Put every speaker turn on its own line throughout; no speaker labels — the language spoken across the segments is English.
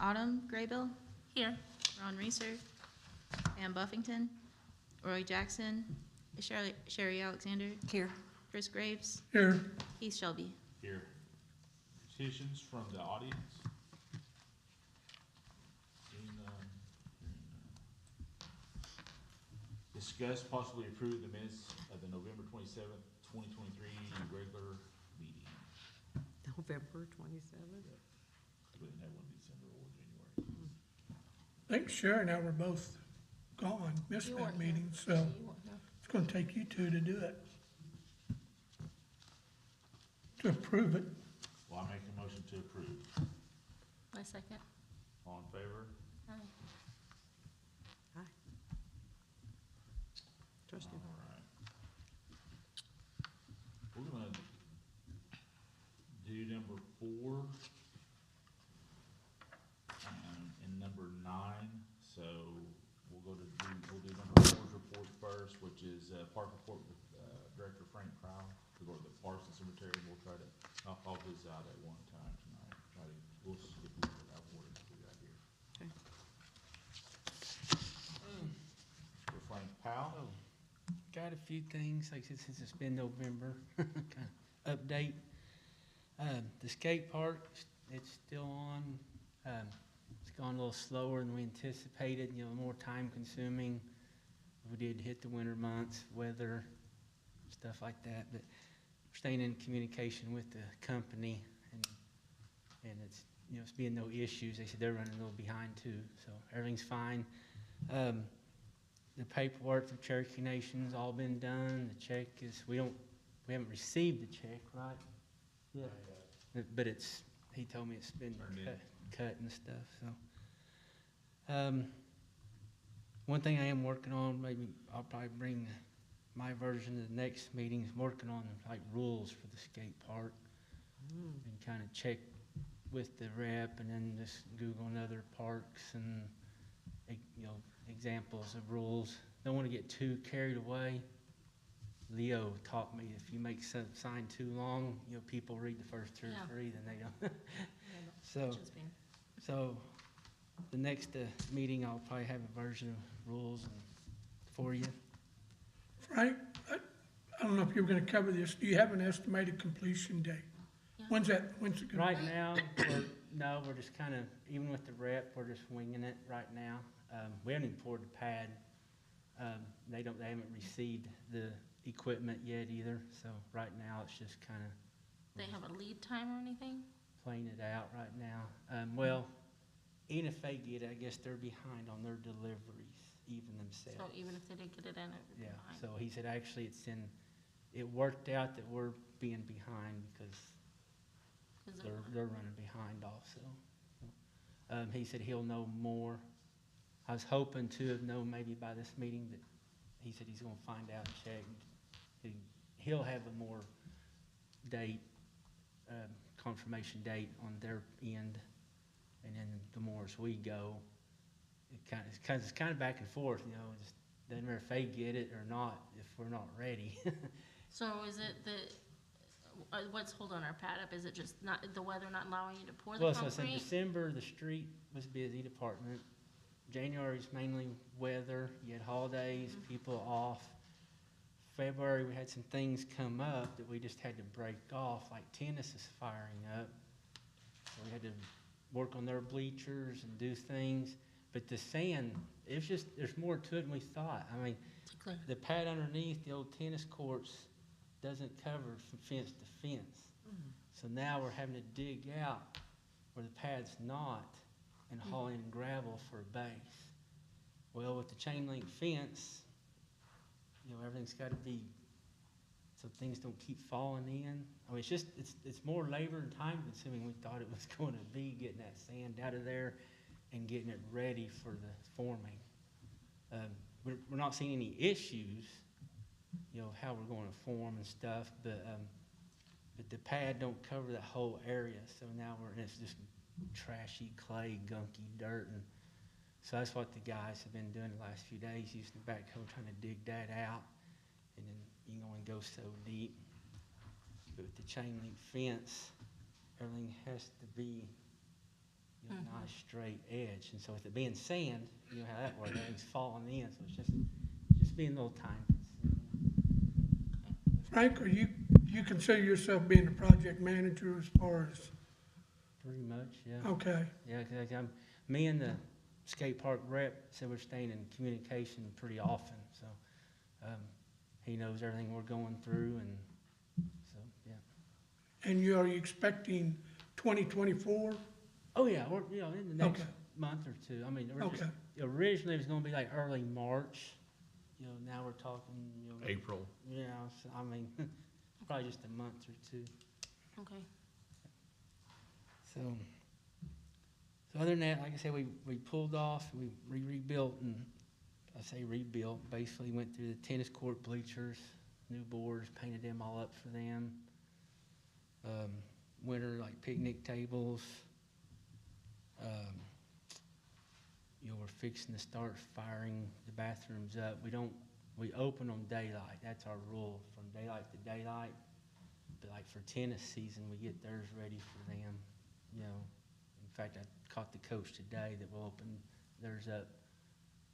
Autumn Graybill,
Here.
Ron Reeser, Pam Buffington, Roy Jackson, Sherry Alexander,
Here.
Chris Graves,
Here.
Keith Shelby.
Here. Petitions from the audience? Seeing none, hearing none. Discuss possibly approve the minutes of the November 27th, 2023 regular meeting.
November 27th.
We didn't have one in December or January.
I think Sherry and I were both gone, missed
You
that
weren't
meeting, so
You weren't here.
it's gonna take you two to do it. To approve it.
Well, I make a motion to approve.
My second.
All in favor?
Aye.
Hi. Trust you.
All right. We're gonna do number 4. And number 9, so we'll do number 4's report first, which is, park report with, Director Frank Pryor. We'll go to the Parks and Cemetery, and we'll try to knock all his out at one time tonight. We'll skip over that order that we got here.
Okay.
For Frank Powell.
Got a few things, like since it's been November, kind of update. The skate park, it's still on. It's gone a little slower than we anticipated, more time consuming. We did hit the winter months, weather, stuff like that, but we're staying in communication with the company, and it's, it's being no issues. They said they're running a little behind too, so everything's fine. The paperwork for Cherokee Nation's all been done. The check is, we haven't received the check, right? Yeah. But he told me it's been cut and stuff, so. One thing I am working on, maybe I'll probably bring my version of the next meeting, is working on like rules for the skate park. And kind of check with the rep, and then just Google other parks and, examples of rules. Don't want to get too carried away. Leo taught me if you make some sign too long, people read the first 2 or 3, then they don't. So the next meeting, I'll probably have a version of rules for you.
Frank, I don't know if you were gonna cover this. Do you have an estimated completion date?
Yeah.
When's it gonna?
Right now, we're just kind of, even with the rep, we're just winging it right now. We haven't even poured the pad. They haven't received the equipment yet either, so right now it's just kind of.
They have a lead time or anything?
Playing it out right now. Well, even if they get it, I guess they're behind on their deliveries, even themselves.
So even if they didn't get it in, it would be
Yeah,
fine.
so he said actually it worked out that we're being behind because they're running behind also. He said he'll know more. I was hoping to have known maybe by this meeting, but he said he's gonna find out and check. He'll have a more date, confirmation date on their end, and then the more as we go, it's kind of back and forth, it just doesn't matter if they get it or not, if we're not ready.
So is it what's holding our pad up? Is it just not the weather not allowing you to pour the
Well, so it's in
concrete?
December, the street was busy department. January's mainly weather, you had holidays, people off. February, we had some things come up that we just had to break off, like tennis is firing up. So we had to work on their bleachers and do things. But the sand, there's more to it than we thought. I mean,
Clear.
the pad underneath the old tennis courts doesn't cover from fence to fence. So now we're having to dig out where the pad's not and haul in gravel for a base. Well, with the chain link fence, everything's got to be so things don't keep falling in. I mean, it's more labor and time consuming than we thought it was going to be, getting that sand out of there and getting it ready for the forming. We're not seeing any issues, how we're going to form and stuff, but the pad don't cover that whole area. So now it's just trashy clay, gunky dirt, and so that's what the guys have been doing the last few days, using the backhoe trying to dig that out, and then you can only go so deep. But with the chain link fence, everything has to be, you know, nice straight edge. And so with it being sand, you know how that works, everything's falling in, so it's just being a little time consuming.
Frank, you consider yourself being the project manager as far as,
Pretty much, yeah.
okay,
Yeah, 'cause me and the skate park rep said we're staying in communication pretty often, so, he knows everything we're going through, and so, yeah.
and are you expecting 2024?
Oh, yeah, we're, you know, in the next
Okay.
month or two, I mean, we're just,
Okay,
originally it was gonna be like early March, you know, now we're talking, you know.
April.
Yeah, so, I mean, probably just a month or two.
Okay.
So other than that, like I said, we pulled off, we rebuilt, and I say rebuilt, basically went through the tennis court bleachers, new boards, painted them all up for them. Winter, like picnic tables. You know, we're fixing to start firing the bathrooms up. We open them daylight, that's our rule, from daylight to daylight. But like for tennis season, we get theirs ready for them, you know. In fact, I caught the coach today that will open theirs up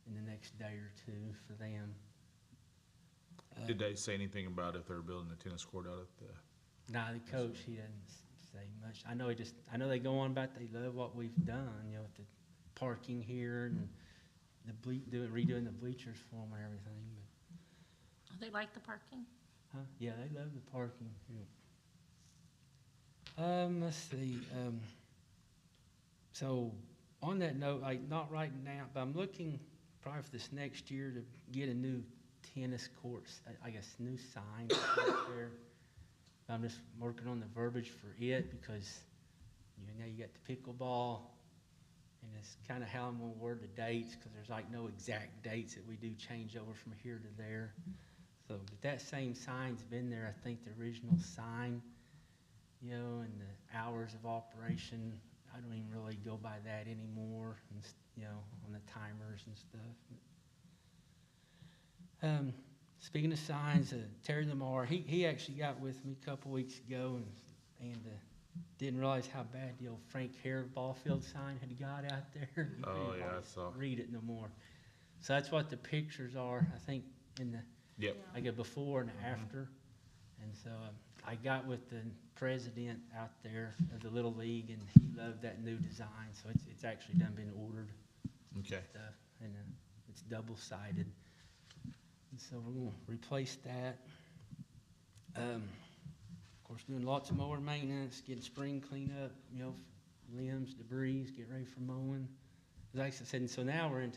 in the next day or two for them.
Did they say anything about if they're building a tennis court out at the?
Nah, the coach, he doesn't say much. I know they go on about they love what we've done, you know, with the parking here and redoing the bleachers for them and everything, but.
They like the parking?
Huh? Yeah, they love the parking. Yeah. Let's see. So on that note, like not right now, but I'm looking probably for this next year to get a new tennis courts. I guess new sign out there. I'm just working on the verbiage for it because you know you got the pickleball, and it's kind of how I'm gonna word the dates because there's like no exact dates that we do change over from here to there. So, but that same sign's been there. I think the original sign, you know, and the hours of operation, I don't even really go by that anymore, and, you know, on the timers and stuff. Speaking of signs, Terry Lamar, he actually got with me a couple weeks ago and didn't realize how bad the old Frank Hare ball field sign had got out there. You
Oh,
couldn't
yeah, I
hardly
saw.
read it no more. So that's what the pictures are, I think, in the
Yep.
like a before and after. And so I got with the president out there of the Little League, and he loved that new design. So it's actually done been ordered
Okay.
stuff, and it's double-sided. And so we're going to replace that. Of course, doing lots of mower maintenance, getting spring cleanup, you know, limbs, debris, get ready for mowing. Like I said, and so now we're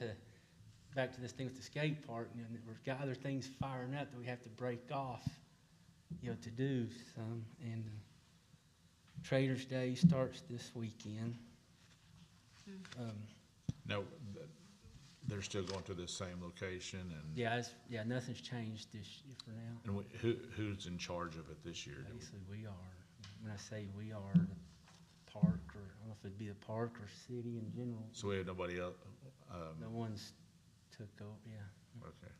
back to this thing with the skate park, you know, we've got other things firing up that we have to break off, you know, to do some. And Trader's Day starts this weekend.
No, they're still going to the same location and.
Yeah, nothing's changed this year for now.
And who's in charge of it this year?
Basically, we are. When I say we are, the park, or I don't know if it'd be the park or city in general.
So we have nobody else,
No one's took over, yeah.
okay.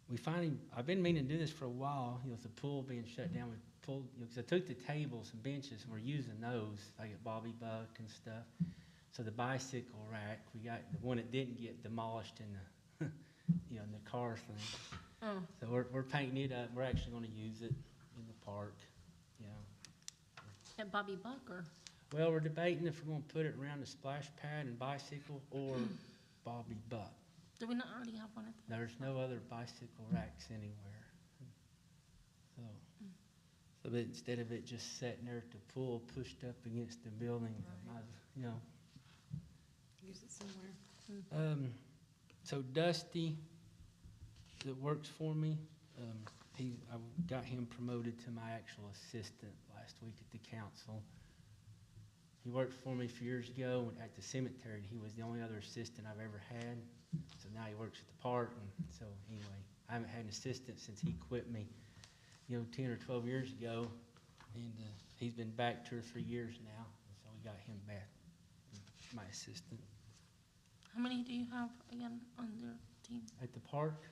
We finally, I've been meaning to do this for a while, you know, with the pool being shut down, we pulled, you know, because I took the tables and benches and we're using those, like at Bobby Buck and stuff. So the bicycle rack, we got the one that didn't get demolished in the, you know, in the car thing.
Oh,
So we're painting it up, we're actually gonna use it in the park, you know.
at Bobby Buck or?
Well, we're debating if we're gonna put it around the splash pad and bicycle or Bobby Buck.
Do we not already have one at the?
There's no other bicycle racks anywhere. So but instead of it just sitting there at the pool, pushed up against the building, you know.
Use it somewhere.
So Dusty, that works for me, I got him promoted to my actual assistant last week at the council. He worked for me a few years ago at the cemetery. He was the only other assistant I've ever had. So now he works at the park. And so anyway, I haven't had an assistant since he quit me, you know, 10 or 12 years ago. And he's been back 2 or 3 years now. And so we got him back, my assistant.
How many do you have again on your team?
At the park,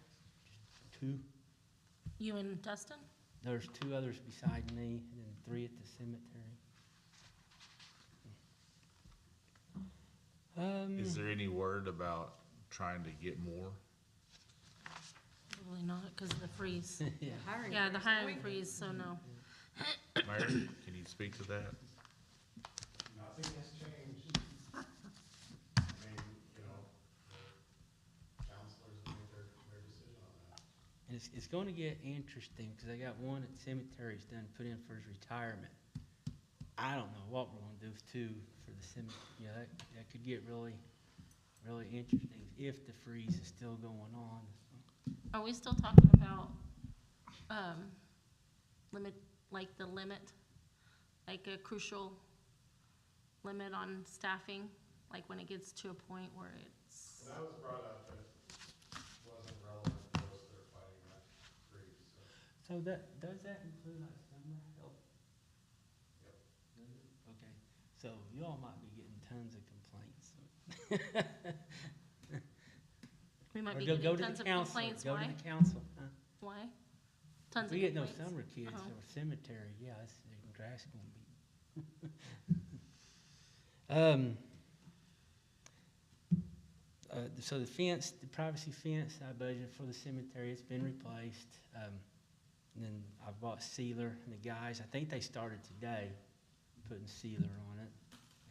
2.
You and Dustin?
There's 2 others beside me, and then 3 at the cemetery.
Is there any word about trying to get more?
Probably not, because of the freeze.
Yeah.
Hiring
Yeah, the
freeze,
hiring
wait.
freeze, so no.
Mayor, can you speak to that?
Nothing has changed. I mean, you know, the counselors will make their decision on that.
And it's gonna get interesting, because I got one at cemetery's done, put in for his retirement. I don't know what we're gonna do too for the cemetery, yeah, that could get really, really interesting if the freeze is still going on.
Are we still talking about, limit, like the limit? Like a crucial limit on staffing, like when it gets to a point where it's,
When that was brought up, it wasn't relevant to those that are fighting that freeze, so.
So does that include like summer help?
Yep.
Does it? Okay, so you all might be getting tons of complaints, so.
we might
Or
be
go
getting
to
tons
the
of
council,
complaints,
go to
why?
the council, huh?
Why? Tons of
We get no
complaints.
summer kids
Oh.
or cemetery, yeah, it's, the grass gonna be. So the fence, the privacy fence I budgeted for the cemetery, it's been replaced. And then I bought sealer, and the guys, I think they started today, putting sealer on it.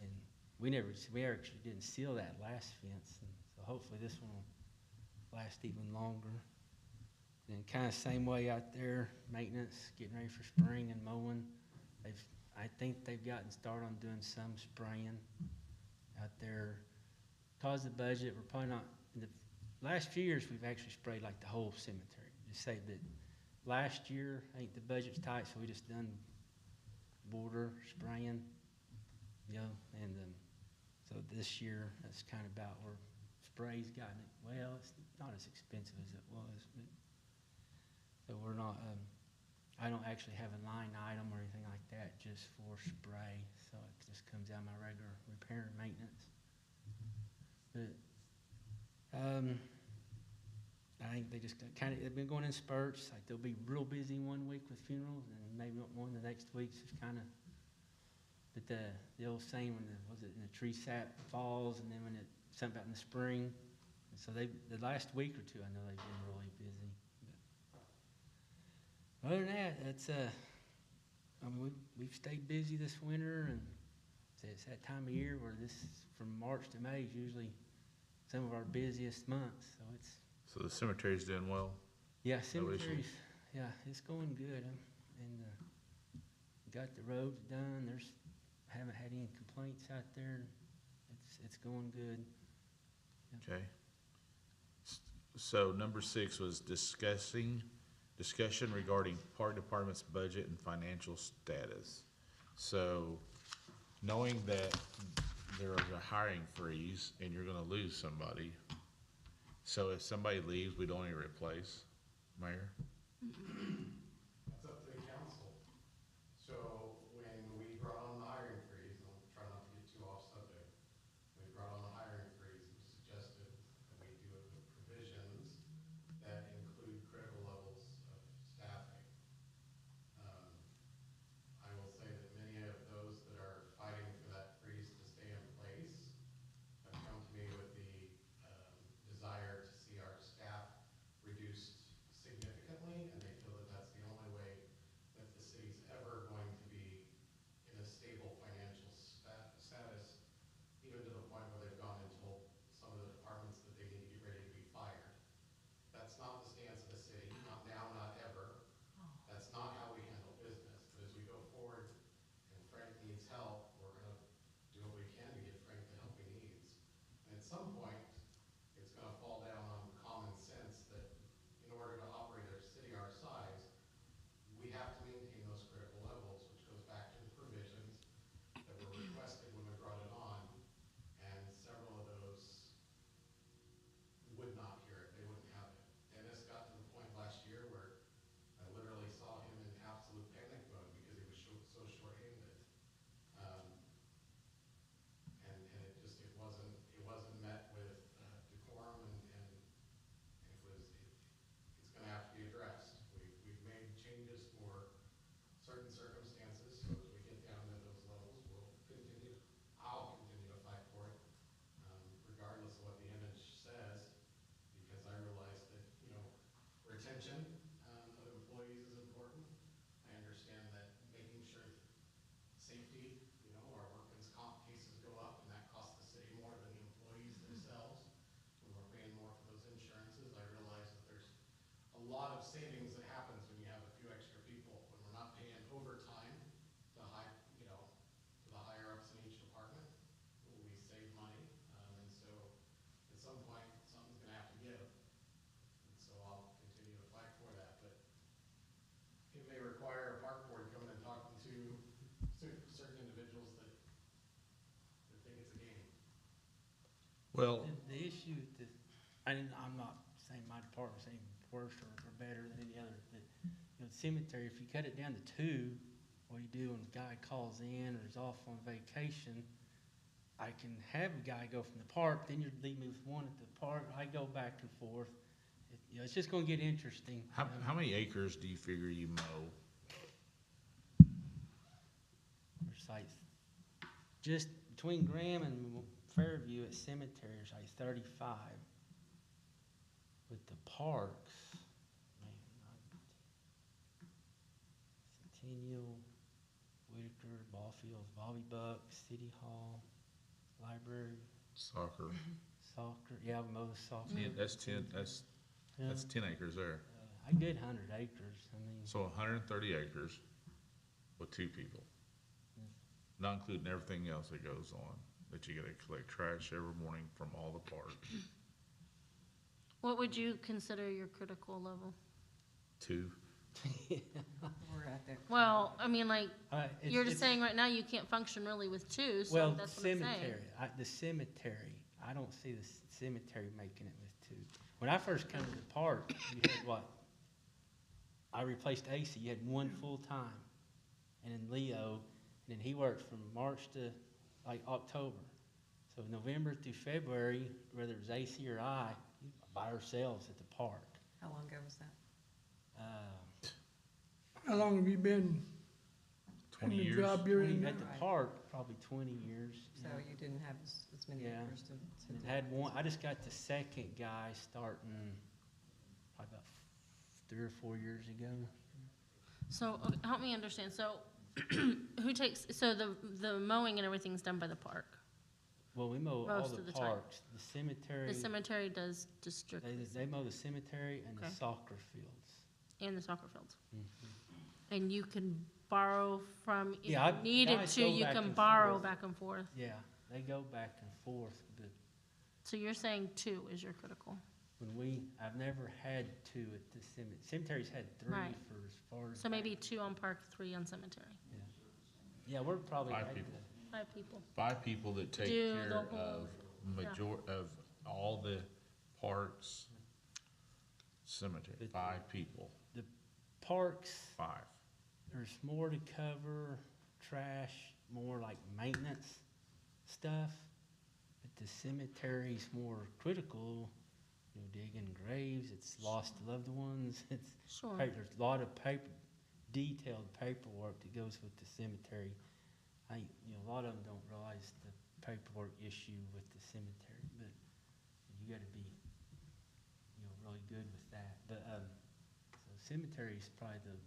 And we actually didn't seal that last fence, and so hopefully this one will last even longer. And kind of same way out there, maintenance, getting ready for spring and mowing. I think they've gotten started on doing some spraying out there. Cause the budget, we're probably not, in the last few years, we've actually sprayed like the whole cemetery. Just say that last year, I think the budget's tight, so we just done border spraying, you know, and, so this year, that's kind of about where spray's gotten it. Well, it's not as expensive as it was, but, so we're not, I don't actually have a line item or anything like that just for spray, so it just comes out of my regular repair and maintenance. But, I think they just they've been going in spurts, like they'll be real busy one week with funerals, and then maybe one the next week's just kind of, but the old saying, when the tree sap falls, and then when something about in the spring, and so the last week or two, I know they've been really busy. But other than that, that's, I mean, we've stayed busy this winter, and it's that time of year where from March to May is usually some of our busiest months, so it's,
So the cemetery's doing well?
yeah,
No issues.
cemeteries, yeah, it's going good, and, got the roads done, haven't had any complaints out there, it's going good.
Okay. So number 6 was discussion regarding park department's budget and financial status. So knowing that there is a hiring freeze and you're gonna lose somebody, so if somebody leaves, we don't need to replace, Mayor?
That's up to the council. So when we brought on the hiring freeze, and I'm trying not to get too off subject, when we brought on the hiring freeze, it was suggested that we do it with provisions that include critical levels of staffing. I will say that many of those that are fighting for that freeze to stay in place have come to me with the desire to see our staff reduced significantly, and they feel that that's savings that happens when you have a few extra people, when we're not paying overtime to high, you know, to the higher ups in each department. We save money, and so at some point, something's gonna have to give. And so I'll continue to fight for that, but it may require a park board coming and talking to certain individuals that think it's a game.
Well,
The issue, and I'm not saying my department's any worse or better than any other, but, you know, the cemetery, if you cut it down to 2, what you do when a guy calls in or is off on vacation, I can have a guy go from the park, then you leave me with one at the park, I go back and forth. You know, it's just gonna get interesting.
how many acres do you figure you mow?
There's like, just between Graham and Fairview at cemetery, there's like 35. With the parks, man, Centennial, Whitaker, Ball Fields, Bobby Buck, City Hall, Library,
Soccer.
soccer, yeah, we mow the soccer.
Yeah, that's 10, that's
Yeah.
10 acres there.
A good 100 acres, I mean,
So 130 acres with 2 people. Not including everything else that goes on, that you gotta collect trash every morning from all the parks.
What would you consider your critical level?
2.
We're at that.
Well, I mean, like,
it's-
you're just
it's-
saying right now you can't function really with 2, so
Well,
that's what I'm saying.
cemetery, the cemetery, I don't see the cemetery making it with 2. When I first came to the park, you had what? I replaced AC, you had 1 full-time, and then Leo, and then he worked from March to like October. So November through February, whether it was AC or I, by ourselves at the park.
How long ago was that?
How long have you been
20
in the
years.
job you're in now?
At the park, probably 20 years.
So you didn't have as many
Yeah.
acres to
And
do.
had one, I just got the second guy starting probably about 3 or 4 years ago.
So, okay, help me understand, so, who takes, so the mowing and everything's done by the park?
Well, we mow all
Most
the
of the time.
parks, the cemetery,
The cemetery does just strictly,
they mow the cemetery and the
Okay.
soccer fields.
and the soccer fields.
Mhm.
And you can borrow from, if
Yeah,
you needed
guys
to,
go
you
back
can
and
borrow
forth.
back and forth.
Yeah, they go back and forth, but
So you're saying 2 is your critical?
I've never had 2 at the cemetery. Cemetery's had 3
Right.
for as far as.
So maybe 2 on park, 3 on cemetery.
Yeah, we're probably.
5
at
people.
the-
5 people.
5 people that take
Do
care
the whole-
of all the parks, cemetery,
It-
5 people,
Parks,
5.
there's more to cover, trash, more like maintenance stuff. But the cemetery's more critical, you know, digging graves, it's lost loved ones,
Sure.
there's a lot of detailed paperwork that goes with the cemetery. A lot of them don't realize the paperwork issue with the cemetery, but you gotta be, really good with that. But, so cemetery's probably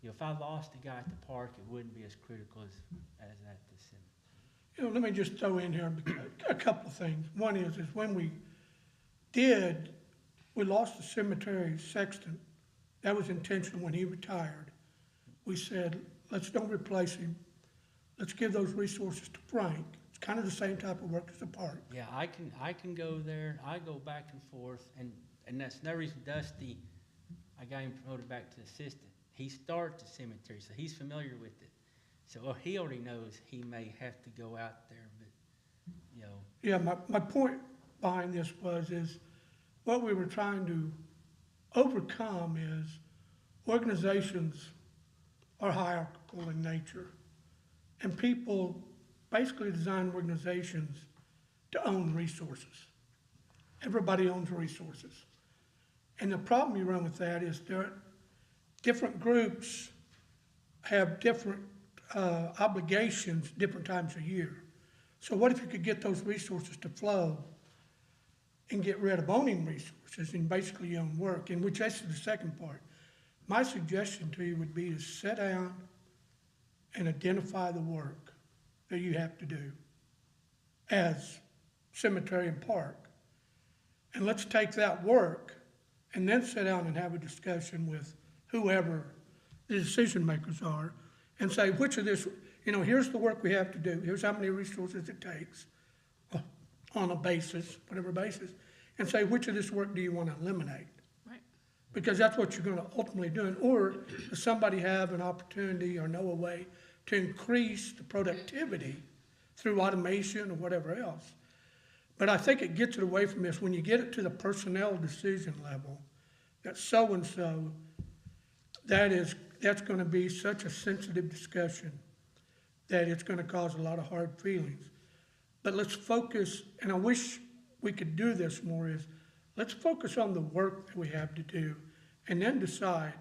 if I lost a guy at the park, it wouldn't be as critical as at the cemetery.
Let me just throw in here a couple of things. One is when we lost the cemetery sexton. That was intentional when he retired. We said, let's don't replace him. Let's give those resources to Frank. It's kind of the same type of work as the park.
Yeah, I can go there, I go back and forth, and that's no reason Dusty, I got him promoted back to assistant. He started the cemetery, so he's familiar with it. So he already knows he may have to go out there, but,
Yeah, my point behind this is what we were trying to overcome is organizations are hierarchical in nature. And people basically design organizations to own resources. Everybody owns resources. And the problem you run with that is different groups have different obligations different times a year. So what if you could get those resources to flow and get rid of owning resources and basically own work, in which that's the second part. My suggestion to you would be to sit down and identify the work that you have to do as cemetery and park. And let's take that work and then sit down and have a discussion with whoever the decision makers are, and say, which of this, here's the work we have to do, here's how many resources it takes, on a basis, whatever basis, and say, which of this work do you want to eliminate?
Right.
Because that's what you're gonna ultimately do. Or does somebody have an opportunity or know a way to increase the productivity through automation or whatever else? But I think it gets it away from this, when you get it to the personnel decision level, that so-and-so, that's gonna be such a sensitive discussion that it's gonna cause a lot of hard feelings. But let's focus, and I wish we could do this more, is let's focus on the work that we have to do and then decide,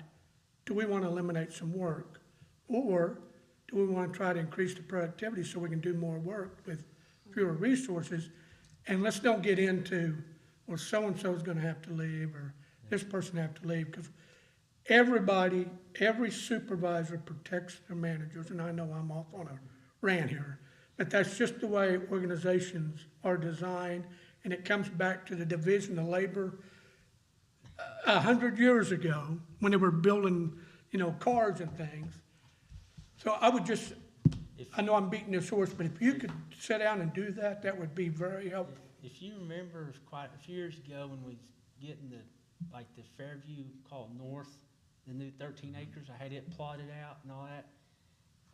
do we want to eliminate some work? Or do we want to try to increase the productivity so we can do more work with fewer resources? And let's don't get into, well, so-and-so is going to have to leave or this person have to leave, because every supervisor protects their managers, and I know I'm off on a rant here, but that's just the way organizations are designed, and it comes back to the division of labor 100 years ago when they were building, cars and things. So I would just, I know I'm beating this horse, but if you could sit down and do that, that would be very helpful.
If you remember, quite a few years ago when we was getting the Fairview called North, the new 13 acres, I had it plotted out and all that.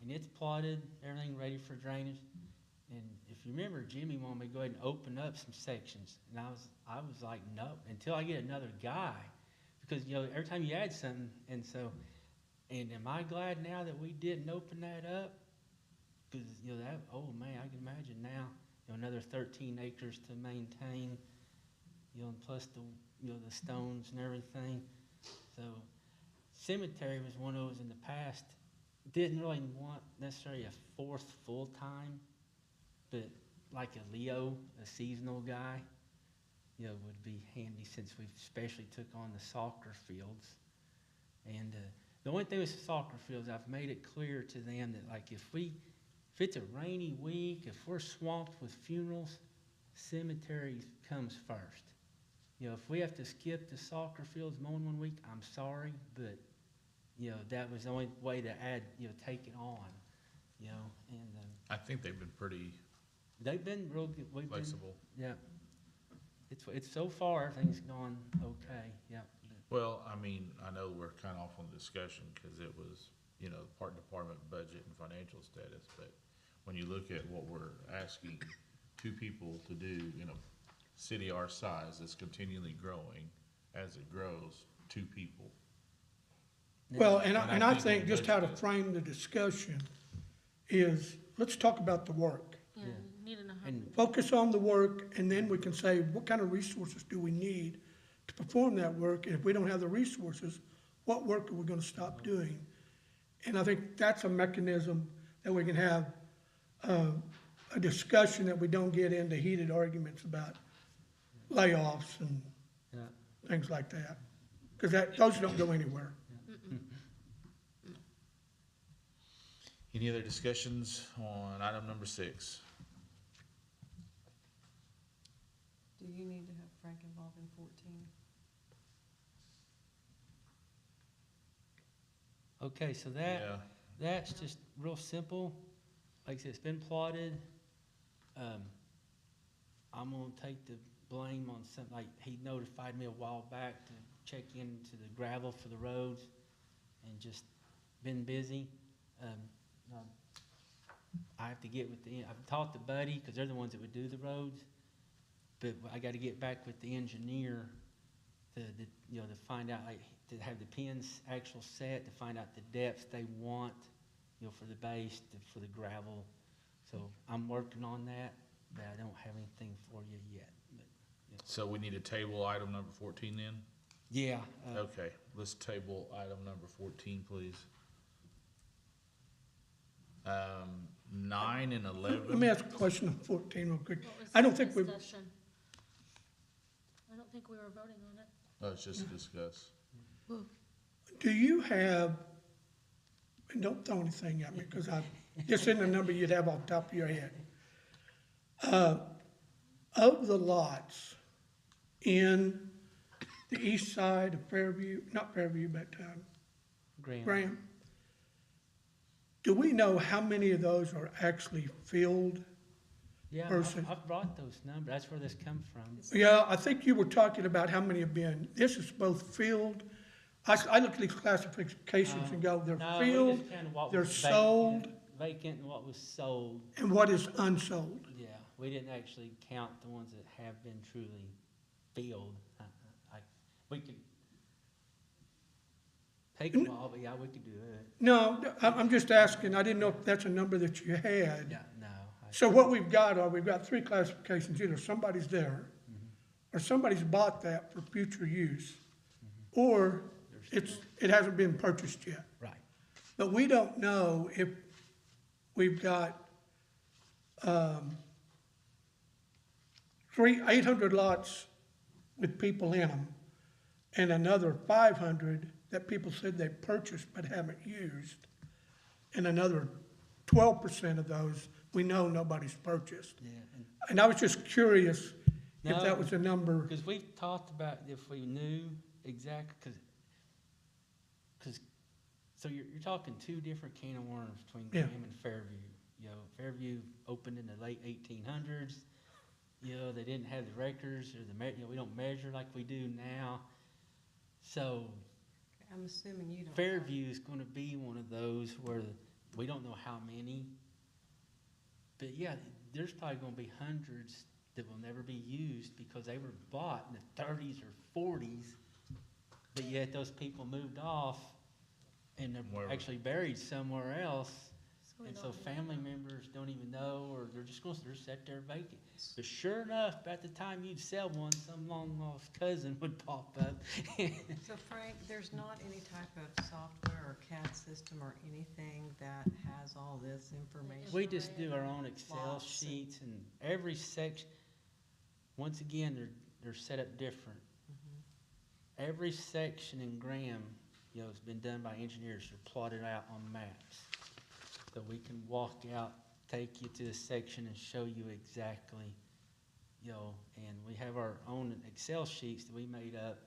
And it's plotted, everything ready for drainage. And if you remember, Jimmy wanted me to go ahead and open up some sections. And I was like, no, until I get another guy. Because, every time you add something, and am I glad now that we didn't open that up? Because, oh man, I can imagine now, another 13 acres to maintain, and plus the stones and everything. So cemetery was one of those in the past. Didn't really want necessarily a fourth full-time, but like a Leo, a seasonal guy, would be handy, since we especially took on the soccer fields. And the only thing with the soccer fields, I've made it clear to them that if it's a rainy week, if we're swamped with funerals, cemetery comes first. If we have to skip the soccer fields mowing one week, I'm sorry, but that was the only way to add, take it on, and
I think they've been pretty
they've been real good.
flexible.
Yeah. It's so far, everything's gone okay, yeah.
Well, I know we're kind of off on the discussion because it was, part department budget and financial status, but when you look at what we're asking two people to do in a city our size that's continually growing, as it grows, two people.
Well, and
And
I
I
think
think
just how to
that-
frame the discussion is, let's talk about the work.
Yeah,
Yeah.
you need to know how.
And
Focus on the work, and then we can say, what kind of resources do we need to perform that work? And if we don't have the resources, what work are we gonna stop doing? And I think that's a mechanism that we can have, a discussion that we don't get into heated arguments about layoffs and
yeah.
things like that. Because those don't go anywhere.
Any other discussions on item number 6?
Do you need to have Frank involved in 14?
Okay, so that's just real simple. Like I said, it's been plotted. I'm gonna take the blame on something, like he notified me a while back to check into the gravel for the roads, and just been busy. I have to get with I've talked to Buddy, because they're the ones that would do the roads, but I gotta get back with the engineer to find out, to have the pins actual set, to find out the depths they want, for the base, for the gravel. So I'm working on that, but I don't have anything for you yet. But,
So we need to table item number 14 then?
yeah.
Okay, let's table item number 14, please. 9 and 11.
Let me ask a question on 14 real quick.
What was
I don't
the
think we've,
discussion? I don't think we were voting on it.
Oh, it's just a discuss.
do you have, and don't throw anything at me, because this isn't a number you'd have off the top of your head. Of the lots in the east side of Fairview, not Fairview, but Graham. Do we know how many of those are actually filled?
Yeah,
Person.
I've brought those numbers, that's where this comes from.
Yeah, I think you were talking about how many have been, this is both filled, I look at these classifications and go, they're
No, we
filled,
just kinda what
they're
was
sold,
vacant and what was sold.
and what is unsold.
Yeah, we didn't actually count the ones that have been truly filled. We could take them all, but yeah, we could do it.
No, I'm just asking, I didn't know if that's a number that you had.
Yeah, no.
So what we've got three classifications, either somebody's there, or somebody's bought that for future use, or it hasn't been purchased yet.
Right.
But we don't know if we've got, 800 lots with people in them, and another 500 that people said they purchased but haven't used, and another 12% of those we know nobody's purchased.
Yeah,
And I was just curious if
No.
that was a number.
because we've talked about if we knew exactly, so you're talking two different can of worms between
Yeah.
Graham and Fairview. You know, Fairview opened in the late 1800s. You know, they didn't have the records or we don't measure like we do now. So
I'm assuming you don't.
Fairview is going to be one of those where we don't know how many. But yeah, there's probably going to be hundreds that will never be used because they were bought in the 30s or 40s, but yet those people moved off and they're
Wherever.
actually buried somewhere else.
we
And so
don't know.
family members don't even know, or they're just going to sit there vacant. But sure enough, at the time you'd sell one, some long lost cousin would pop up.
So Frank, there's not any type of software or CAD system or anything that has all this information?
We just do our own Excel
Lots and-
sheets, and every section, once again, they're set up different. Every section in Graham, you know, has been done by engineers, they're plotted out on maps. So we can walk out, take you to the section and show you exactly, you know, and we have our own Excel sheets that we made up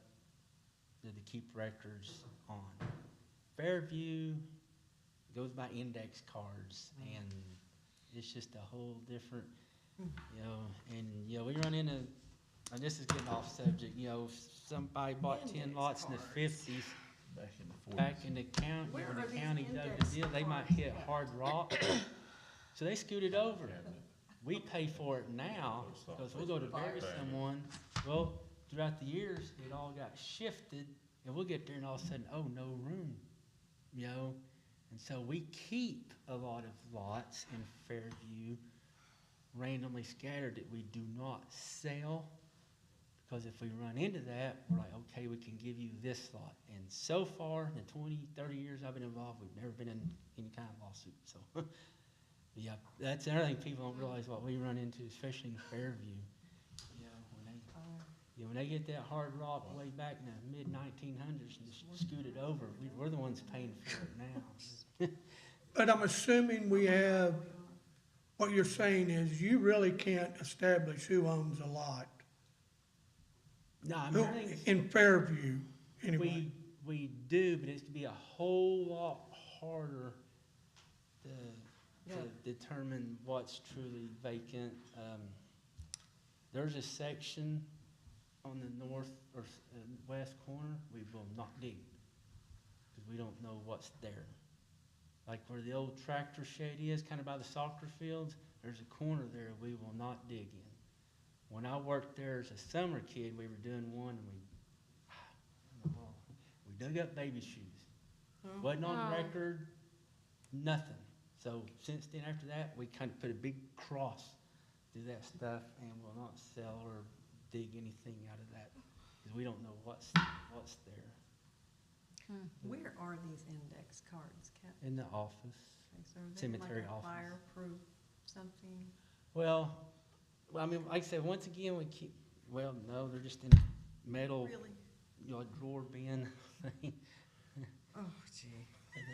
to keep records on. Fairview goes by index cards, and it's just a whole different, you know, and, you know, we run into, and this is getting off subject, you know, somebody bought 10
Index
lots in the
cards.
50s,
Back in the 40s.
back in the county,
Where
when
are
the
these
county dug the
index
deal, they might
cards
hit
at?
hard rock. So they scooted over. We pay for it now, because we'll go to bury someone, well, throughout the years, it all got shifted, and we'll get there and all of a sudden, oh, no room, you know? And so we keep a lot of lots in Fairview randomly scattered that we do not sell, because if we run into that, we're like, okay, we can give you this lot. And so far, in the 20, 30 years I've been involved, we've never been in any kind of lawsuit, so. Yeah, that's another thing people don't realize what we run into, especially in Fairview. You know, when they get that hard rock way back in the mid-1900s and just scoot it over, we're the ones paying for it now.
But I'm assuming we have, what you're saying is you really can't establish who owns a lot.
No, I
Who-
mean,
In Fairview, anyway.
we do, but it's to be a whole lot harder to
Yeah.
determine what's truly vacant. There's a section on the north or west corner we will not dig, because we don't know what's there. Like where the old tractor shed is, kind of by the soccer fields, there's a corner there we will not dig in. When I worked there as a summer kid, we were doing one and we dug up baby shoes. Wasn't on
Wow.
record, nothing. So since then, after that, we kind of put a big cross through that stuff and will not sell or dig anything out of that, because we don't know what's there.
Where are these index cards kept?
In the office.
Okay, so are they
Cemetery
like a
office.
fireproof something?
Well, I mean, like I said, once again, we keep, well, no, they're just in metal,
Really?
you know, drawer bin thing.
Oh, gee.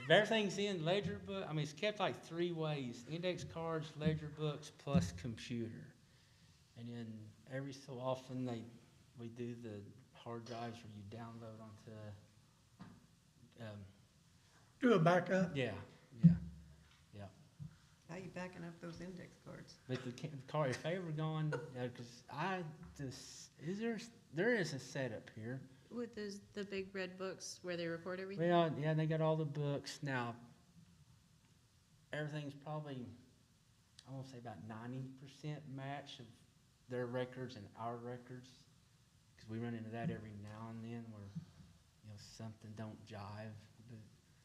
Everything's in ledger book. I mean, it's kept like three ways: index cards, ledger books, plus computer. And then every so often we do the hard drives where you download onto,
Do a backup.
yeah.
How you backing up those index cards?
But the car, if they ever gone, cause there is a setup here.
With the big red books where they record everything?
Well, yeah, they got all the books. Now, everything's probably, I want to say about 90% match of their records and our records. Because we run into that every now and then where, something don't jive.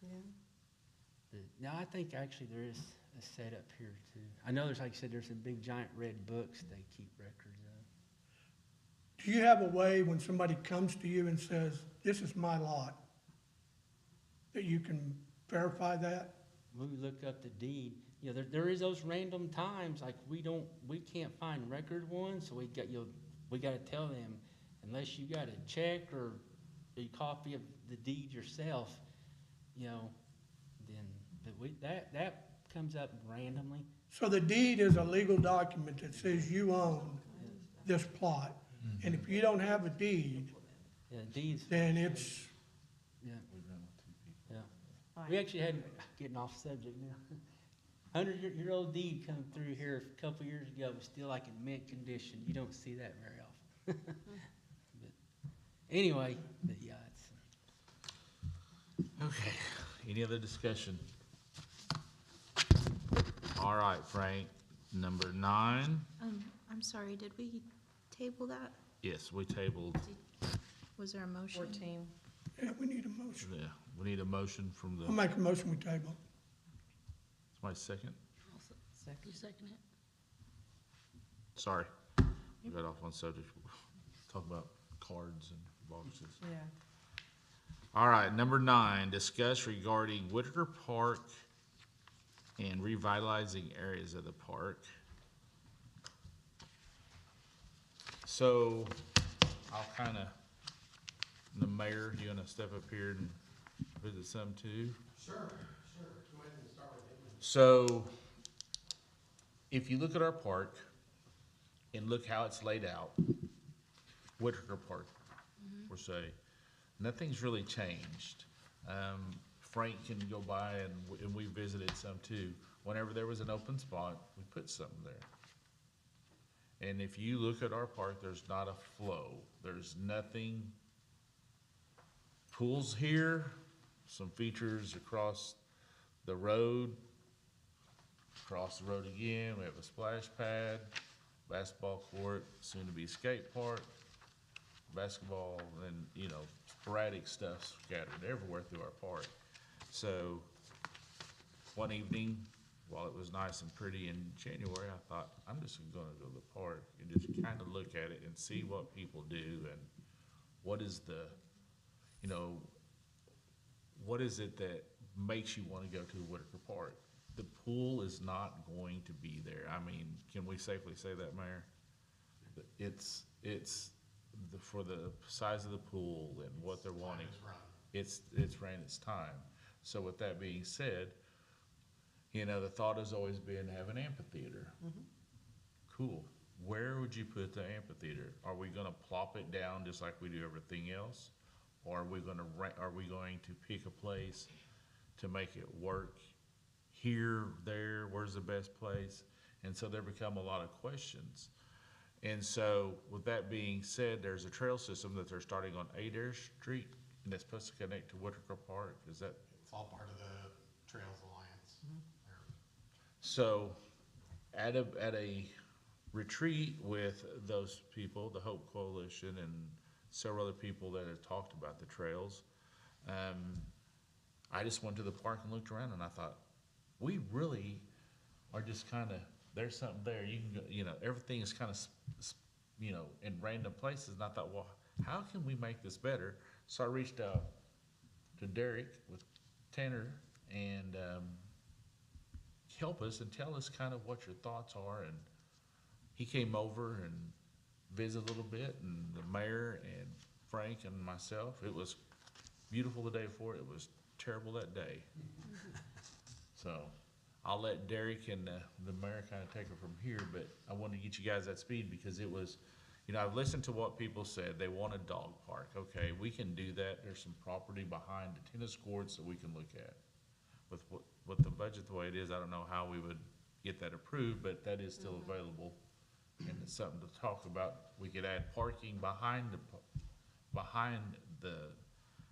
Yeah.
No, I think actually there is a setup here too. I know there's, like you said, there's some big giant red books they keep records of.
Do you have a way when somebody comes to you and says, this is my lot, that you can verify that?
When we look up the deed, there is those random times, like we can't find record ones, so we gotta tell them, unless you got a check or a copy of the deed yourself, that comes up randomly.
So the deed is a legal document that says you own this plot. And if you don't have a deed,
Yeah, deeds,
then it's,
yeah,
We've run with 2 people.
yeah.
Fine.
We actually had, getting off subject now, 100-year-old deed come through here a couple years ago, it was still like in mint condition. You don't see that very often. But anyway, yeah, it's.
Okay, any other discussion? All right, Frank, number 9.
I'm sorry, did we table that?
Yes, we tabled,
Was there a motion?
14.
yeah, we need a motion.
yeah, we need a motion from
I'll
the,
make a motion we table.
somebody second?
You second it?
Sorry, we got off on subject, talk about cards and boxes.
Yeah.
All right, number 9, discuss regarding Whitaker Park and revitalizing areas of the park. So, I'll the mayor, you gonna step up here and visit some too?
Sure. Go ahead and start with him.
So, if you look at our park and look how it's laid out, Whitaker Park, per se, nothing's really changed. Frank can go by and we visited some too. Whenever there was an open spot, we put something there. And if you look at our park, there's not a flow. There's nothing. Pools here, some features across the road. Across the road again, we have a splash pad, basketball court, soon to be skate park, basketball, and, sporadic stuff scattered everywhere through our park. So, one evening, while it was nice and pretty in January, I thought, I'm just gonna go to the park and just kind of look at it and see what people do and what is what is it that makes you wanna go to Whitaker Park? The pool is not going to be there. I mean, can we safely say that, Mayor? It's for the size of the pool and what they're wanting. It's ran its time. So with that being said, the thought has always been have an amphitheater. Cool. Where would you put the amphitheater? Are we gonna plop it down just like we do everything else? Or are we going to pick a place to make it work? Here, there, where's the best place? And so there become a lot of questions. And so with that being said, there's a trail system that they're starting on Adair Street and that's supposed to connect to Whitaker Park. Is that?
It's all part of the Trails Alliance.
So at a retreat with those people, the Hope Coalition and several other people that have talked about the trails, I just went to the park and looked around and I thought, we really are just there's something there. You can go, everything is in random places. And I thought, well, how can we make this better? So I reached out to Derek with Tanner and help us and tell us kind of what your thoughts are. And he came over and visited a little bit, and the mayor and Frank and myself. It was beautiful the day before. It was terrible that day. So I'll let Derek and the mayor kind of take it from here, but I wanted to get you guys that speed because it was You know, I've listened to what people said, they want a dog park, okay, we can do that, there's some property behind the tennis courts that we can look at. With the budget the way it is, I don't know how we would get that approved, but that is still available. And it's something to talk about, we could add parking behind the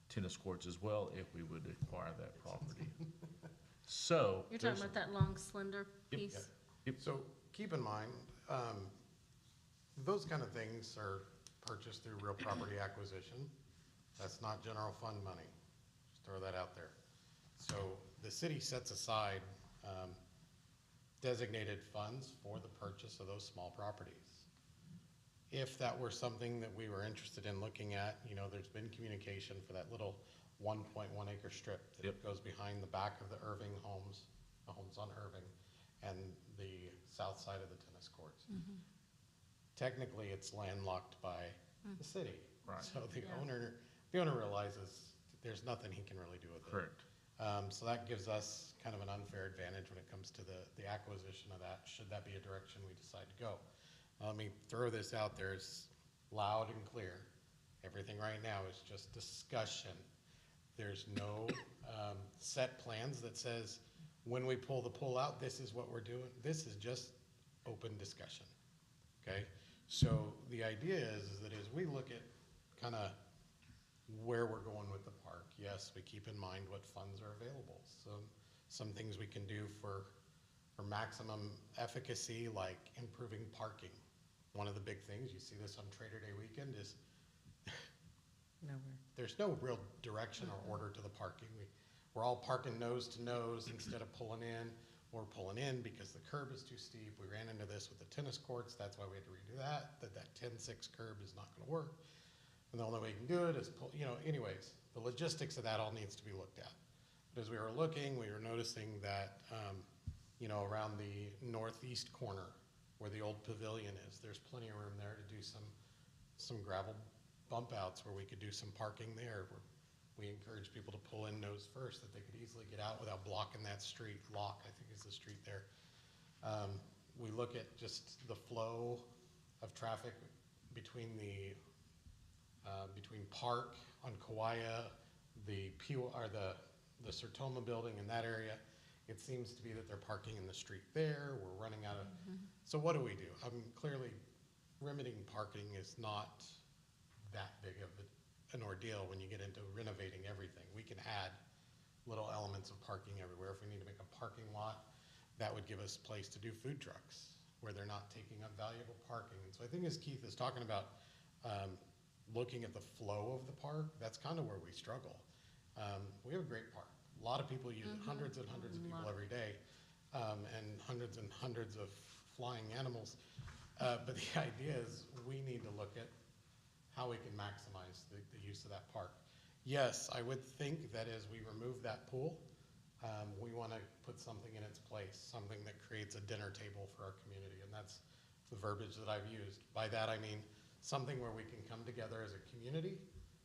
tennis courts as well, if we would acquire that property. So.
You're talking
there's-
about that long slender
Yep.
piece?
So keep in mind, those kind of things are purchased through real property acquisition. That's not general fund money. Just throw that out there. So the city sets aside designated funds for the purchase of those small properties. If that were something that we were interested in looking at, you know, there's been communication for that little 1.1 acre strip that
Yep.
goes behind the back of the Irving homes, the homes on Irving, and the south side of the tennis courts. Technically, it's landlocked by the city.
Right.
So the
Yeah.
owner realizes there's nothing he can really do with it.
Correct.
So that gives us kind of an unfair advantage when it comes to the acquisition of that, should that be a direction we decide to go. Let me throw this out there, it's loud and clear. Everything right now is just discussion. There's no set plans that says, when we pull the pool out, this is what we're doing. This is just open discussion, okay? So the idea is that as we look at kind of where we're going with the park, yes, we keep in mind what funds are available. So some things we can do for maximum efficacy, like improving parking. One of the big things, you see this on Trader Day weekend, is
Nowhere.
there's no real direction or order to the parking. We're all parking nose to nose instead of pulling in. We're pulling in because the curb is too steep. We ran into this with the tennis courts. That's why we had to redo that 10-6 curb is not gonna work. And the only way you can do it is pull, you know, anyways, the logistics of that all needs to be looked at. But as we were looking, we were noticing that, you know, around the northeast corner where the old pavilion is, there's plenty of room there to do some gravel bump outs where we could do some parking there. Where we encourage people to pull in nose first, that they could easily get out without blocking that street. Lock, I think is the street there. We look at just the flow of traffic between between Park on Kauai, the Sertoma building in that area. It seems to be that they're parking in the street there. We're running out of, so what do we do? Clearly remedying parking is not that big of an ordeal when you get into renovating everything. We can add little elements of parking everywhere. If we need to make a parking lot, that would give us a place to do food trucks where they're not taking up valuable parking. And so I think as Keith is talking about looking at the flow of the park, that's kind of where we struggle. We have a great park. A lot of people use it, hundreds and hundreds of people every day, and hundreds of flying animals. But the idea is we need to look at how we can maximize the use of that park. Yes, I would think that as we remove that pool, we want to put something in its place, something that creates a dinner table for our community, and that's the verbiage that I've used. By that I mean something where we can come together as a community,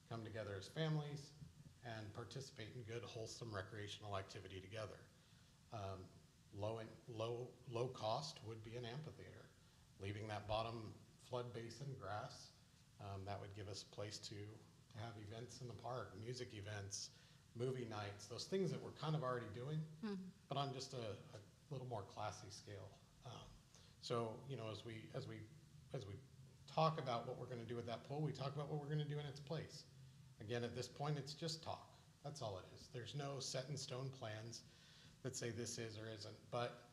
come together as families, and participate in good, wholesome recreational activity together. Low cost would be an amphitheater. Leaving that bottom flood basin grass, that would give us a place to have events in the park, music events, movie nights, those things that we're kind of already doing, but on just a little more classy scale. So, you know, as we talk about what we're gonna do with that pool, we talk about what we're gonna do in its place. Again, at this point, it's just talk. That's all it is. There's no set in stone plans that say this is or isn't. But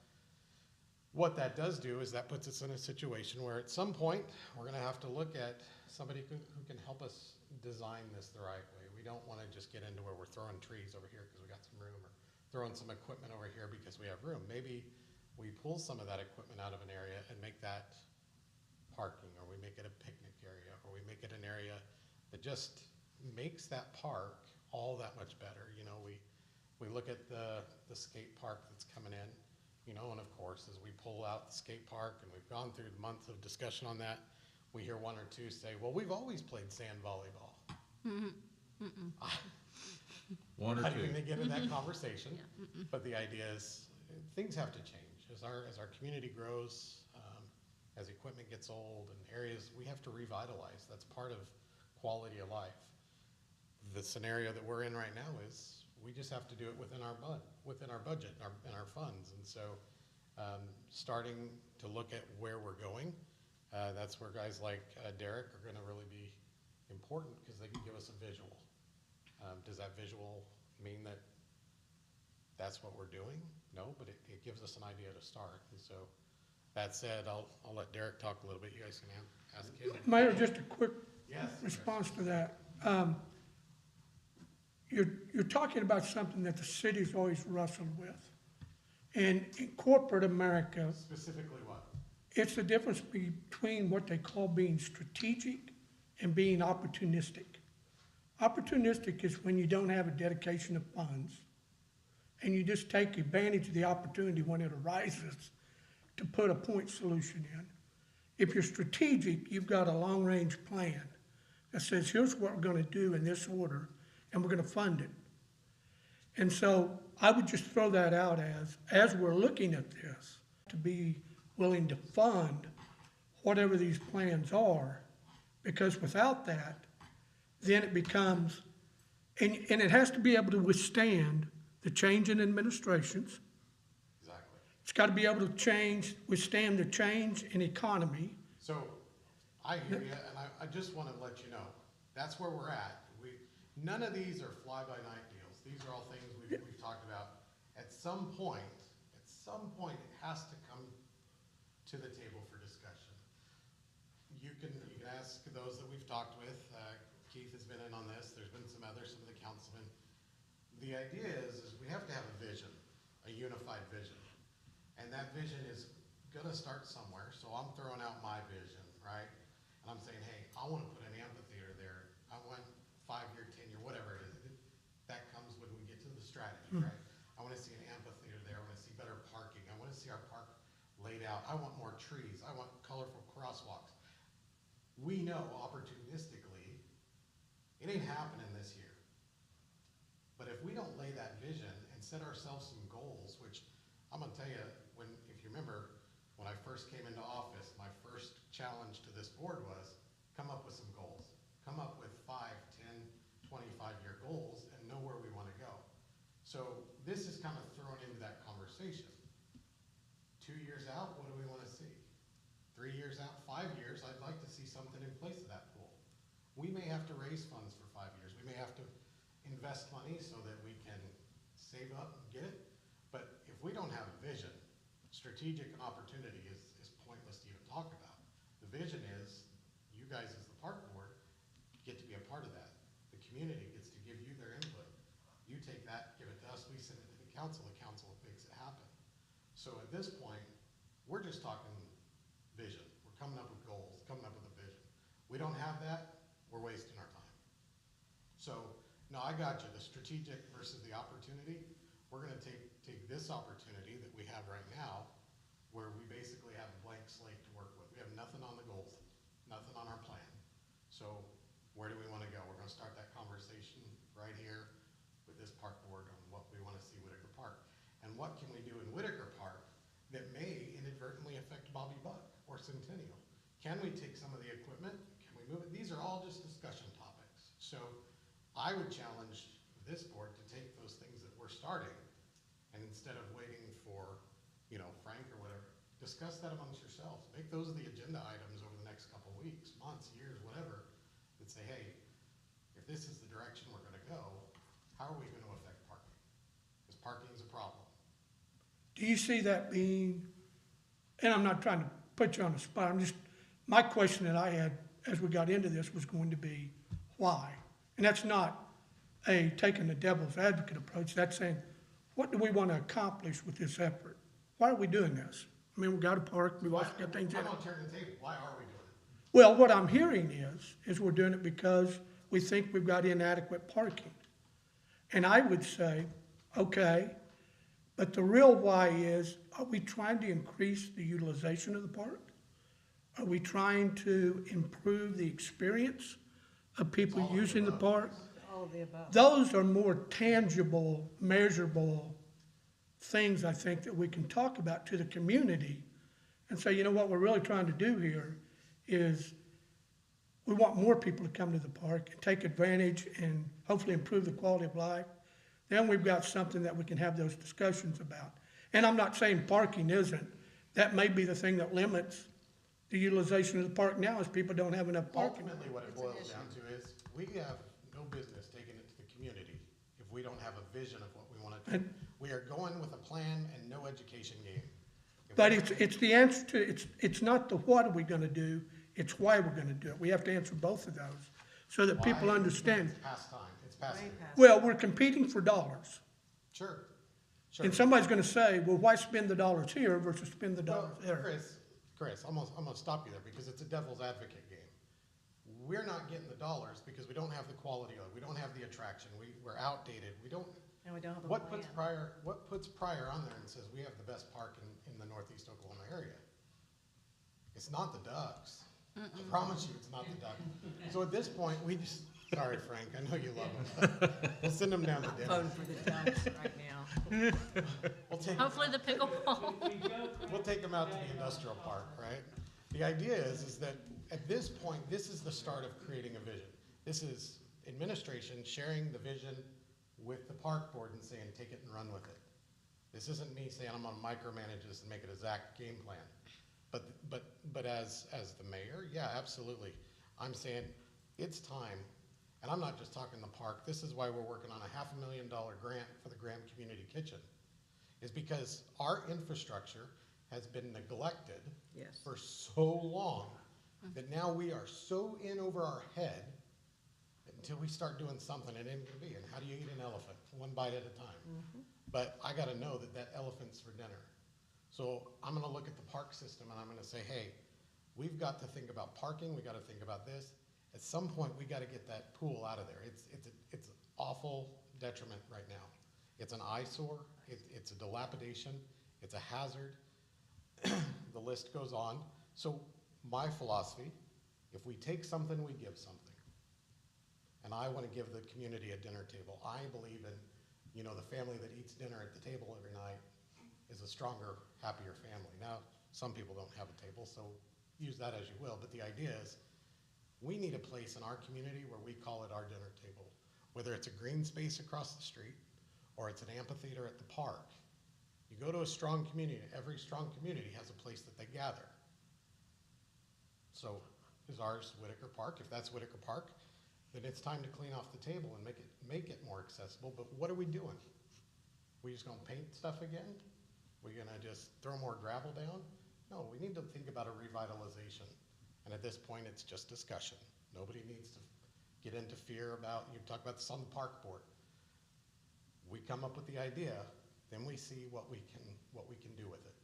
what that does do is that puts us in a situation where at some point, we're gonna have to look at somebody who can help us design this the right way. We don't wanna just get into where we're throwing trees over here because we got some room, or throwing some equipment over here because we have room. Maybe we pull some of that equipment out of an area and make that parking, or we make it a picnic area, or we make it an area that just makes that park all that much better. You know, we look at the skate park that's coming in, you know, and of course, as we pull out the skate park, and we've gone through months of discussion on that, we hear one or two say, well, we've always played sand volleyball.
One or
Not
two.
even to get in that conversation,
Yeah.
but the idea is things have to change. As our community grows, as equipment gets old and areas, we have to revitalize. That's part of quality of life. The scenario that we're in right now is we just have to do it within our budget and our funds. And so, starting to look at where we're going, that's where guys like Derek are going to really be important because they can give us a visual. Does that visual mean that that's what we're doing? No, but it gives us an idea to start. And so, that said, I'll let Derek talk a little bit. You guys can ask him.
Mayor, just a quick
Yes.
response to that. You're talking about something that the city's always wrestled with. And in corporate America,
Specifically what?
it's the difference between what they call being strategic and being opportunistic. Opportunistic is when you don't have a dedication of funds and you just take advantage of the opportunity when it arises to put a point solution in. If you're strategic, you've got a long-range plan that says, here's what we're gonna do in this order, and we're gonna fund it. And so I would just throw that out as we're looking at this, to be willing to fund whatever these plans are, because without that, then it becomes, and it has to be able to withstand the change in administrations.
Exactly.
It's got to be able to withstand the change in economy.
So, I hear you, and I just want to let you know, that's where we're at. None of these are fly-by-night deals. These are all things we've talked about. At some point, it has to come to the table for discussion. You can ask those that we've talked with. Keith has been in on this. There's been some of the councilmen. The idea is we have to have a vision, a unified vision. And that vision is gonna start somewhere. So I'm throwing out my vision, right? And I'm saying, hey, I wanna put an amphitheater there. I want 5-year, 10-year, whatever it is. That comes when we get to the strategy, right? I wanna see an amphitheater there. I wanna see better parking. I wanna see our park laid out. I want more trees. I want colorful crosswalks. We know opportunistically, it ain't happening this year. But if we don't lay that vision and set ourselves some goals, which I'm gonna tell you, if you remember, when I first came into office, my first challenge to this board was come up with some goals. Come up with 5, 10, 25-year goals and know where we wanna go. So this is kind of thrown into that conversation. 2 years out, what do we wanna see? 3 years out, 5 years, I'd like to see something in place of that pool. We may have to raise funds for 5 years. We may have to invest money so that we can save up and get it. But if we don't have a vision, strategic opportunity is pointless to even talk about. The vision is, you guys as the park board get to be a part of that. The community gets to give you their input. You take that, give it to us, we send it to the council makes it happen. So at this point, we're just talking vision. We're coming up with goals, coming up with a vision. We don't have that, we're wasting our time. So, no, I got you, the strategic versus the opportunity. We're gonna take this opportunity that we have right now, where we basically have a blank slate to work with. We have nothing on the goals, nothing on our plan. So, where do we wanna go? We're gonna start that conversation right here with this park board on what we wanna see Whitaker Park. And what can we do in Whitaker Park that may inadvertently affect Bobby Buck or Centennial? Can we take some of the equipment? Can we move it? These are all just discussion topics. So I would challenge this board to take those things that we're starting and instead of waiting for, Frank or whatever, discuss that amongst yourselves. Make those the agenda items over the next couple of weeks, months, years, whatever, that say, hey, if this is the direction we're gonna go, how are we gonna affect parking? Because parking is a problem.
Do you see that being, and I'm not trying to put you on the spot, my question that I had as we got into this was going to be, why? And that's not taking the devil's advocate approach, that's saying, what do we want to accomplish with this effort? Why are we doing this? I mean, we've got a park, we've also got things in
I'm
it.
on turn the table. Why are we doing it?
Well, what I'm hearing is we're doing it because we think we've got inadequate parking. And I would say, okay, but the real why is, are we trying to increase the utilization of the park? Are we trying to improve the experience of people using the park?
All of the above.
Those are more tangible, measurable things, I think, that we can talk about to the community and say, you know what we're really trying to do here is we want more people to come to the park and take advantage and hopefully improve the quality of life. Then we've got something that we can have those discussions about. And I'm not saying parking isn't. That may be the thing that limits the utilization of the park now is people don't have enough parking.
Ultimately, what it boils down to is, we have no business taking it to the community if we don't have a vision of what we want to do.
And-
We are going with a plan and no education game. If
But
we-
it's the answer to, it's not the what are we gonna do, it's why we're gonna do it. We have to answer both of those so that people
Why?
understand.
It's past time, it's past
Way
due.
past.
Well, we're competing for dollars.
Sure, sure.
And somebody's gonna say, well, why spend the dollars here versus spend the
Well,
dollars there?
Chris, I'm gonna stop you there because it's a devil's advocate game. We're not getting the dollars because we don't have the quality of it, we don't have the attraction, we're outdated, we don't.
And we don't have a
What
plan.
puts Pryor on there and says we have the best park in the northeast Oklahoma area? It's not the ducks. I promise you, it's not the ducks. So at this point, sorry, Frank, I know you love them. We'll send them down to dinner.
Voting for the Ducks right now.
We'll take,
Hopefully the pickleball.
we'll take them out to the industrial park, right? The idea is that at this point, this is the start of creating a vision. This is administration sharing the vision with the park board and saying, take it and run with it. This isn't me saying I'm gonna micromanage this and make it a exact game plan. But as the mayor, yeah, absolutely. I'm saying it's time, and I'm not just talking the park, this is why we're working on a $500,000 grant for the Graham Community Kitchen, is because our infrastructure has been neglected
Yes.
for so long that now we are so in over our head until we start doing something it ain't gonna be. And how do you eat an elephant? One bite at a time. But I gotta know that that elephant's for dinner. So I'm gonna look at the park system and I'm gonna say, hey, we've got to think about parking, we gotta think about this. At some point, we gotta get that pool out of there. It's an awful detriment right now. It's an eyesore, it's a dilapidation, it's a hazard. The list goes on. So my philosophy, if we take something, we give something. And I wanna give the community a dinner table. I believe in, the family that eats dinner at the table every night is a stronger, happier family. Now, some people don't have a table, so use that as you will, but the idea is, we need a place in our community where we call it our dinner table. Whether it's a green space across the street, or it's an amphitheater at the park. You go to a strong community, every strong community has a place that they gather. So, is ours Whitaker Park? If that's Whitaker Park, then it's time to clean off the table and make it more accessible, but what are we doing? We just gonna paint stuff again? We gonna just throw more gravel down? No, we need to think about a revitalization. And at this point, it's just discussion. Nobody needs to get into fear about, you talk about this on the park board. We come up with the idea, then we see what we can do with it,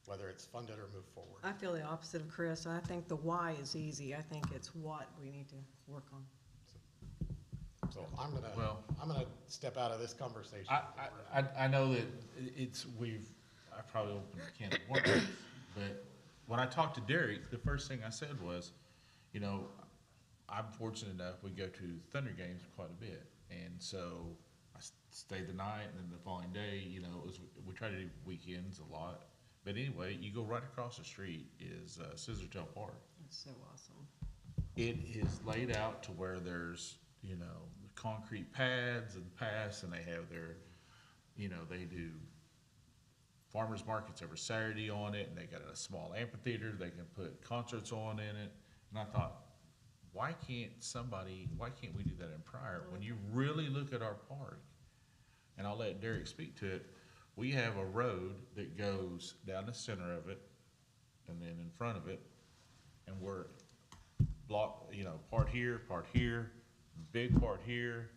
whether it's funded or move forward.
I feel the opposite of Chris. I think the why is easy. I think it's what we need to work on.
So I'm
Well-
gonna step out of this conversation.
I know that I probably opened a can of worms, but when I talked to Derek, the first thing I said was, I'm fortunate enough, we go to Thunder games quite a bit, and so I stayed the night, and then the following day, we try to do weekends a lot, but anyway, you go right across the street is Scissortail Park.
It's so awesome.
It is laid out to where there's, concrete pads and paths, and they have their, they do farmers markets every Saturday on it, and they got a small amphitheater, they can put concerts on in it. And I thought, why can't we do that in Pryor? When you really look at our park, and I'll let Derek speak to it, we have a road that goes down the center of it, and then in front of it, and we're part here, big part here,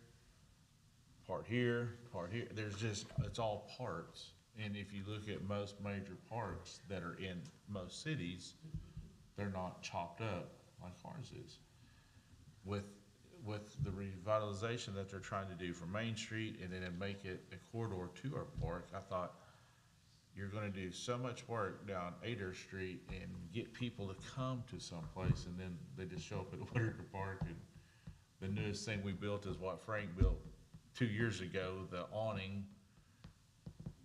part here, part here. It's all parts. And if you look at most major parks that are in most cities, they're not chopped up like ours is. With the revitalization that they're trying to do for Main Street and then make it a corridor to our park, I thought, you're gonna do so much work down Adair Street and get people to come to someplace, and then they just show up at Whitaker Park, and the newest thing we built is what Frank built 2 years ago, the awning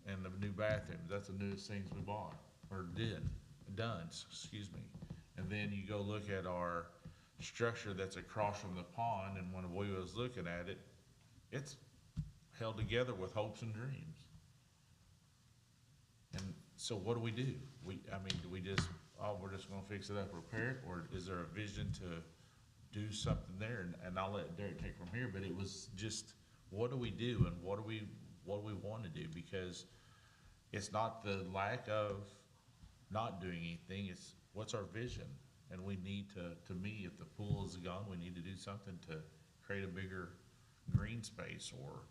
and the new bathrooms. That's the newest things we bought, or did. Dunn's, excuse me. And then you go look at our structure that's across from the pond, and when we was looking at it, it's held together with hopes and dreams. And so what do? I mean, do we just, oh, we're just gonna fix it up, repair it, or is there a vision to do something there? And I'll let Derek take from here, but it was just, what do we do, and what do we wanna do? Because it's not the lack of not doing anything, it's what's our vision? And we need to me, if the pool is gone, we need to do something to create a bigger green space. Or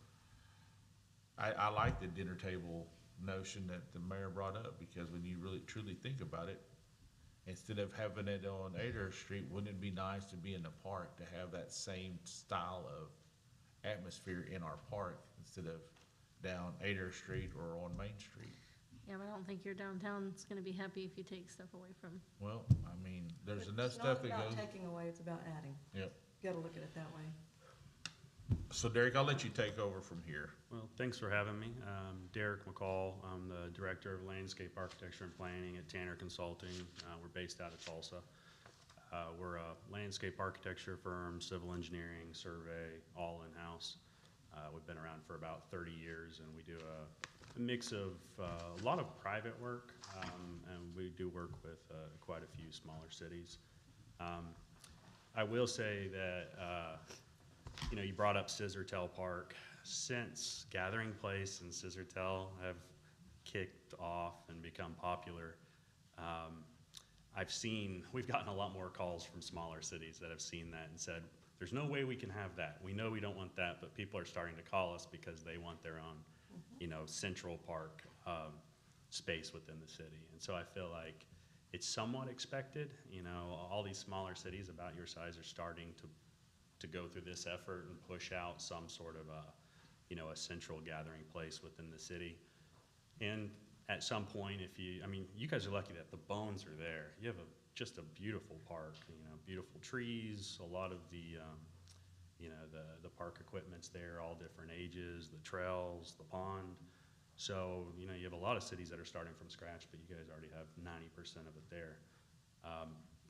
I like the dinner table notion that the mayor brought up, because when you really truly think about it, instead of having it on Adair Street, wouldn't it be nice to be in the park, to have that same style of atmosphere in our park instead of down Adair Street or on Main Street?
Yeah, but I don't think your downtown's gonna be happy if you take stuff away from.
Well, I mean, there's enough
It's
stuff that
not
goes.
about taking away, it's about adding.
Yep.
You gotta look at it that way.
So Derek, I'll let you take over from here.
Well, thanks for having me. Derek McCall, I'm the Director of Landscape Architecture and Planning at Tanner Consulting. We're based out of Tulsa. We're a landscape architecture firm, civil engineering, survey, all in-house. We've been around for about 30 years, and we do a mix of a lot of private work, and we do work with quite a few smaller cities. I will say that you brought up Scissortail Park. Since Gathering Place and Scissortail have kicked off and become popular, we've gotten a lot more calls from smaller cities that have seen that and said, there's no way we can have that. We know we don't want that, but people are starting to call us because they want their own, central park space within the city. And so I feel like it's somewhat expected. All these smaller cities about your size are starting to go through this effort and push out some sort of a central gathering place within the city. And at some point, you guys are lucky that the bones are there. You have just a beautiful park, beautiful trees, a lot of the park equipment's there, all different ages, the trails, the pond. So, you have a lot of cities that are starting from scratch, but you guys already have 90% of it there.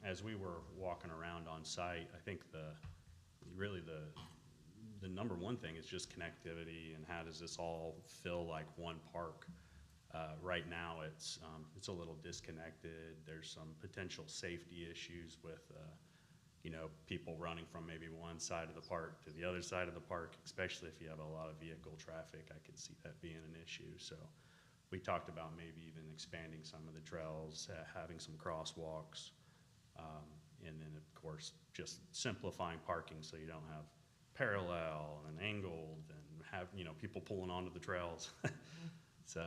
As we were walking around on site, I think the number one thing is just connectivity, and how does this all feel like one park? Right now, it's a little disconnected. There's some potential safety issues with, people running from maybe one side of the park to the other side of the park, especially if you have a lot of vehicle traffic. I could see that being an issue. So we talked about maybe even expanding some of the trails, having some crosswalks, and then of course just simplifying parking so you don't have parallel and angled and have people pulling onto the trails. So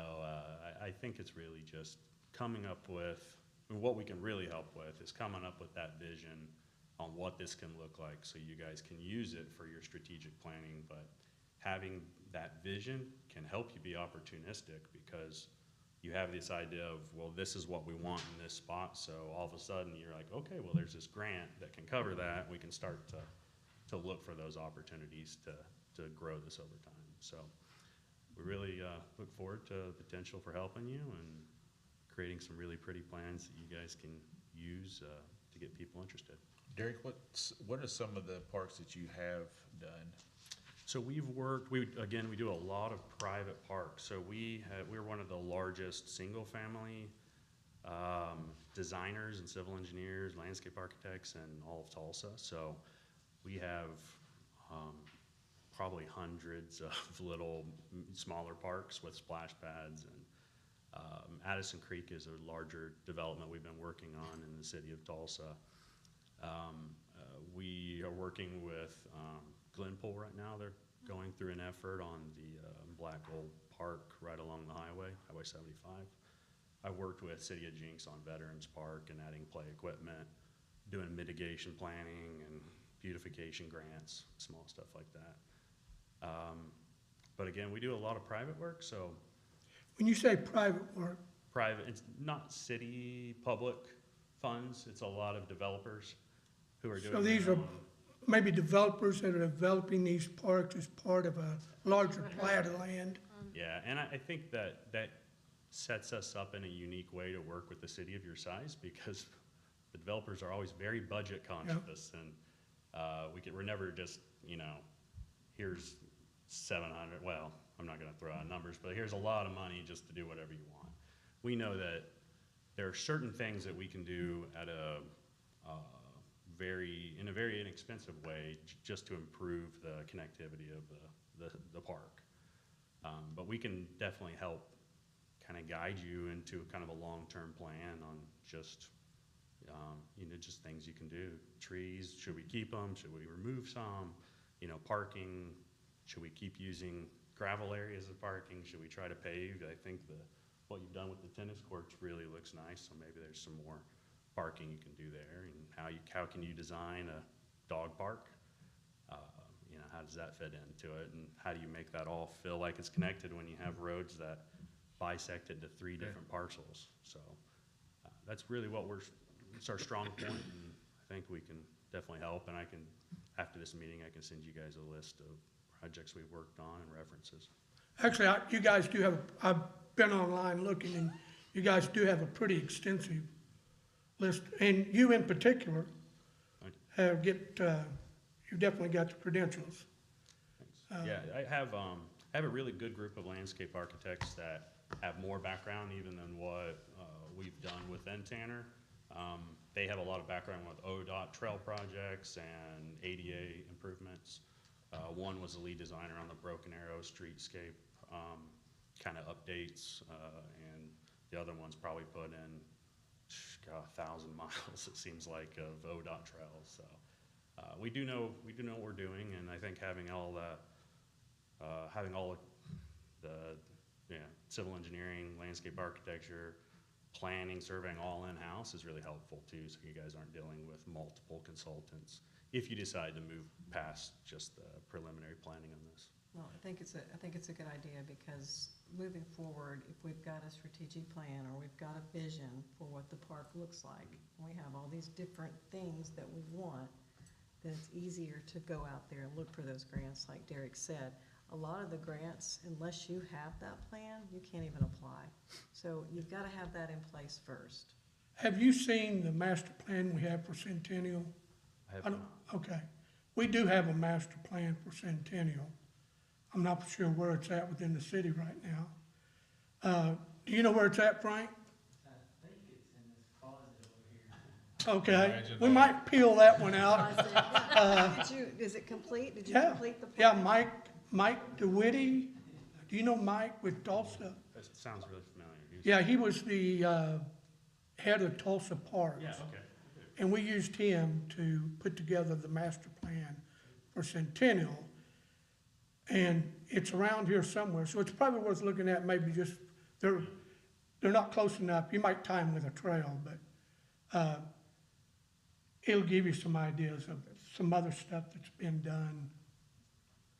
I think it's really just coming up with, what we can really help with is coming up with that vision on what this can look like so you guys can use it for your strategic planning. But having that vision can help you be opportunistic, because you have this idea of, well, this is what we want in this spot. So all of a sudden you're like, okay, well, there's this grant that can cover that. We can start to look for those opportunities to grow this over time. So we really look forward to the potential for helping you and creating some really pretty plans that you guys can use to get people interested.
Derek, what are some of the parks that you have done?
So we do a lot of private parks. So we're one of the largest single-family designers and civil engineers, landscape architects in all of Tulsa. So we have probably hundreds of little smaller parks with splash pads, and Addison Creek is a larger development we've been working on in the city of Tulsa. We are working with Glenpool right now. They're going through an effort on the Black Gold Park right along the Highway 75. I worked with City of Jinx on Veterans Park and adding play equipment, doing mitigation planning and beautification grants, small stuff like that. But again, we do a lot of private work, so.
When you say private work,
Private, it's not city, public funds, it's a lot of developers who are doing.
so these are maybe developers that are developing these parks as part of a larger plat of land.
Yeah, and I think that sets us up in a unique way to work with the city of your size, because the developers are always very budget conscious, and we're never just, here's 700, well, I'm not gonna throw out numbers, but here's a lot of money just to do whatever you want. We know that there are certain things that we can do at in a very inexpensive way, just to improve the connectivity of the park. But we can definitely help kind of guide you into kind of a long-term plan on just, just things you can do. Trees, should we keep them? Should we remove some? Parking, should we keep using gravel areas as parking? Should we try to pave? I think what you've done with the tennis courts really looks nice, so maybe there's some more parking you can do there. And how can you design a dog park? How does that fit into it? And how do you make that all feel like it's connected when you have roads that bisect into 3 different parcels? So that's really it's our strong point, and I think we can definitely help. And after this meeting, I can send you guys a list of projects we've worked on and references.
Actually, you guys do have, I've been online looking, and you guys do have a pretty extensive list, and you in particular you definitely got the credentials.
Thanks. Yeah, I have a really good group of landscape architects that have more background even than what we've done within Tanner. They have a lot of background with ODOT trail projects and ADA improvements. One was the lead designer on the Broken Arrow streetscape kind of updates, and the other one's probably put in 1,000 miles, it seems like, of ODOT trails. So we do know what we're doing, and I think having all the civil engineering, landscape architecture, planning, surveying all in-house is really helpful too, so you guys aren't dealing with multiple consultants if you decide to move past just the preliminary planning on this.
Well, I think it's a good idea, because moving forward, if we've got a strategic plan or we've got a vision for what the park looks like, and we have all these different things that we want, then it's easier to go out there and look for those grants, like Derek said. A lot of the grants, unless you have that plan, you can't even apply. So you've got to have that in place first.
Have you seen the master plan we have for Centennial?
I have not.
Okay. We do have a master plan for Centennial. I'm not sure where it's at within the city right now. Do you know where it's at, Frank?
I think it's in this closet over here.
Okay, we might peel that one out.
Is it complete? Did you
Yeah,
complete the
yeah,
plan?
Mike DeWitty, do you know Mike with Tulsa?
That sounds really familiar.
Yeah, he was the head of Tulsa Parks.
Yeah, okay.
And we used him to put together the master plan for Centennial. And it's around here somewhere, so it's probably worth looking at. Maybe just, they're not close enough. You might tie them with a trail, but it'll give you some ideas of some other stuff that's been done.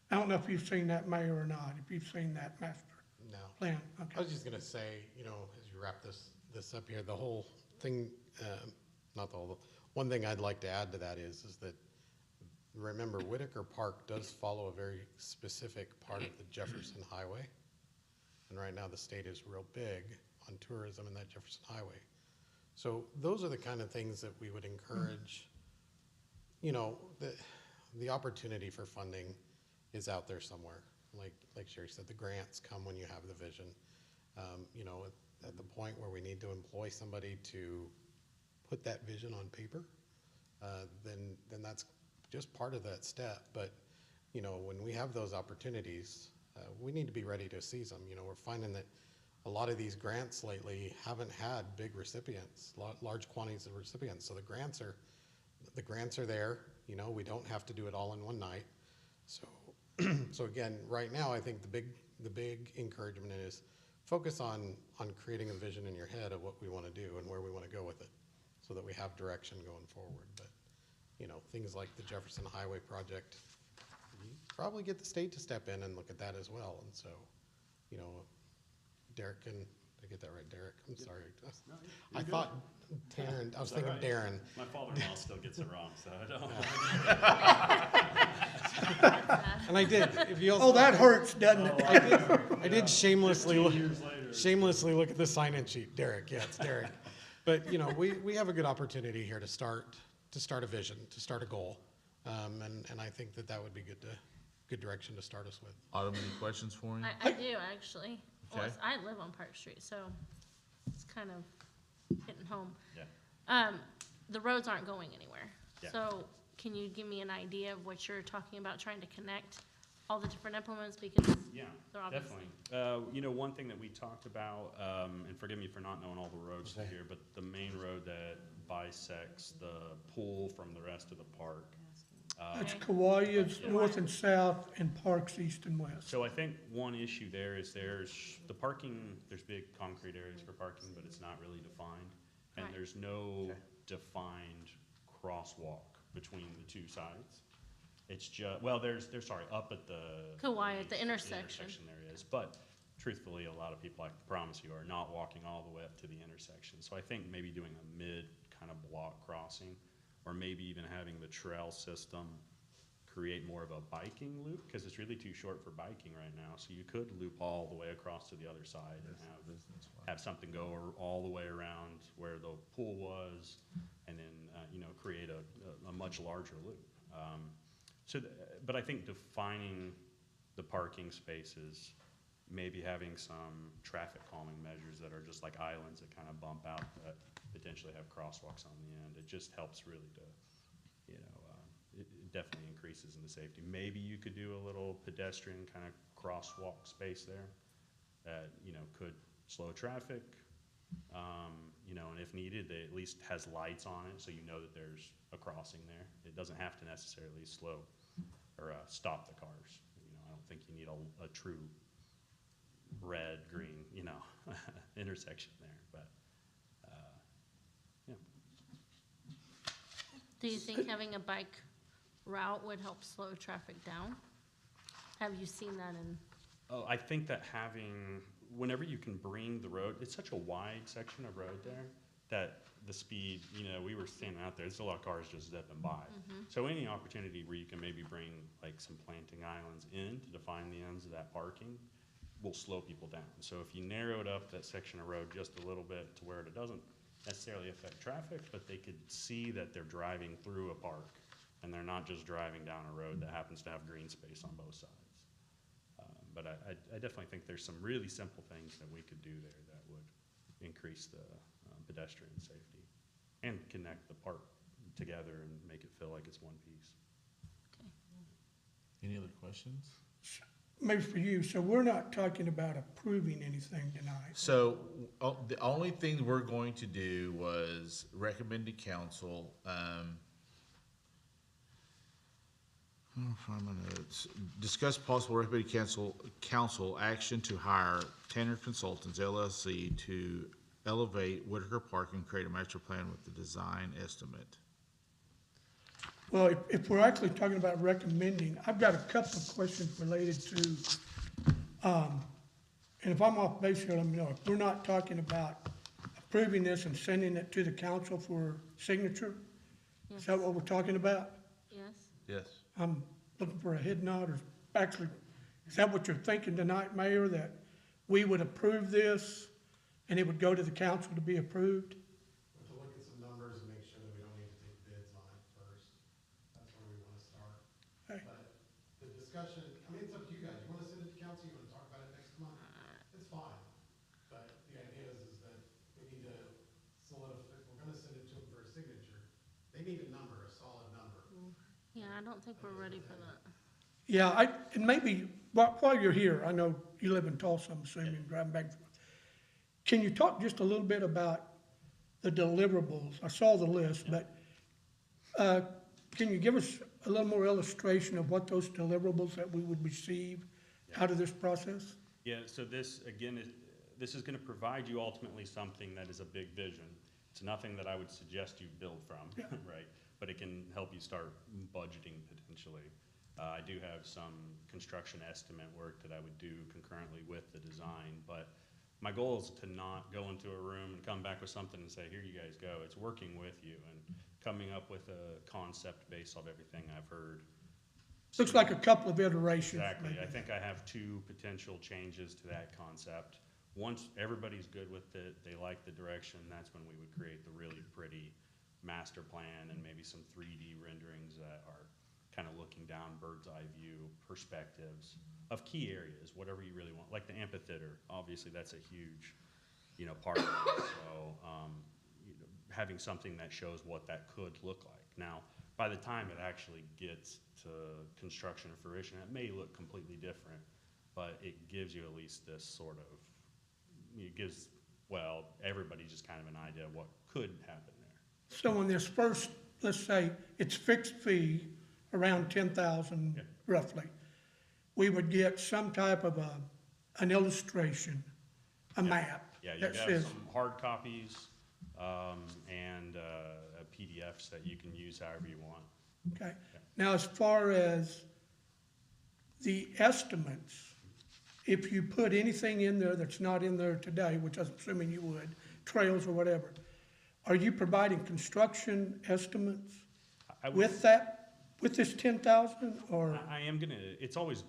I don't know if you've seen that, Mayor, or not, if you've seen that master
No.
plan.
I
Okay.
was just gonna say, as you wrap this up here, the whole thing, not the whole, one thing I'd like to add to that is that, remember, Whitaker Park does follow a very specific part of the Jefferson Highway. And right now, the state is real big on tourism in that Jefferson Highway. So those are the kind of things that we would encourage. The opportunity for funding is out there somewhere. Like Sherry said, the grants come when you have the vision. At the point where we need to employ somebody to put that vision on paper, then that's just part of that step. But when we have those opportunities, we need to be ready to seize them. We're finding that a lot of these grants lately haven't had big recipients, large quantities of recipients. So the grants are there. We don't have to do it all in one night. So again, right now, I think the big encouragement is focus on creating a vision in your head of what we want to do and where we want to go with it, so that we have direction going forward. But things like the Jefferson Highway project, you probably get the state to step in and look at that as well. And so, Derek, did I get that right, Derek? I'm sorry. I thought Tanner, I was thinking Darren.
My father-in-law still gets it wrong, so I don't.
And I did. If you
Oh, that hurts, doesn't it?
I did shamelessly look.
Years later.
shamelessly look at the sign-in sheet. Derek, yeah, it's Derek. But, you know, we have a good opportunity here to start a vision, to start a goal. And I think that would be good direction to start us with.
Autumn, any questions for him?
I do, actually. Well,
Okay.
I live on Park Street, so it's kind of hitting home.
Yeah.
The roads aren't going anywhere.
Yeah.
So can you give me an idea of what you're talking about, trying to connect all the different implements? Because
Yeah,
they're obviously.
definitely. You know, one thing that we talked about, and forgive me for not knowing all the roads through here, but the main road that bisects the pool from the rest of the park.
It's
Okay.
Kauai, it's
Yeah.
north and south, and parks east and west.
So I think one issue there is there's the parking, there's big concrete areas for parking, but it's not really defined. And
Right.
there's no defined crosswalk between the two sides. It's just, well, there's, sorry, up at the.
Kauai at the intersection.
There is, but truthfully, a lot of people, I promise you, are not walking all the way up to the intersection. So I think maybe doing a mid kind of block crossing, or maybe even having the trail system create more of a biking loop, because it's really too short for biking right now. So you could loop all the way across to the other side and have something go all the way around where the pool was, and then, you know, create a much larger loop. But I think defining the parking spaces, maybe having some traffic calming measures that are just like islands that kind of bump out that potentially have crosswalks on the end, it just helps really to, you know, it definitely increases in the safety. Maybe you could do a little pedestrian kind of crosswalk space there that, you know, could slow traffic, you know, and if needed, it at least has lights on it, so you know that there's a crossing there. It doesn't have to necessarily slow or stop the cars. You know, I don't think you need a true red, green, you know, intersection there, but, yeah.
Do you think having a bike route would help slow traffic down? Have you seen that in?
Oh, I think that whenever you can bring the road, it's such a wide section of road there that the speed, you know, we were standing out there, there's a lot of cars just zipping by. So any opportunity where you can maybe bring like some planting islands in to define the ends of that parking will slow people down. So if you narrowed up that section of road just a little bit to where it doesn't necessarily affect traffic, but they could see that they're driving through a park and they're not just driving down a road that happens to have green space on both sides. But I definitely think there's some really simple things that we could do there that would increase the pedestrian safety and connect the park together and make it feel like it's one piece.
Any other questions?
Maybe for you, so we're not talking about approving anything tonight.
So, the only thing we're going to do was recommend to council, find my notes. Discuss possible recommended council action to hire Tanner Consultants LLC to elevate Whitaker Park and create a master plan with the design estimate.
Well, if we're actually talking about recommending, I've got a couple of questions related to, and if I'm off base here, let me know. If we're not talking about approving this and sending it to the council for signature, is that what we're talking about?
Yes.
Yes.
I'm looking for a head nod, or actually, is that what you're thinking tonight, Mayor, that we would approve this and it would go to the council to be approved?
To look at some numbers and make sure that we don't need to take bids on it first. That's where we want to start.
Okay.
But the discussion, I mean, it's up to you guys. You want to send it to council, you want to talk about it next month? It's fine. But the idea is that we need to solidify, if we're going to send it to them for a signature, they need a number, a solid number.
Yeah, I don't think we're ready for that.
Yeah, and maybe, while you're here, I know you live in Tulsa, I'm assuming, driving back and forth. Can you talk just a little bit about the deliverables? I saw the list, but can you give us a little more illustration of what those deliverables that we would receive out of this process?
Yeah, so this, again, this is gonna provide you ultimately something that is a big vision. It's nothing that I would suggest you build from, right? But it can help you start budgeting potentially. I do have some construction estimate work that I would do concurrently with the design, but my goal is to not go into a room and come back with something and say, here you guys go. It's working with you and coming up with a concept based off everything I've heard.
Looks like a couple of iterations.
Exactly.
maybe.
I think I have two potential changes to that concept. once everybody's good with it, they like the direction, that's when we would create the really pretty master plan and maybe some 3D renderings that are kind of looking down bird's eye view perspectives of key areas, whatever you really want, like the amphitheater, obviously that's a huge, part of it. So, having something that shows what that could look like. Now, by the time it actually gets to construction or fruition, it may look completely different, but it gives you at least this sort of, it gives, everybody just kind of an idea of what could happen there.
So in this first, let's say it's fixed fee, around 10,000
Yeah.
roughly, we would get some type of an illustration, a map
Yeah, you
that
have
says,
some hard copies, and PDFs that you can use however you want.
okay. Now, as far as the estimates, if you put anything in there that's not in there today, which I'm assuming you would, trails or whatever, are you providing construction estimates
I would-
with that, with this 10,000 or?
I am gonna, it's always,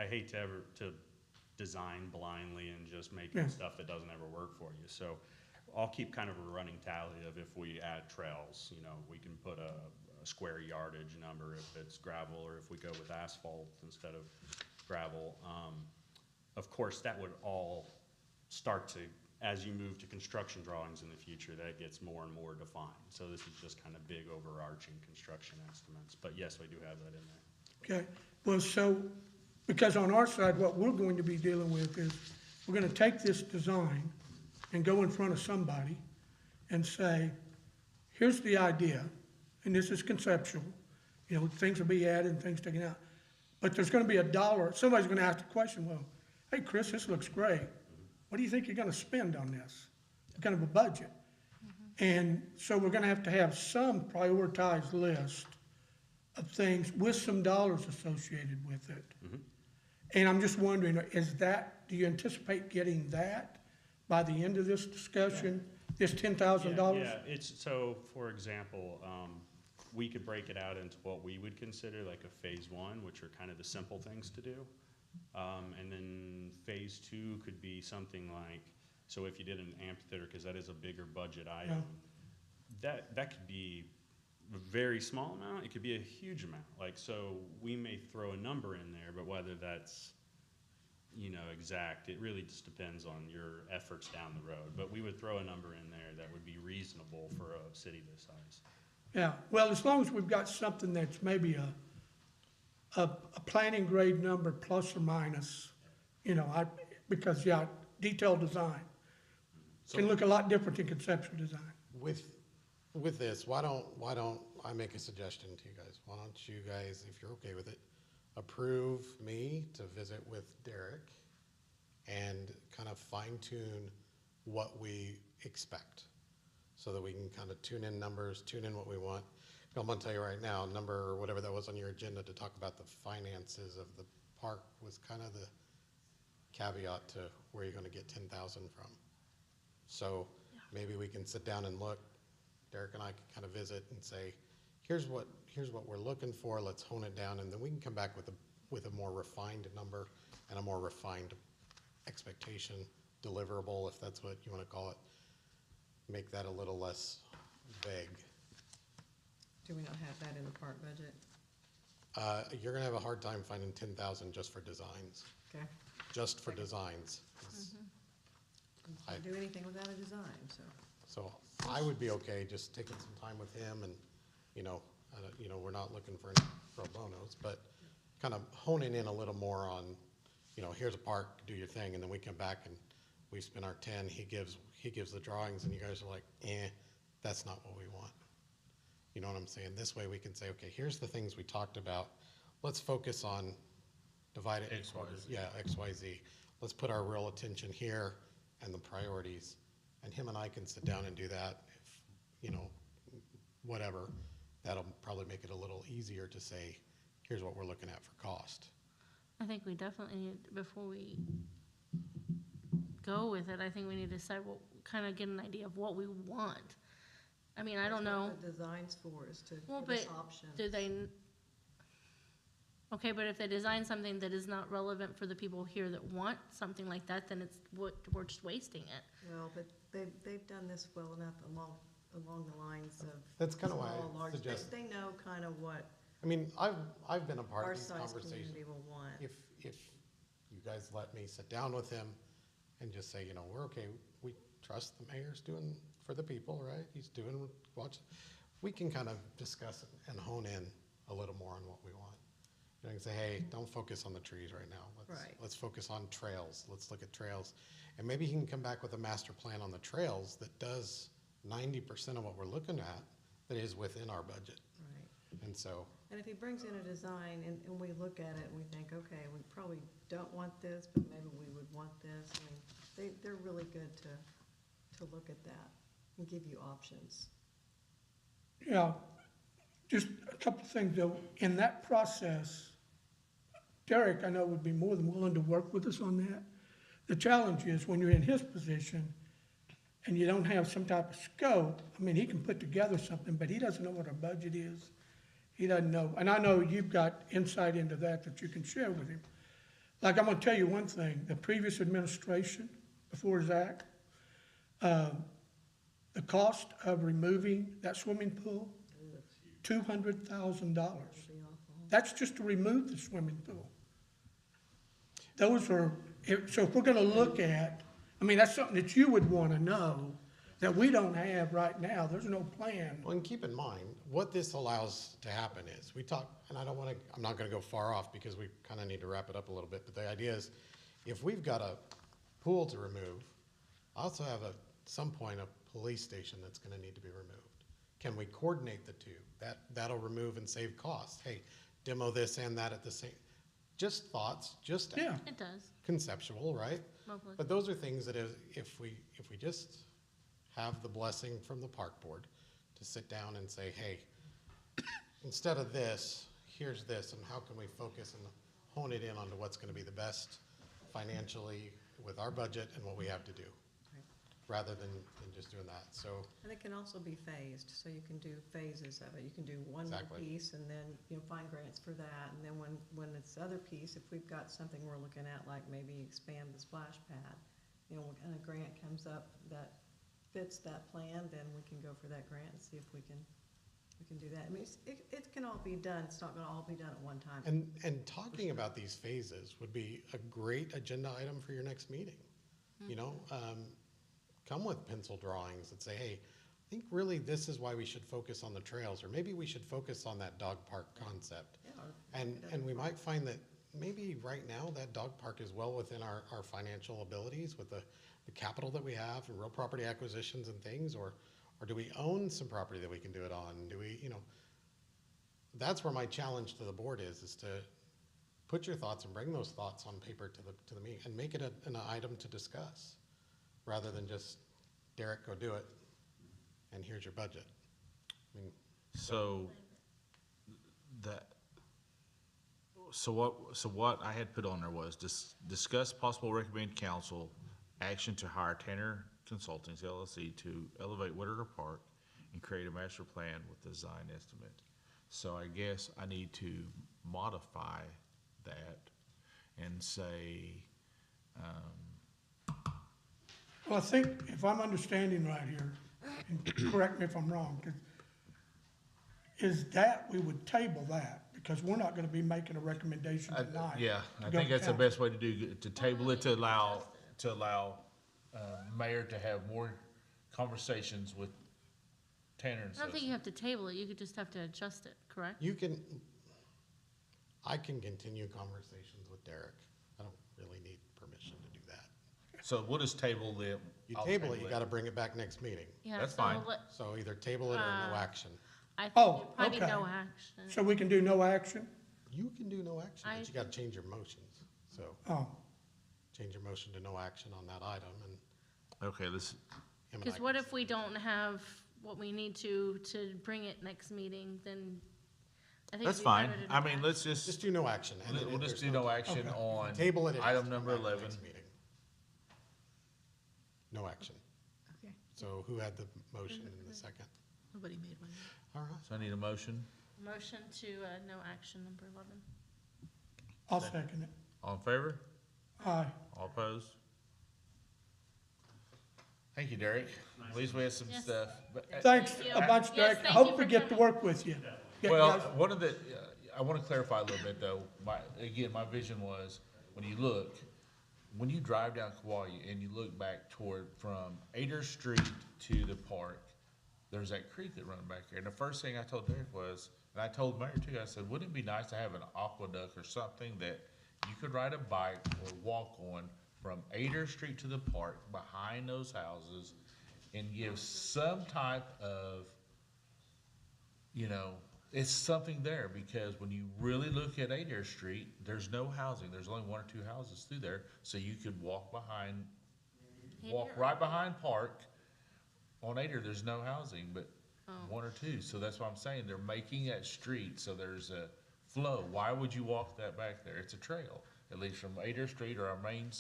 I hate to design blindly and just making
Yeah.
stuff that doesn't ever work for you. So I'll keep kind of a running tally of if we add trails, we can put a square yardage number if it's gravel, or if we go with asphalt instead of gravel. Of course, that would all start to, as you move to construction drawings in the future, that gets more and more defined. So this is just kind of big overarching construction estimates, but yes, we do have that in there.
Okay, well, so, because on our side, what we're going to be dealing with is, we're gonna take this design and go in front of somebody and say, here's the idea, and this is conceptual, things will be added and things taken out. But there's gonna be a dollar, somebody's gonna ask the question, well, hey, Chris, this looks great. What do you think you're gonna spend on this? What kind of a budget? And so we're gonna have some prioritized list of things with some dollars associated with it. And I'm just wondering, do you anticipate getting that by the end of this discussion, this $10,000?
Yeah, so, for example, we could break it out into what we would consider like a phase one, which are kind of the simple things to do. And then phase two could be something like, so if you did an amphitheater, because that is a bigger budget item, that could be a very small amount, it could be a huge amount. So we may throw a number in there, but whether that's, exact, it really just depends on your efforts down the road. But we would throw a number in there that would be reasonable for a city this size.
Yeah, well, as long as we've got something that's maybe a planning grade number plus or minus, because, detailed design can look a lot different than conceptual design.
With this, why don't I make a suggestion to you guys? Why don't you guys, if you're okay with it, approve me to visit with Derek and kind of fine tune what we expect so that we can kind of tune in numbers, tune in what we want. I'm gonna tell you right now, number, whatever that was on your agenda to talk about the finances of the park was kind of the caveat to where you're gonna get 10,000 from. So maybe we can sit down and look, Derek and I can kind of visit and say, here's what we're looking for, let's hone it down, and then we can come back with a more refined number and a more refined expectation, deliverable, if that's what you want to call it. Make that a little less vague.
Do we not have that in the park budget?
You're gonna have a hard time finding 10,000 just for designs,
Okay.
just for designs. I-
Can't do anything without a design, so.
So I would be okay just taking some time with him and, we're not looking for any pro bonos, but kind of honing in a little more on, here's a park, do your thing, and then we come back and we spend our 10, he gives the drawings, and you guys are like, that's not what we want. You know what I'm saying? This way we can say, okay, here's the things we talked about. Let's focus on divide it.
X, Y, Z.
Yeah, X, Y, Z. Let's put our real attention here and the priorities. And him and I can sit down and do that if, whatever. That'll probably make it a little easier to say, here's what we're looking at for cost.
I think we definitely need, before we go with it, I think we need to decide kind of get an idea of what we want. I mean, I don't know.
That's what the design's for, is to
Well,
give us
but
options.
Do they, Okay, but if they design something that is not relevant for the people here that want something like that, then we're just wasting it.
Well, but they've done this well enough along the lines of
That's kind of why
small,
I
large,
suggest,
they know kind of what
I mean, I've been a part
our
of these
size
conversations.
community will want.
If you guys let me sit down with him and just say, you know, we're okay, we trust the mayor's doing for the people, right? He's doing, we can kind of discuss and hone in a little more on what we want. You know, you can say, hey, don't focus on the trees right now.
Right.
Let's focus on trails. Let's look at trails. And maybe he can come back with a master plan on the trails that does 90% of what we're looking at that is within our budget.
Right.
And so,
And if he brings in a design and we look at it and we think, okay, we probably don't want this, but maybe we would want this, I mean, they're really good to look at that and give you options.
Yeah, just a couple of things though. In that process, Derek, I know, would be more than willing to work with us on that. The challenge is when you're in his position and you don't have some type of scope, I mean, he can put together something, but he doesn't know what our budget is. He doesn't know, and I know you've got insight into that you can share with him. Like, I'm gonna tell you one thing, the previous administration, before Zach, the cost of removing that swimming pool, $200,000.
Be awful.
That's just to remove the swimming pool. Those are, so if we're gonna look at, I mean, that's something that you would wanna know, that we don't have right now, there's no plan.
well, and keep in mind, what this allows to happen is, we talk, and I'm not gonna go far off because we kind of need to wrap it up a little bit, but the idea is, if we've got a pool to remove, I also have at some point a police station that's gonna need to be removed. Can we coordinate the two? That'll remove and save costs. Hey, demo this and that at the same, just thoughts, just
Yeah,
It does,
conceptual, right?
lovely.
But those are things that if we just have the blessing from the park board to sit down and say, hey, instead of this, here's this, and how can we focus and hone it in onto what's gonna be the best financially with our budget and what we have to do,
Right.
rather than just doing that, so.
And it can also be phased, so you can do phases of it. You can do one little
Exactly.
piece and then, find grants for that. And then when it's the other piece, if we've got something we're looking at, like maybe expand the splash pad, and a grant comes up that fits that plan, then we can go for that grant and see if we can do that. I mean, it can all be done. It's not gonna all be done at one time.
And talking about these phases would be a great agenda item for your next meeting. You know, come with pencil drawings that say, hey, I think really this is why we should focus on the trails, or maybe we should focus on that dog park concept.
Yeah, or-
And we might find that maybe right now that dog park is well within our financial abilities with the capital that we have and real property acquisitions and things, or do we own some property that we can do it on? Do we, that's where my challenge to the board is to put your thoughts and bring those thoughts on paper to the meeting and make it an item to discuss, rather than just, Derek, go do it, and here's your budget. I mean,
So what I had put on there was discuss possible recommend council action to hire Tanner Consulting LLC to elevate Whitaker Park and create a master plan with design estimate. So I guess I need to modify that and say,
well, I think if I'm understanding right here, and correct me if I'm wrong, is that we would table that, because we're not gonna be making a recommendation tonight.
yeah, I
to go
think
to
that's the
council.
best way to do, to table it, to allow mayor to have more conversations with Tanner and
I don't think you
Associates.
have to table it, you could just have to adjust it, correct?
I can continue conversations with Derek. I don't really need permission to do that.
So we'll just table it.
You
I'll
table it, you gotta bring it back next meeting.
Yeah,
That's
so
fine.
So either table it or no action.
I think
Oh,
it'd probably be
okay.
no action.
So we can do no action?
You can do no action,
I
but you gotta change your motions. So
Oh,
change your motion to no action on that item, and
Okay, let's,
him and I
Because
can
what if
sit
we
down.
don't have what we need to bring it next meeting, then I think
that's
it'd be
fine.
better to
I
do
mean,
that.
let's just,
Just do no action. and
we'll
if
just
there's
do no action
Okay.
on
Table it. has
item
to
number
come back
11.
next meeting. No action.
Okay,
So who had the motion in the second?
nobody made one.
All right.
So I need a motion.
Motion to, no action, number 11.
I'll second it.
All in favor?
Aye.
All opposed? Thank you, Derek. At least we had some
Yes.
stuff. But,
Thanks
Thank you.
a bunch,
Yes,
Derek. I
thank
hope
you
we
for
get to
coming.
work with you. Yeah,
well,
guys.
one of the, I want to clarify a little bit though. Again, my vision was, when you look, when you drive down Kauai and you look back from Ader Street to the park, there's that creek that runs back there. And the first thing I told Derek was, and I told Mayor too, I said, wouldn't it be nice to have an aqueduct or something that you could ride a bike or walk on from Ader Street to the park behind those houses and give some type of, it's something there, because when you really look at Adair Street, there's no housing. There's only one or two houses through there, so you could walk right behind Park. On Adair, there's no housing, but one or two. So that's what I'm saying. They're making that street so there's a flow. Why would you walk that back there? It's a trail. At least from Adair Street or our main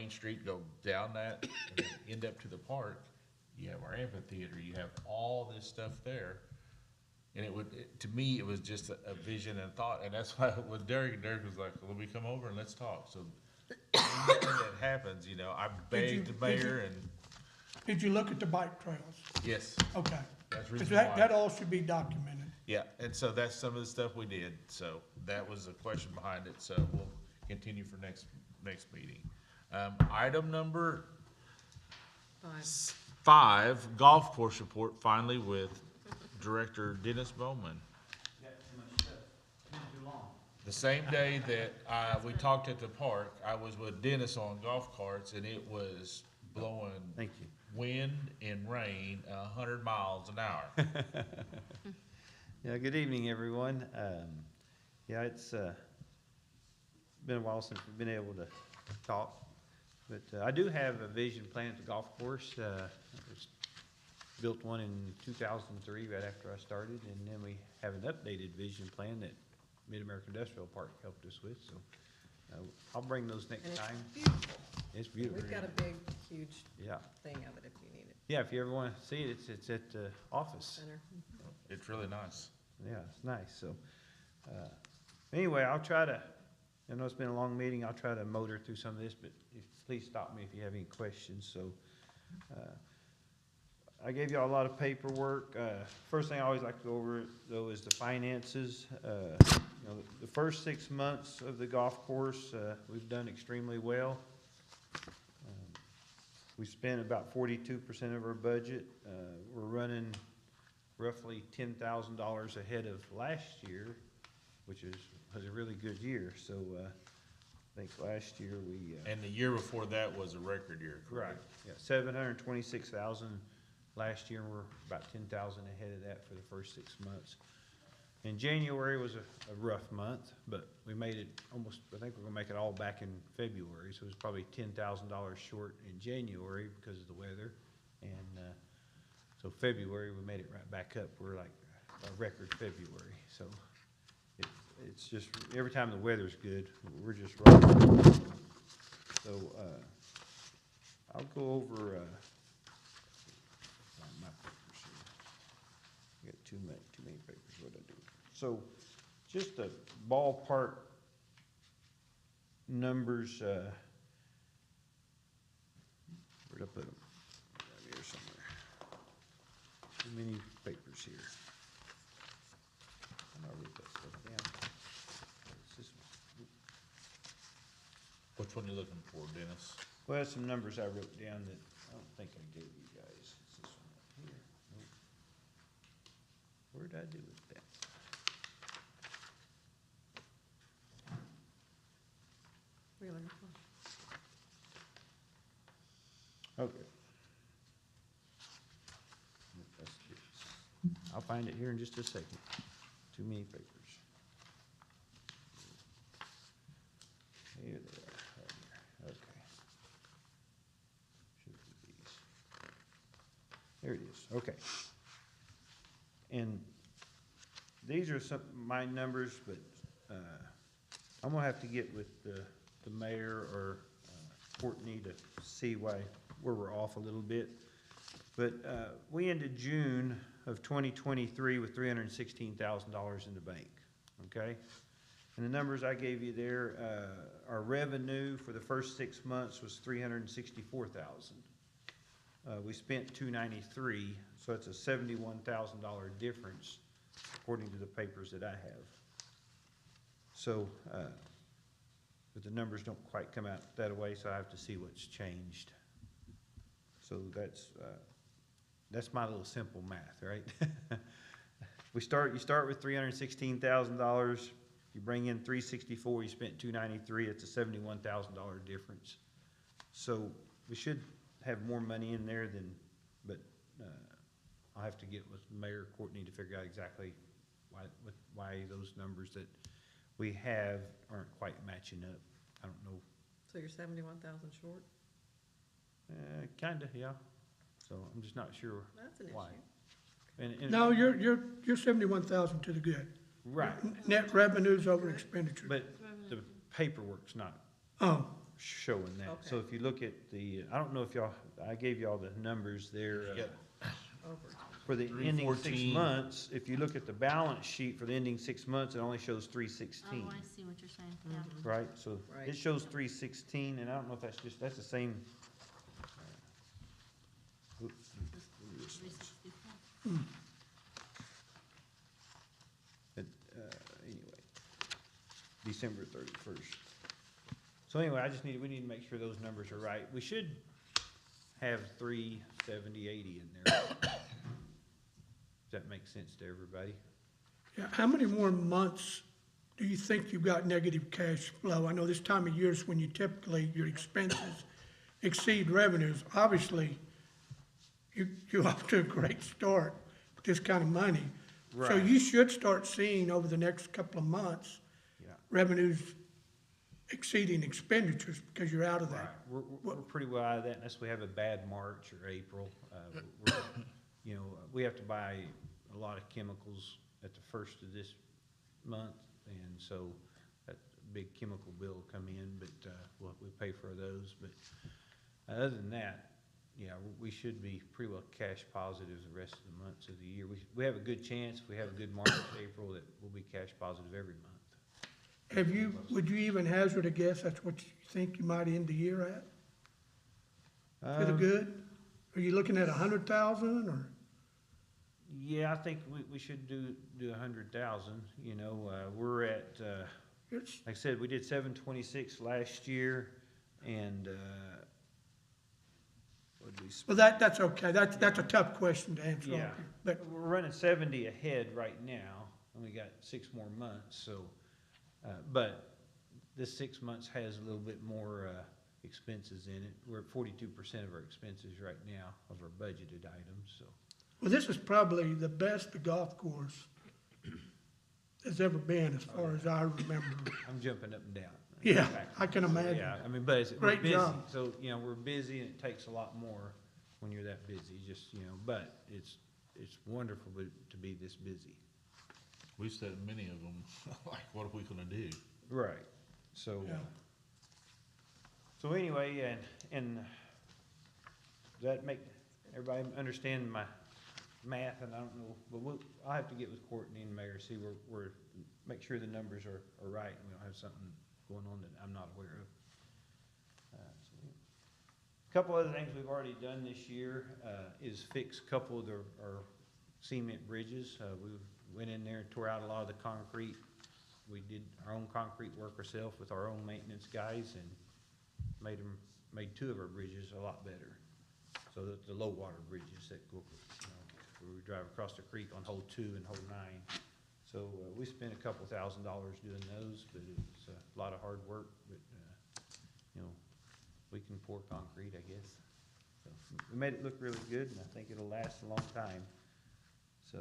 street, go down that and end up to the park. You have our amphitheater. You have all this stuff there. And to me, it was just a vision and thought, and that's why with Derek was like, "Let me come over and let's talk." So anything that happens, I begged the mayor and
Did you look at the bike trails?
yes,
Okay.
that's the
'Cause
reason
that,
why.
that all should be documented.
Yeah, and so that's some of the stuff we did. So that was the question behind it. So we'll continue for next meeting. Item number 5, golf course report. Finally with Director Dennis Bowman. The same day that we talked at the park, I was with Dennis on golf carts, and it was blowing
Thank you.
wind and rain 100 miles an hour.
Yeah, good evening, everyone. Yeah, it's been a while since we've been able to talk, but I do have a vision plan at the golf course. Built one in 2003, right after I started, and then we have an updated vision plan that Mid-America Industrial Park helped us with, so I'll bring those
And
next
it's
time.
beautiful.
It's beautiful.
We've got a big, huge
Yeah,
thing of it if you need it.
yeah, if you ever want to see it, it's at the office.
Center.
It's really nice.
Yeah, it's nice, so, anyway, I'll try to, I know it's been a long meeting, I'll try to motor through some of this, but please stop me if you have any questions, so, I gave y'all a lot of paperwork. First thing I always like to go over, though, is the finances. The first 6 months of the golf course, we've done extremely well. We spent about 42% of our budget. We're running roughly $10,000 ahead of last year, which was a really good year. So I think last year we
And the year before that was a record year, correct?
yeah, 726,000 last year. We're about 10,000 ahead of that for the first 6 months. And January was a rough month, but we made it almost. I think we're gonna make it all back in February. So it was probably $10,000 short in January because of the weather, and so February we made it right back up. We're like a record February. So it's just every time the weather's good, we're just right. So I'll go over my papers here. I got too many papers. What I do? So just the ballpark numbers. Where'd I put them? Down here somewhere. Too many papers here. I wrote that stuff down. It's this one.
Which one you looking for, Dennis?
Well, some numbers I wrote down that I don't think I gave you guys. It's this one up here. Nope. Where'd I do with that?
Really?
Okay. That's it. I'll find it here in just a second. Too many papers. Here they are, right here. Okay. Should be these. There it is, okay. And these are some, my numbers, but, I'm gonna have to get with the mayor or Courtney to see where we're off a little bit. But we ended June of 2023 with $316,000 in the bank, okay? And the numbers I gave you there, our revenue for the first 6 months was 364,000. We spent 293, so it's a $71,000 difference according to the papers that I have. So, but the numbers don't quite come out that way, so I have to see what's changed. So that's my little simple math, right? You start with $316,000. You bring in 364, you spent 293. It's a $71,000 difference. So we should have more money in there than, but I'll have to get with Mayor Courtney to figure out exactly why those numbers that we have aren't quite matching up. I don't know.
So you're 71,000 short?
Kinda, yeah. So I'm just not sure
That's an
why.
issue.
And
No, you're 71,000 to the good.
right,
Net revenues over expenditures.
but the paperwork's not
Oh,
showing that. So
Okay.
if you look at the, I don't know if y'all, I gave y'all the numbers there.
Over.
For the ending 6
314.
months, if you look at the balance sheet for the ending 6 months, it only shows 316.
Oh, I see what you're saying, yeah.
Right, so
Right.
it shows 316, and I don't know if that's the same. Oops.
Just 364.
But, anyway, December 31st. So anyway, we need to make sure those numbers are right. We should have 370, 80 in there. Does that make sense to everybody?
yeah, how many more months do you think you've got negative cash flow? I know this time of year is when you typically, your expenses exceed revenues. Obviously, you're off to a great start with this kind of money. So
Right.
you should start seeing over the next couple of months,
Yeah.
revenues exceeding expenditures because you're out of
Right,
that.
we're pretty well out of that unless we have a bad March or April. You know, we have to buy a lot of chemicals at the first of this month, and so that big chemical bill will come in, but, we pay for those, but other than that, yeah, we should be pretty well cash positive the rest of the months of the year. We have a good chance, if we have a good March, April, that we'll be cash positive every month.
Would you even hazard a guess that's what you think you might end the year at? For the good? Are you looking at 100,000 or?
Yeah, I think we should do 100,000, you know, we're at,
It's,
like I said, we did 726 last year, and, what did we
well,
spend?
that's okay. That's a tough question to answer.
Yeah.
But
We're running 70 ahead right now, and we got 6 more months, so, but this 6 months has a little bit more, expenses in it. We're at 42% of our expenses right now of our budgeted items, so.
well, this is probably the best the golf course has ever been, as far as I remember.
I'm jumping up and down.
Yeah, I can imagine.
Yeah, I mean, but we're
Great
busy,
job.
so, you know, we're busy and it takes a lot more when you're that busy, just, you know, but it's wonderful to be this busy.
We've said many of them, like, what are we gonna do?
Right, so,
Yeah.
so anyway, and does that make everybody understand my math? And I don't know, but I'll have to get with Courtney and Mayor, see where, make sure the numbers are right, and we don't have something going on that I'm not aware of. A couple other things we've already done this year, is fix a couple of our cement bridges. We went in there and tore out a lot of the concrete. We did our own concrete work ourselves with our own maintenance guys, and made 2 of our bridges a lot better. So that the low water bridges that go, you know, where we drive across the creek on hole 2 and hole 9. So, we spent a couple $1,000 doing those, but it's a lot of hard work, but, you know, we can pour concrete, I guess. So, we made it look really good, and I think it'll last a long time. So,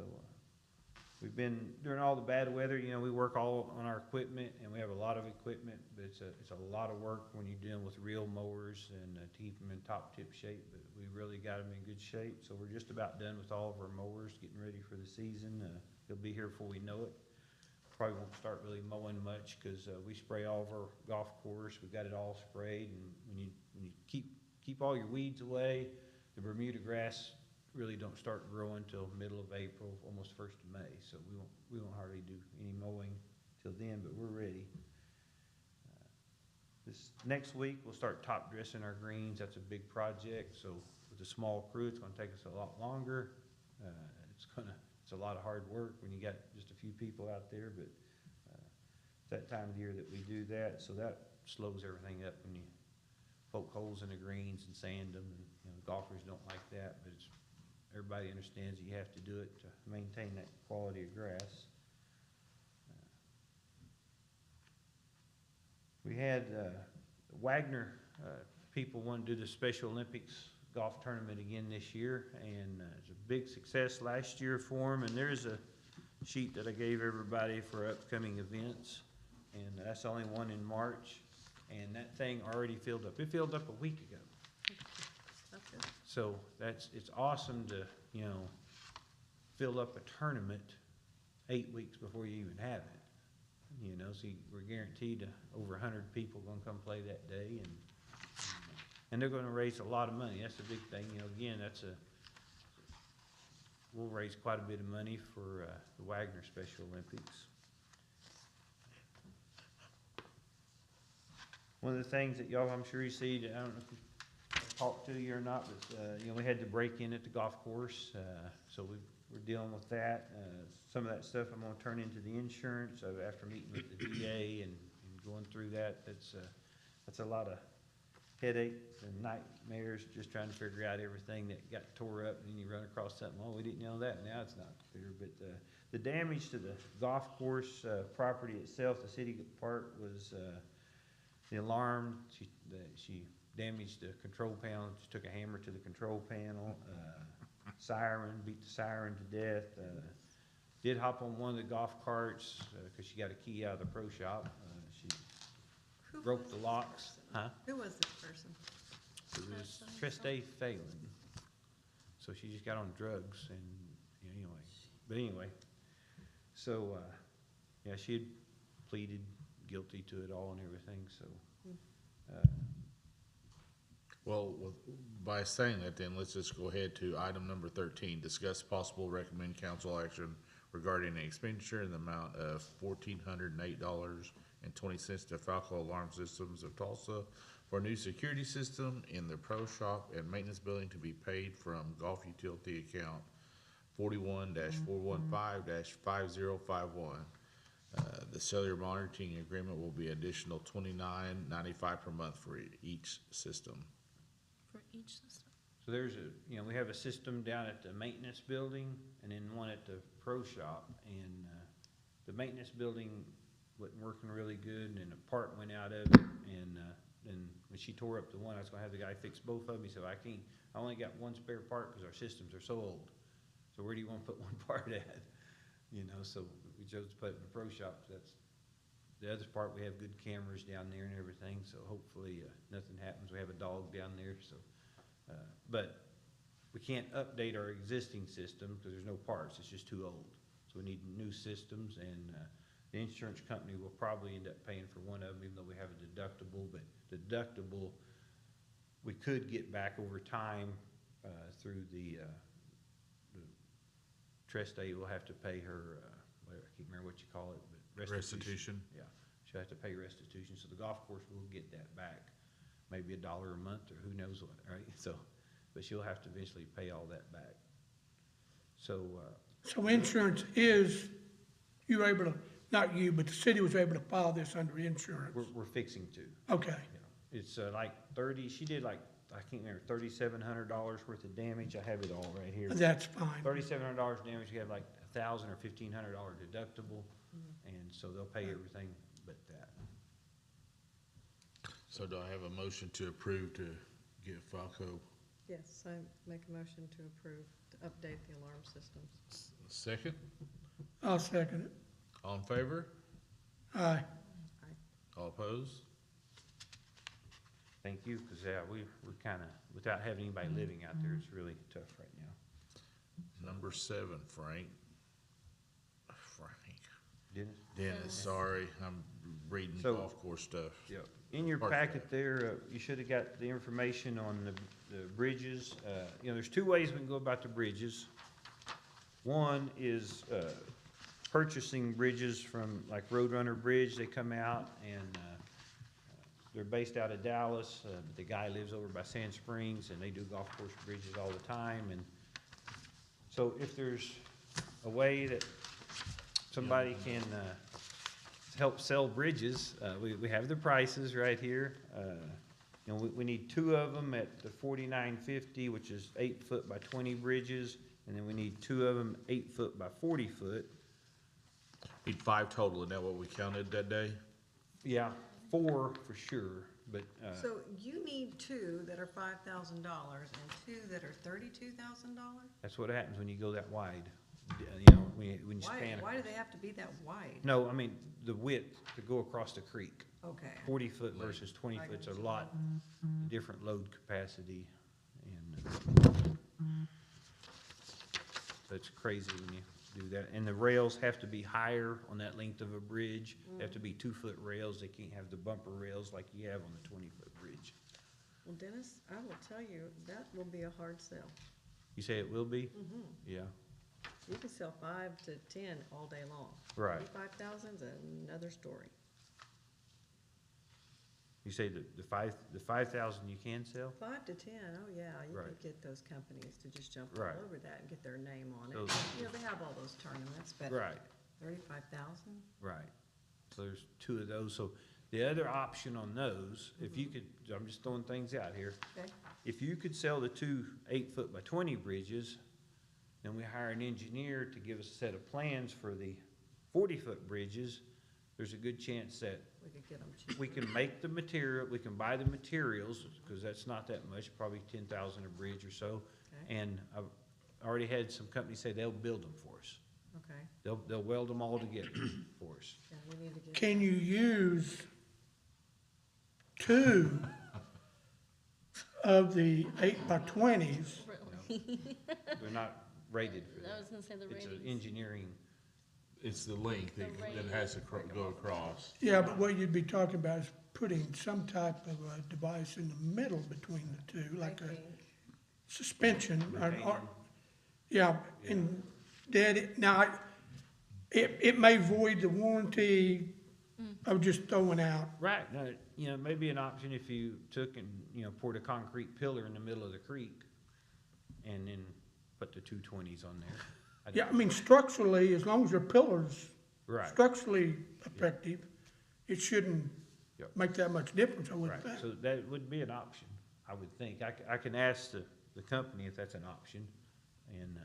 we've been, during all the bad weather, you know, we work all on our equipment, and we have a lot of equipment, but it's a lot of work when you're dealing with real mowers and to keep them in top tip shape, but we really got them in good shape. So we're just about done with all of our mowers, getting ready for the season. They'll be here before we know it. Probably won't start really mowing much, because we spray all of our golf course. We've got it all sprayed, and when you keep all your weeds away, the Bermuda grass really don't start growing till middle of April, almost 1st of May. So we won't hardly do any mowing till then, but we're ready. This next week, we'll start top dressing our greens. That's a big project, so with a small crew, it's gonna take us a lot longer. It's a lot of hard work when you got just a few people out there, but it's that time of the year that we do that, so that slows everything up when you poke holes in the greens and sand them, and, you know, golfers don't like that, but everybody understands you have to do it to maintain that quality of grass. We had Wagner people want to do the Special Olympics golf tournament again this year, and it's a big success last year for them. And there's a sheet that I gave everybody for upcoming events, and that's the only one in March. And that thing already filled up. It filled up a week ago.
That's good.
So it's awesome to, you know, fill up a tournament 8 weeks before you even have it. You know, so we're guaranteed over 100 people gonna come play that day, and they're gonna raise a lot of money. That's the big thing, you know, again, we'll raise quite a bit of money for the Wagner Special Olympics. One of the things that y'all, I'm sure you see, I don't know if I talked to you or not, but, you know, we had to break in at the golf course, so we're dealing with that. Some of that stuff I'm gonna turn into the insurance, after meeting with the VA and going through that. That's a lot of headache and nightmares, just trying to figure out everything that got tore up, and then you run across something, oh, we didn't know that, now it's not clear. But the damage to the golf course property itself, the city park, was the alarm. She damaged the control panel, just took a hammer to the control panel. Siren, beat the siren to death. Did hop on one of the golf carts because she got a key out of the pro shop. She broke the locks. Huh?
Who was this person?
It was Triste Phelan. So she just got on drugs, and, you know, anyway. But anyway, so yeah, she had pleaded guilty to it all and everything. So.
Well, by saying that, then let's just go ahead to item number 13, discuss possible recommend council action regarding an expenditure in the amount of $1,408.20 to Falco Alarm Systems of Tulsa for a new security system in the pro shop and maintenance building to be paid from golf utility account 41-415-5051. The cellular monitoring agreement will be additional $29.95 per month for each system.
For each system.
So there's we have a system down at the maintenance building and then one at the pro shop. And the maintenance building wasn't working really good, and a part went out of it. And when she tore up the one, I was gonna have the guy fix both of them. He said, I only got one spare part because our systems are so old. So where do you want to put one part at? You know, so we chose to put it in the pro shop. That's the other part. We have good cameras down there and everything, so hopefully nothing happens. We have a dog down there, so but we can't update our existing system because there's no parts. It's just too old. So we need new systems, and the insurance company will probably end up paying for one of them, even though we have a deductible. But the deductible we could get back over time through the Trust Aid will have to pay her, I can't remember what you call it, but restitution. Yeah, she'll have to pay restitution. So the golf course will get that back, maybe $1 a month or who knows what, right? So, but she'll have to eventually pay all that back. So.
So insurance is, you were able to, not you, but the city was able to file this under insurance?
We're fixing to.
Okay.
You know, it's like 30, she did like, I can't remember, $3,700 worth of damage. I have it all right here.
That's fine.
$3,700 damage. You have like $1,000 or $1,500 deductible, and so they'll pay everything but that.
So do I have a motion to approve to get Falco?
Yes, I make a motion to approve, to update the alarm systems.
Second?
I'll second it.
All in favor?
Aye.
All opposed?
Thank you, because we're kind of, without having anybody living out there, it's really tough right now.
Number 7, Frank. Dennis,
Dennis.
sorry, I'm reading
So-
golf course stuff.
Yep. In your
Park
packet
that.
there, you should have got the information on the bridges. You know, there's two ways we can go about the bridges. One is purchasing bridges from, like Roadrunner Bridge, they come out and, they're based out of Dallas, but the guy lives over by Sand Springs, and they do golf course bridges all the time, and so if there's a way that somebody can, help sell bridges, we have the prices right here. You know, we need 2 of them at the $49.50, which is 8 foot by 20 bridges, and then we need 2 of them 8 foot by 40 foot.
Need 5 total, isn't that what we counted that day?
Yeah, 4 for sure, but,
So you need 2 that are $5,000 and 2 that are $32,000?
that's what happens when you go that wide. You know, when you
Why,
span.
why do they have to be that wide?
No, I mean, the width to go across the creek.
Okay.
40 foot versus 20
I
foot's a
got you.
lot different load capacity, and that's crazy when you do that. And the rails have to be higher on that length of a bridge. They have to be 2-foot rails. They can't have the bumper rails like you have on the 20-foot bridge.
Well, Dennis, I will tell you, that will be a hard sell.
You say it will be?
Mm-hmm.
Yeah,
You can sell 5 to 10 all day long.
right.
5,000's another story.
You say the 5,000 you can sell?
5 to 10, oh yeah, you
Right.
could get those companies to just jump all
Right.
over that and get their name on it.
So-
You know, they have all those tournaments, but
Right.
35,000?
Right, so there's 2 of those, so the other option on those, if you could, I'm just throwing things out here.
Okay.
If you could sell the 2 8-foot by 20 bridges, then we hire an engineer to give us a set of plans for the 40-foot bridges, there's a good chance that
We could get them cheaper.
we can make the material, we can buy the materials, because that's not that much, probably 10,000 a bridge or so.
Okay.
And I've already had some companies say they'll build them for us.
Okay,
They'll weld them all together for us.
yeah, we need to get.
Can you use 2 of the 8x20s?
Really?
They're not rated for
I
that.
was gonna say the
It's an
ratings.
engineering,
It's the length that has to go across.
Yeah, but what you'd be talking about is putting some type of a device in the middle between the 2, like
I
a
think.
suspension, or,
retaining.
yeah, and now, it may void the warranty of just throwing out.
right, no, you know, maybe an option if you took and, you know, poured a concrete pillar in the middle of the creek and then put the 220s on there.
Yeah, I mean, structurally, as long as your pillar's
Right,
structurally effective, it shouldn't
Yep.
make that much difference, I wouldn't
right,
think.
so that would be an option, I would think. I can ask the company if that's an option, and,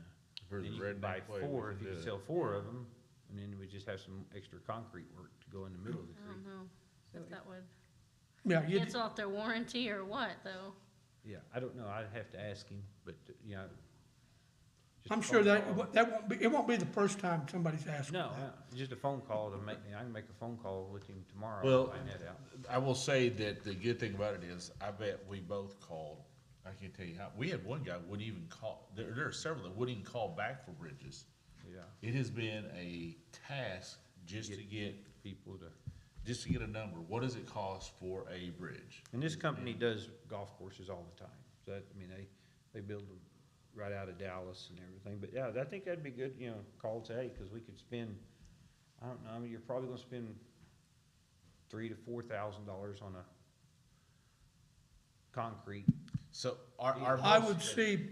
For
then
the
you could buy
redneck way, we
4,
can
if you
do
could
it.
sell 4 of them, and then we just have some extra concrete work to go in the middle of the
I
creek.
don't know
So
if that would
Yeah, you'd,
cancel out their warranty or what, though.
Yeah, I don't know, I'd have to ask him, but, you know. just
I'm
a
sure
phone call.
that won't be, it won't be the first time somebody's asked for
No,
that.
just a phone call to make, I can make a phone call with him tomorrow
Well,
and find that out.
I will say that the good thing about it is, I bet we both called, I can't tell you how, we had one guy wouldn't even call, there are several that wouldn't even call back for bridges.
Yeah,
It has been a task just to get a number, what does it cost for a bridge?
and this company does golf courses all the time, so that, I mean, they build them right out of Dallas and everything, but yeah, I think that'd be good, you know, call today, cause we could spend, I don't know, I mean, you're probably gonna spend $3,000 to $4,000 on a concrete.
So our
I
most-
would see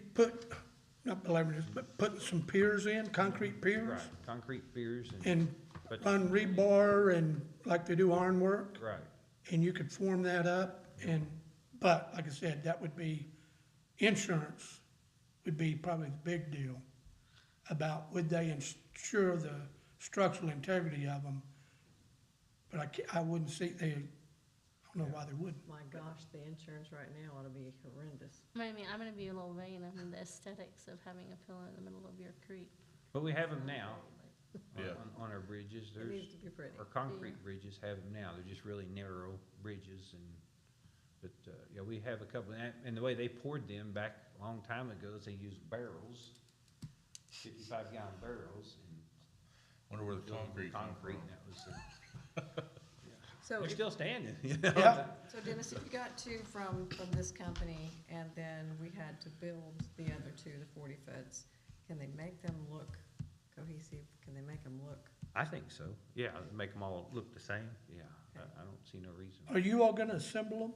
not belaboring this, but putting some piers in, concrete piers,
Right, concrete piers
and
but-
run rebar and, like they do ironwork,
right,
and you could form that up, and, but, like I said, that would be, insurance would be probably the big deal about would they insure the structural integrity of them? But I wouldn't see, I don't know why they wouldn't.
My gosh, the insurance right now ought to be horrendous.
I mean, I'm gonna be a little vain. I mean, the aesthetics of having a pillar in the middle of your creek.
but we have them now
Yeah.
on our bridges,
It
there's.
needs to be pretty.
Our concrete bridges have them now, they're just really narrow bridges but, yeah, we have a couple, and the way they poured them back a long time ago is they used barrels, 55-gallon barrels, and
Wonder where the
filled them with
concrete come
concrete,
from.
and that was,
So,
they're
if-
still standing, you know?
Yeah.
so Dennis, if you got 2 from this company, and then we had to build the other 2, the 40 foots, can they make them look cohesive? Can they make them look
I think so, yeah, make them all look the same, yeah, I don't see no reason.
Are you all gonna assemble them,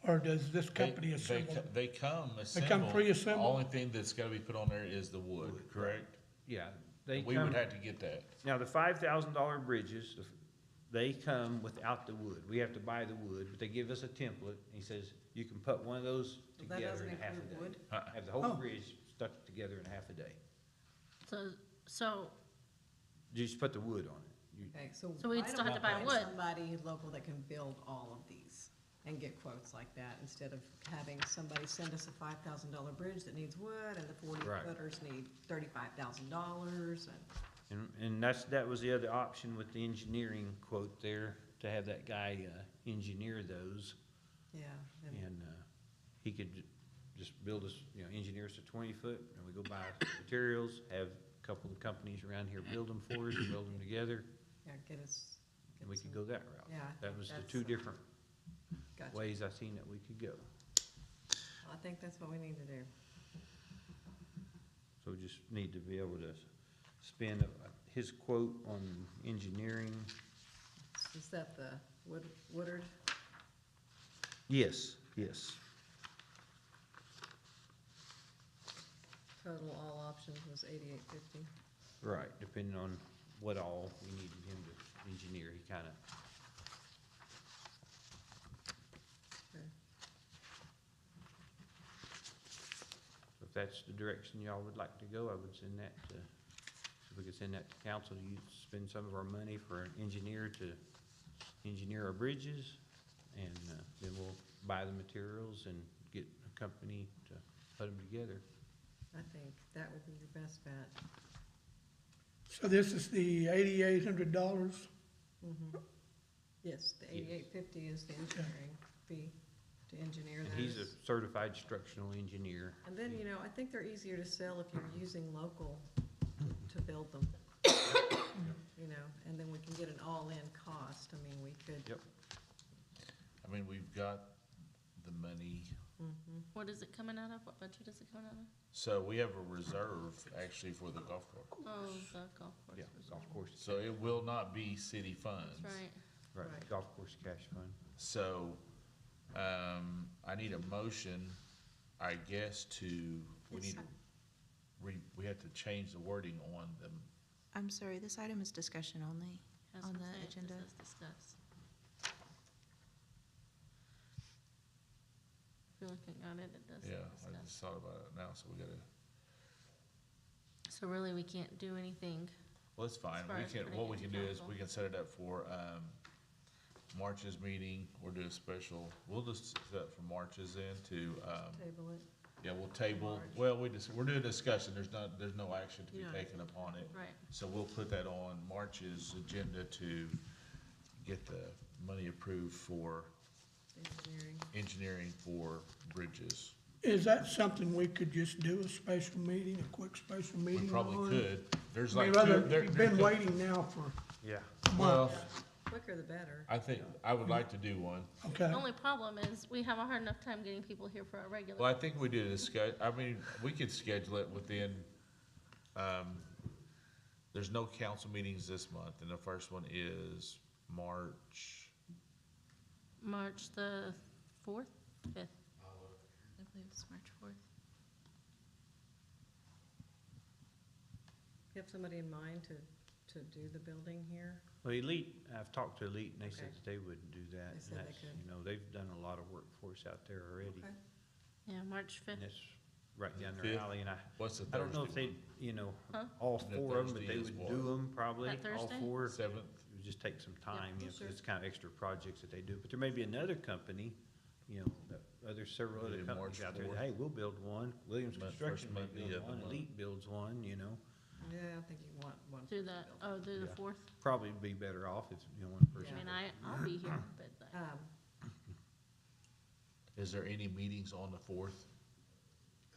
or does this company
They
assemble them?
They come
They
assembled.
come pre-assembled?
Only thing that's gotta be put on there is the wood,
Wood,
correct?
Yeah, they
We would
come,
have to get that.
now the $5,000 bridges, they come without the wood, we have to buy the wood, but they give us a template, he says, you can put one of those
So that
together
doesn't
in a half a
include
day.
wood?
Have the whole
Oh.
bridge stuck together in a half a day,
So
you just put the wood on it.
Okay, so
So we'd
why
still
don't
have
we
to buy
find
wood.
somebody local that can build all of these and get quotes like that, instead of having somebody send us a $5,000 bridge that needs wood, and the 40
Right.
footers need $35,000, and,
And that was the other option with the engineering quote there, to have that guy, engineer those.
yeah.
And, he could just build us, engineer us a 20-foot, and we go buy materials, have a couple of companies around here build them for us, build them together,
Yeah, get us.
and we could go that route.
Yeah, I
That
think
was the
that's,
two different
Gotcha.
ways I seen that we could go.
I think that's what we need to do.
So we just need to be able to spend his quote on engineering.
Is that the Woodard?
Yes, yes.
Total all options was $88.50.
Right, depending on what all we needed him to engineer, he kinda,
Okay.
if that's the direction y'all would like to go, I would send that to, if we could send that to council, you spend some of our money for an engineer to engineer our bridges, and, then we'll buy the materials and get a company to put them together.
I think that would be your best bet.
So this is the $8,800?
Yes, the $88.50 is the engineering fee to engineer
And
those.
he's a certified structural engineer.
And then, I think they're easier to sell if you're using local to build them. And then we can get an all-in cost. I mean, we could.
Yep.
I mean, we've got the money,
what is it coming out of? What budget is it coming out of?
so we have a reserve actually for the golf course.
Oh, the golf course.
Yeah,
reserve.
golf course.
So it will not be city funds.
That's right.
Right,
Right.
golf course cash fund.
So, I need a motion, I guess, we need, we have to change the wording on them.
I'm sorry, this item is discussion only.
That's
On
what I'm
the
saying, it just
agenda.
says discuss. If you're looking at it, it does say
Yeah, I
discuss.
just thought about it now, so we gotta,
So really, we can't do anything.
well, it's fine.
As far
We
as
can,
putting
what
it
we
in
can do is,
capital.
we can set it up for, March's meeting, we'll do a special, we'll just set it for March's then to,
Table it.
yeah, we'll table,
March.
well, we're doing a discussion, there's no action to be
Yeah.
taken upon it.
Right.
So we'll put that on March's agenda to get the money approved for
Engineering.
engineering for bridges.
Is that something we could just do a special meeting, a quick special
We
meeting on?
probably could, there's
I mean,
like
rather,
two, there,
you've been waiting now for
Yeah.
well,
months,
Quicker the better.
I think, I would like to do one.
okay?
The only problem is, we have a hard enough time getting people here for our regular.
Well, I think we did I mean, we could schedule it within, there's no council meetings this month, and the first one is March,
March the 4th, 5th.
I believe it's March 4th.
You have somebody in mind to do the building here?
Well, Elite, I've talked to Elite, and they said
Okay.
that they would do that.
They said
and
they
that's,
could.
they've done a lot of work for us out there already.
Okay.
Yeah, March 5th.
And it's right down their
Fifth.
alley, and
what's the
I don't know if
Thursday
they,
Huh?
all
The
four of them, but
Thursday
they
is
would
what?
do them probably,
That
all
Thursday?
four.
one? Seventh?
It would just take some time,
Yeah,
'cause
sure.
it's kind of extra projects that they do. But there may be another company, there's several other
Maybe
companies
March
out there,
4th.
hey, we'll build one. Williams
First
Construction may
Monday
build
of the
one,
month.
Elite builds one,
Yeah, I think you want one.
Do the, oh, do the
Yeah.
4th.
Probably be better off if, one
I
person.
mean, I'll be here, but
Is there any meetings on the fourth?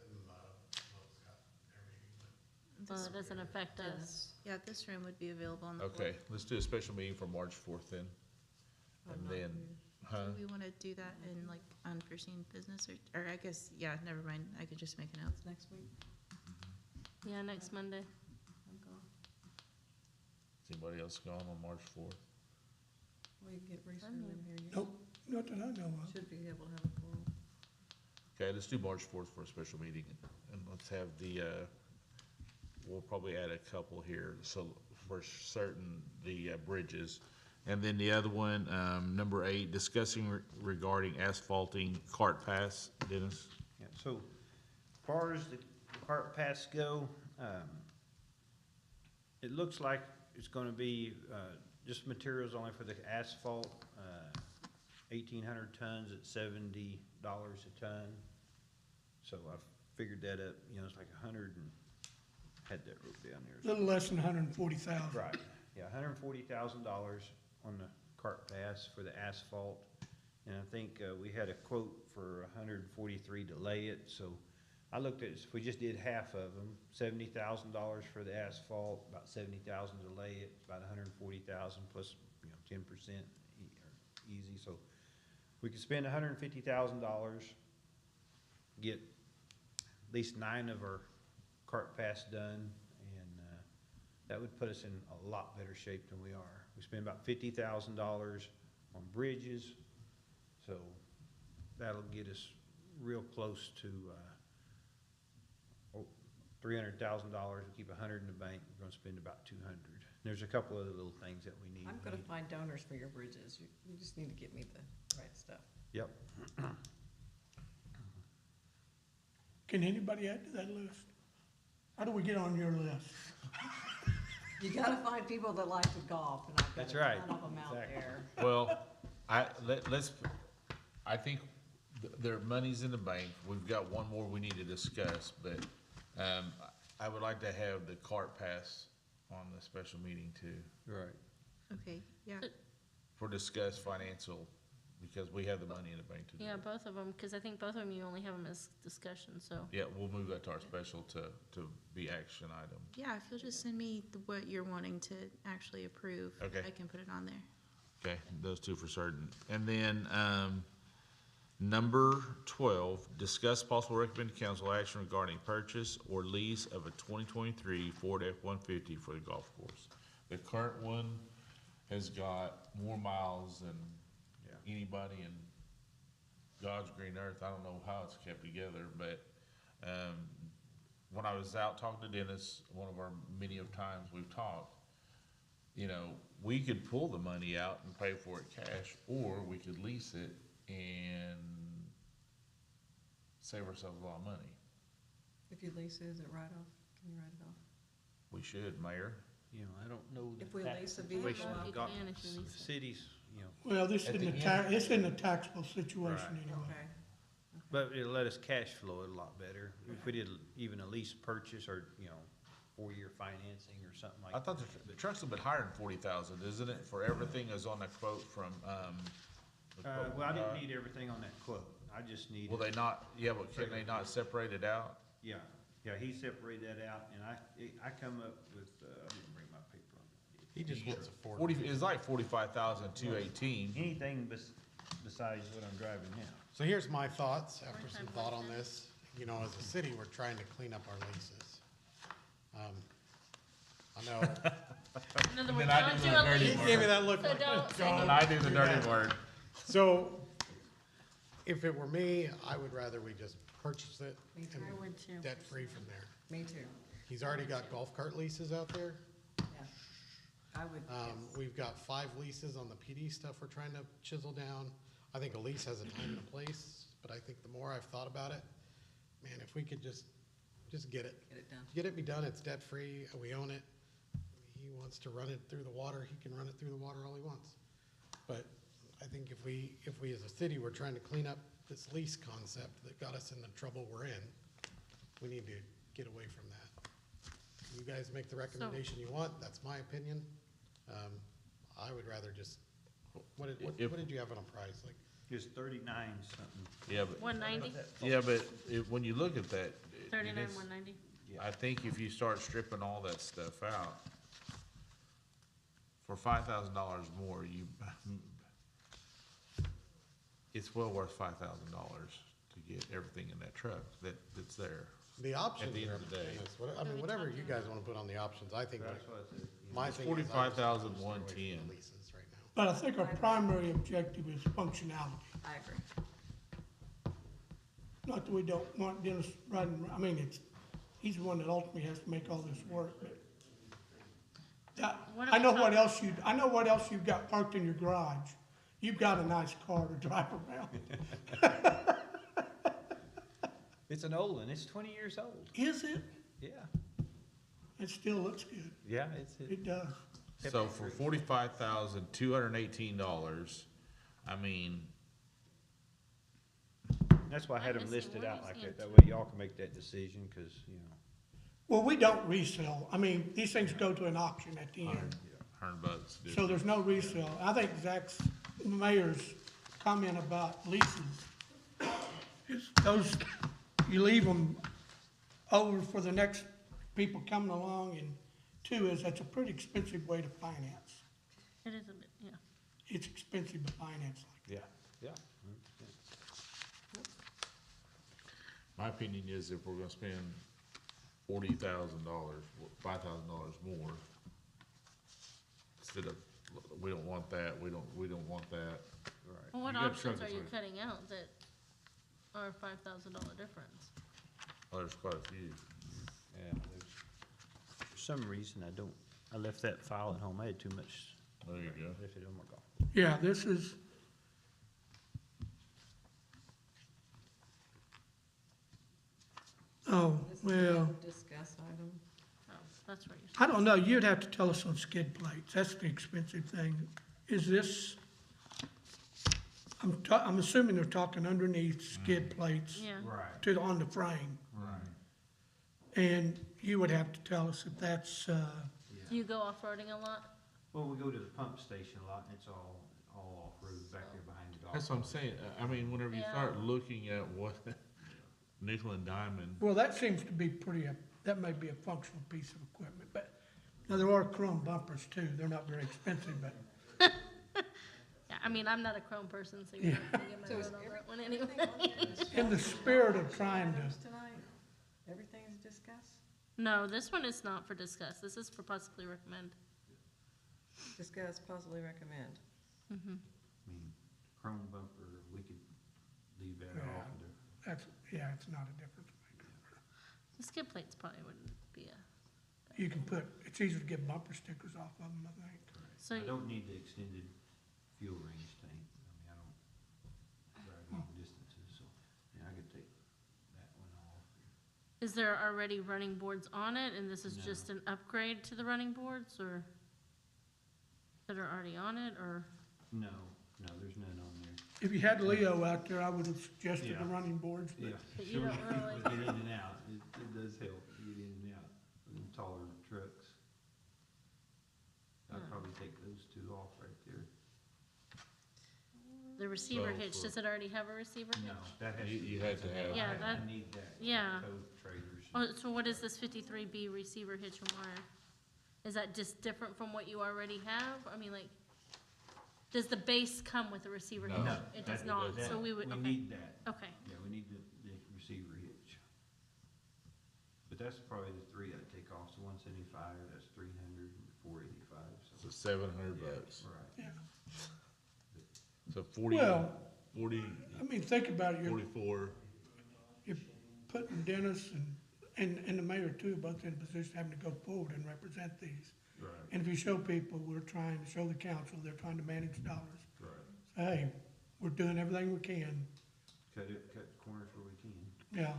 And, Lowe's got their meeting, but
well, it doesn't affect us.
Yes.
Yeah, this room would be available on the 4th.
Okay, let's do a special meeting for March 4th then.
I'm
And
not
then,
here.
huh?
Do we want to do that in like unforeseen business or I guess, yeah, never mind. I could just make a note.
Next week?
Yeah, next Monday. I'm gone.
Is anybody else going on March 4th?
We can get research
I'm
in here. You
Nope, not that I know of.
should be able to have a forum.
Okay, let's do March 4th for a special meeting, and let's have the, we'll probably add a couple here, so for certain, the bridges. And then the other one, number 8, discussing regarding asphalting cart pass, Dennis?
Yeah, so, as far as the cart paths go, it looks like it's gonna be, just materials only for the asphalt, 1,800 tons at $70 a ton. So I've figured that up, you know, it's like 100 and, had that wrote down
A
there.
little less than 140,000.
Right, yeah, $140,000 on the cart pass for the asphalt. And I think, we had a quote for 143 to lay it, so I looked at, if we just did half of them, $70,000 for the asphalt, about 70,000 to lay it, about 140,000 plus, you know, 10% easy, so we could spend $150,000, get at least 9 of our cart pass done, and, that would put us in a lot better shape than we are. We spend about $50,000 on bridges, so that'll get us real close to, $300,000, we keep 100 in the bank, we're gonna spend about 200. There's a couple other little things that we need.
I'm gonna find donors for your bridges. You just need to get me the right stuff.
Yep.
Can anybody add to that list? How do we get on your list?
You gotta find people that like to golf, and I've got
That's
a
right.
ton of them out
Exactly.
there.
Well, I think their money's in the bank. We've got one more we need to discuss, but, I would like to have the cart pass on the special meeting too,
Right.
Okay, yeah.
for discuss financial, because we have the money in the bank to do
Yeah,
it.
both of them, because I think both of them, you only have them as discussion, so.
Yeah, we'll move that to our special to be action item.
Yeah, if you'll just send me what you're wanting to actually approve,
Okay.
I can put it on there.
Okay, those two for certain. And then, number 12, discuss possible recommended council action regarding purchase or lease of a 2023 Ford F-150 for the golf course. The current one has got more miles than anybody in God's green earth. I don't know how it's kept together, but, when I was out talking to Dennis, one of our many of times we've talked, you know, we could pull the money out and pay for it cash, or we could lease it and save ourselves a lot of money.
If you lease it, is it write-off? Can you write it off?
We should, Mayor.
You know, I don't know the
If we
tax
lease a
situation
vehicle,
you
we've got.
can if you lease it.
Cities, you know,
Well, this
At
isn't
the
a tax, it's in a taxable situation
Right.
anyway.
Okay.
but it'll let us cash flow it a lot better. If we did even a lease purchase or, you know, 4-year financing or something like
I
that.
thought the truck's a bit higher than 40,000, isn't it, for everything is on that quote from, the quote
Well, I
from
didn't
Doug?
need everything on that quote. I just needed.
Will they not, yeah, but can they not separate it out?
Yeah, yeah, he separated that out, and I come up with, I didn't bring my paper on that.
He just wants a Ford.
40, it's like 45,218.
Anything besides what I'm driving now.
So here's my thoughts, after some
One-time
thought on
question.
this. You know, as a city, we're trying to clean up our leases. I know,
In other
And
words,
then I
don't
do
do
the
a
dirty
lease.
he gave me that look
So
like,
don't say
"Don't
And I do the
do
dirty
that."
word.
So, if it were me, I would rather we just purchase it
Me too.
I would too.
and debt-free from there.
Me too,
He's already got golf cart leases out there.
yeah. I would, yes.
We've got 5 leases on the PD stuff we're trying to chisel down. I think a lease has a time and a place, but I think the more I've thought about it, man, if we could just get it.
Get it done.
Get it be done, it's debt-free, we own it. He wants to run it through the water, he can run it through the water all he wants. But I think if we as a city, we're trying to clean up this lease concept that got us in the trouble we're in, we need to get away from that. You guys make the recommendation you want, that's my opinion. I would rather just, what did you have on a price, like?
Just 39 something.
Yeah, but,
190,
yeah, but when you look at that, it
39,
is-
190.
I think if you start stripping all that stuff out, for $5,000 more, it's well worth $5,000 to get everything in that truck that's there.
The options
At the end
are,
of the day.
I mean, whatever you guys wanna put on the options, I think,
That's what I said.
my
It's
thing is. I just stay away from the
45,110.
Leases right now.
But I think our primary objective is functionality.
I agree.
Not that we don't want Dennis riding, I mean, he's the one that ultimately has to make all this work, but
What are
I
we
know what
talking-
else I know what else you've got parked in your garage. You've got a nice car to drive around.
It's an old one, it's 20 years old.
Is it?
Yeah.
It still looks good.
Yeah,
It does.
So for $45,218, I mean,
That's why I had them
I'm missing,
listed
where
out
is
like
the
that, that way
intent?
y'all can make that decision, cause, you know.
Well, we don't resell. I mean, these things go to an auction at the end.
$100.
So there's no resale. I think Zach's, mayor's comment about leases is those, you leave them over for the next people coming along, and two is that's a pretty expensive way to finance.
It is a bit, yeah.
It's expensive to finance like
Yeah. Yeah.
My opinion is if we're gonna spend $40,000, $5,000 more, instead of, we don't want that, we don't want that.
Right.
Well, what
You gotta
options
chug
are
it
you
through.
cutting out that are $5,000 difference?
Oh, there's quite a few.
Yeah, for some reason, I left that file at home, I had too much.
There you go.
Left it on my golf.
Yeah, this is. Oh,
This is
well,
a discuss item.
Oh, that's where you're.
I don't know, you'd have to tell us on skid plates, that's the expensive thing. Is this, I'm assuming they're talking underneath skid plates
Yeah,
Right.
on the frame.
Right.
And you would have to tell us if that's,
do you go off-roading a lot?
Well, we go to the pump station a lot, and it's all off-road back there behind the golf.
That's what I'm saying. I mean, whenever you
Yeah.
start looking at what nickel and diamond,
well, that seems to be that may be a functional piece of equipment, but, now there are chrome bumpers too, they're not very expensive, but,
Yeah, I mean, I'm not a Chrome person, so you're not gonna get my
So is
vote on that one
everything
anyway.
on here discussed?
in the spirit of trying to,
Items tonight? Everything is discussed?
No, this one is not for discuss, this is for possibly recommend.
Discuss, possibly recommend.
Mm-hmm.
I mean, chrome bumper, we could leave that
Yeah.
off.
it's not a difference maker.
The skid plates probably wouldn't be a,
You can it's easier to get bumper stickers off of them, I think.
so,
I don't need the extended fuel range tank. I mean, I don't drive long distances, so, yeah, I could take that one off.
is there already running boards on it, and this is
No.
just an upgrade to the running boards, or? That are already on it, or?
No, there's none on there.
If you had Leo out there, I would have suggested the
Yeah.
running boards, but
But you
Sure,
don't really-
we get in and out, it does help to get in and out, in taller trucks. I'd
Hmm.
probably take those two off right there.
The receiver
So
hitch,
for-
does it already have a receiver hitch?
No, that has.
You had to have.
Yeah,
I
that-
need that. for
yeah.
Tow trailers.
Oh, so what is this 53B receiver hitch and wire? Is that just different from what you already have? I mean, like, does the base come with a receiver
No.
hitch?
No,
It
that-
does not,
That-
so we would,
We
okay,
need that,
okay.
yeah, we need the receiver hitch. But that's probably the three I'd take off, so 175, that's 300, 485,
So
so.
$700.
Right.
yeah.
So 40,
Well,
40,
I mean, think about it,
44.
you're putting Dennis and the mayor too, both in a position having to go forward and represent these.
Right,
And if you show people, we're trying to show the council, they're trying to manage dollars.
right.
Say, hey, we're doing everything we can,
Cut corners where we can.
yeah.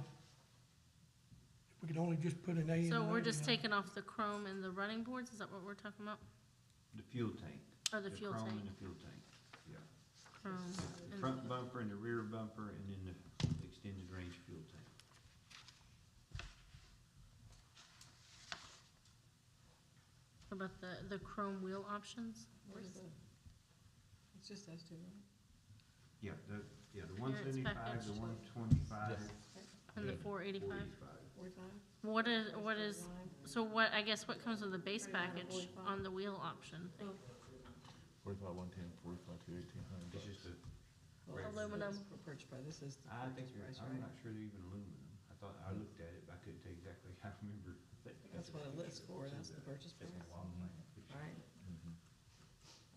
If we could only just put an A in.
So we're
there,
just
you know.
taking off the chrome and the running boards, is that what we're talking about?
The fuel tank.
Or the fuel
chrome
tank?
and the fuel tank, yeah.
Chrome
The
and
front bumper and the rear bumper, and then the extended range fuel tank.
What about the chrome wheel options?
Where's the, it's just those two, right?
Yeah, the
Appearance
175,
package.
the 125,
And the
Yeah.
485?
485.
45?
What is, so what, I guess what comes with the base package on the wheel option?
45, 110, 45, 218.
It's just a,
Well,
Aluminum.
it's Purchased by, this is.
I think,
purchase price,
I'm
right?
not sure they're even aluminum. I thought, I looked at it, but I couldn't tell you exactly, I remember.
That's what it lists for, that's the purchase price, right?
Mhm.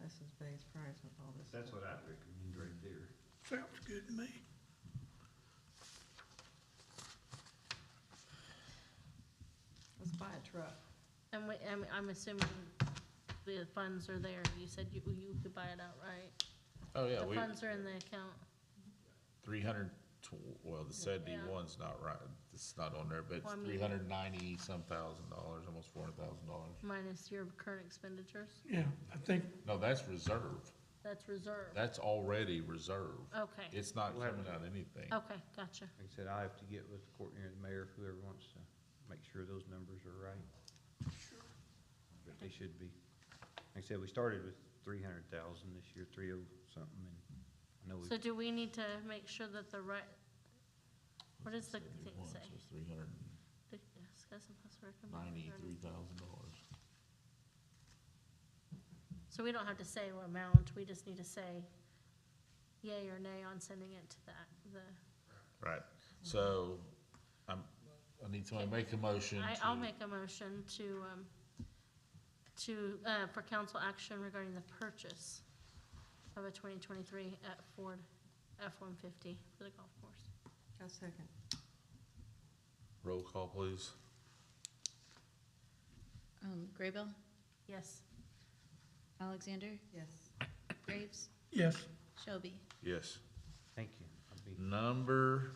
This is base price with all this.
That's
stuff.
what I'd recommend right there.
Sounds good to me.
Let's buy a truck.
And I'm assuming the funds are there. You said you could buy it outright.
Oh, yeah,
The funds are in the account.
300, well, the 71's not right, it's not on there, but
Well, I
it's
mean-
390-some thousand dollars, almost $400,000.
Minus your current expenditures.
Yeah, I think,
No, that's reserve.
That's reserve.
That's already reserved.
Okay,
It's not
We'll have
coming
to-
out anything.
okay, gotcha.
Like I said, I'll have to get with Courtney or the mayor, whoever wants to make sure those numbers are right. But they should be. Like I said, we started with 300,000 this year, 30-something, and I know
So
we,
do we need to make sure that the right, what does the thing
71,
say?
so it's $393,000.
Discuss and possibly recommend.
$93,000.
So we don't have to say what amount, we just need to say yay or nay on sending it to the,
Right, so, I need somebody to make a motion
I'll
to,
make a motion for council action regarding the purchase of a 2023 Ford F-150 for the golf course.
A second.
roll call, please.
Graybill,
Yes.
Alexander,
Yes.
Graves,
yes,
Shelby.
Yes.
thank you. I'll be,
Number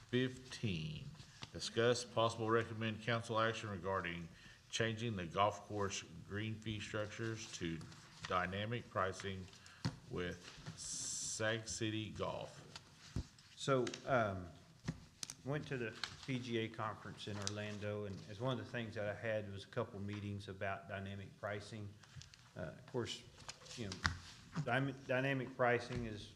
15, discuss possible recommend council action regarding changing the golf course green fee structures to dynamic pricing with Sag City Golf.
So, went to the PGA conference in Orlando, and as one of the things that I had was a couple meetings about dynamic pricing. Of course, you know, dynamic pricing is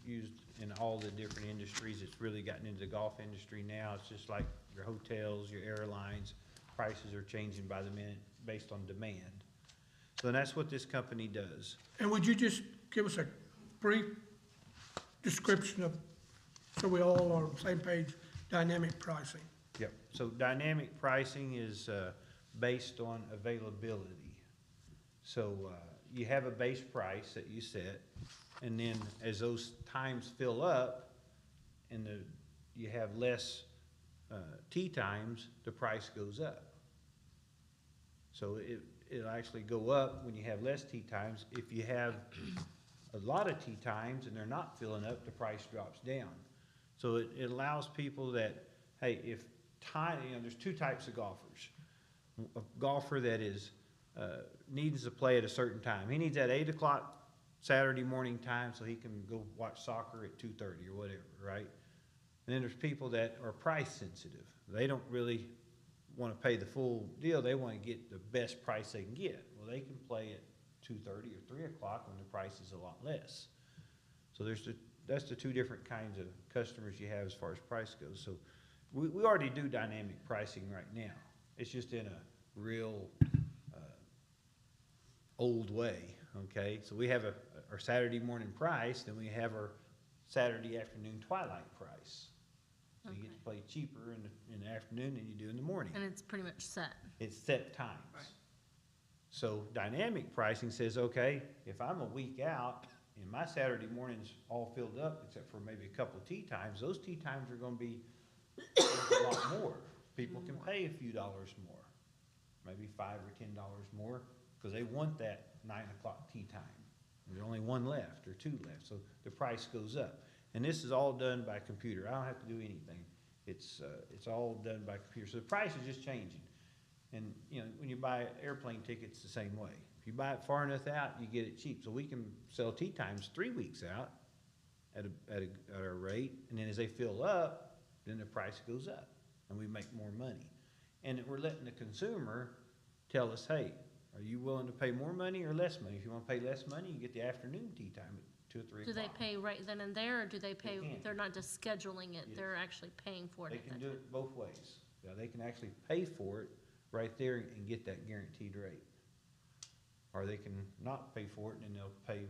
used in all the different industries. It's really gotten into the golf industry now. It's just like your hotels, your airlines, prices are changing by the minute based on demand. So that's what this company does.
and would you just give us a brief description of, so we all are on the same page, dynamic pricing?
Yep. So dynamic pricing is based on availability. So you have a base price that you set, and then as those times fill up and you have less tee times, the price goes up. So it'll actually go up when you have less tee times. If you have a lot of tee times and they're not filling up, the price drops down. So it allows people that, hey, if time, you know, there's two types of golfers. A golfer that is, needs to play at a certain time. He needs that 8 o'clock Saturday morning time so he can go watch soccer at 2:30 or whatever, right? And then there's people that are price sensitive. They don't really want to pay the full deal. They want to get the best price they can get. Well, they can play at 2:30 or 3 o'clock when the price is a lot less. So that's the two different kinds of customers you have as far as price goes. So we already do dynamic pricing right now. It's just in a real old way, okay? So we have our Saturday morning price, then we have our Saturday afternoon twilight price. So you get to play cheaper in the afternoon than you do in the morning.
And it's pretty much set.
It's set times.
Right.
So dynamic pricing says, okay, if I'm a week out and my Saturday morning's all filled up, except for maybe a couple of tee times, those tee times are gonna be a lot more. People can pay a few dollars more, maybe $5 or $10 more, because they want that 9 o'clock tee time. There's only one left or two left, so the price goes up. And this is all done by computer. I don't have to do anything. It's all done by computer. So the price is just changing. And, you know, when you buy airplane tickets, the same way. If you buy it far enough out, you get it cheap. So we can sell tee times 3 weeks out at a rate, and then as they fill up, then the price goes up, and we make more money. And we're letting the consumer tell us, hey, are you willing to pay more money or less money? If you want to pay less money, you get the afternoon tee time at 2 or 3
Do
o'clock.
they pay right then and there, or do they pay,
can.
they're not just scheduling it,
Yes.
they're actually paying for it?
They
at
can
that
do
time?
it both ways. Yeah, they can actually pay for it right there and get that guaranteed rate. Or they can not pay for it and then they'll pay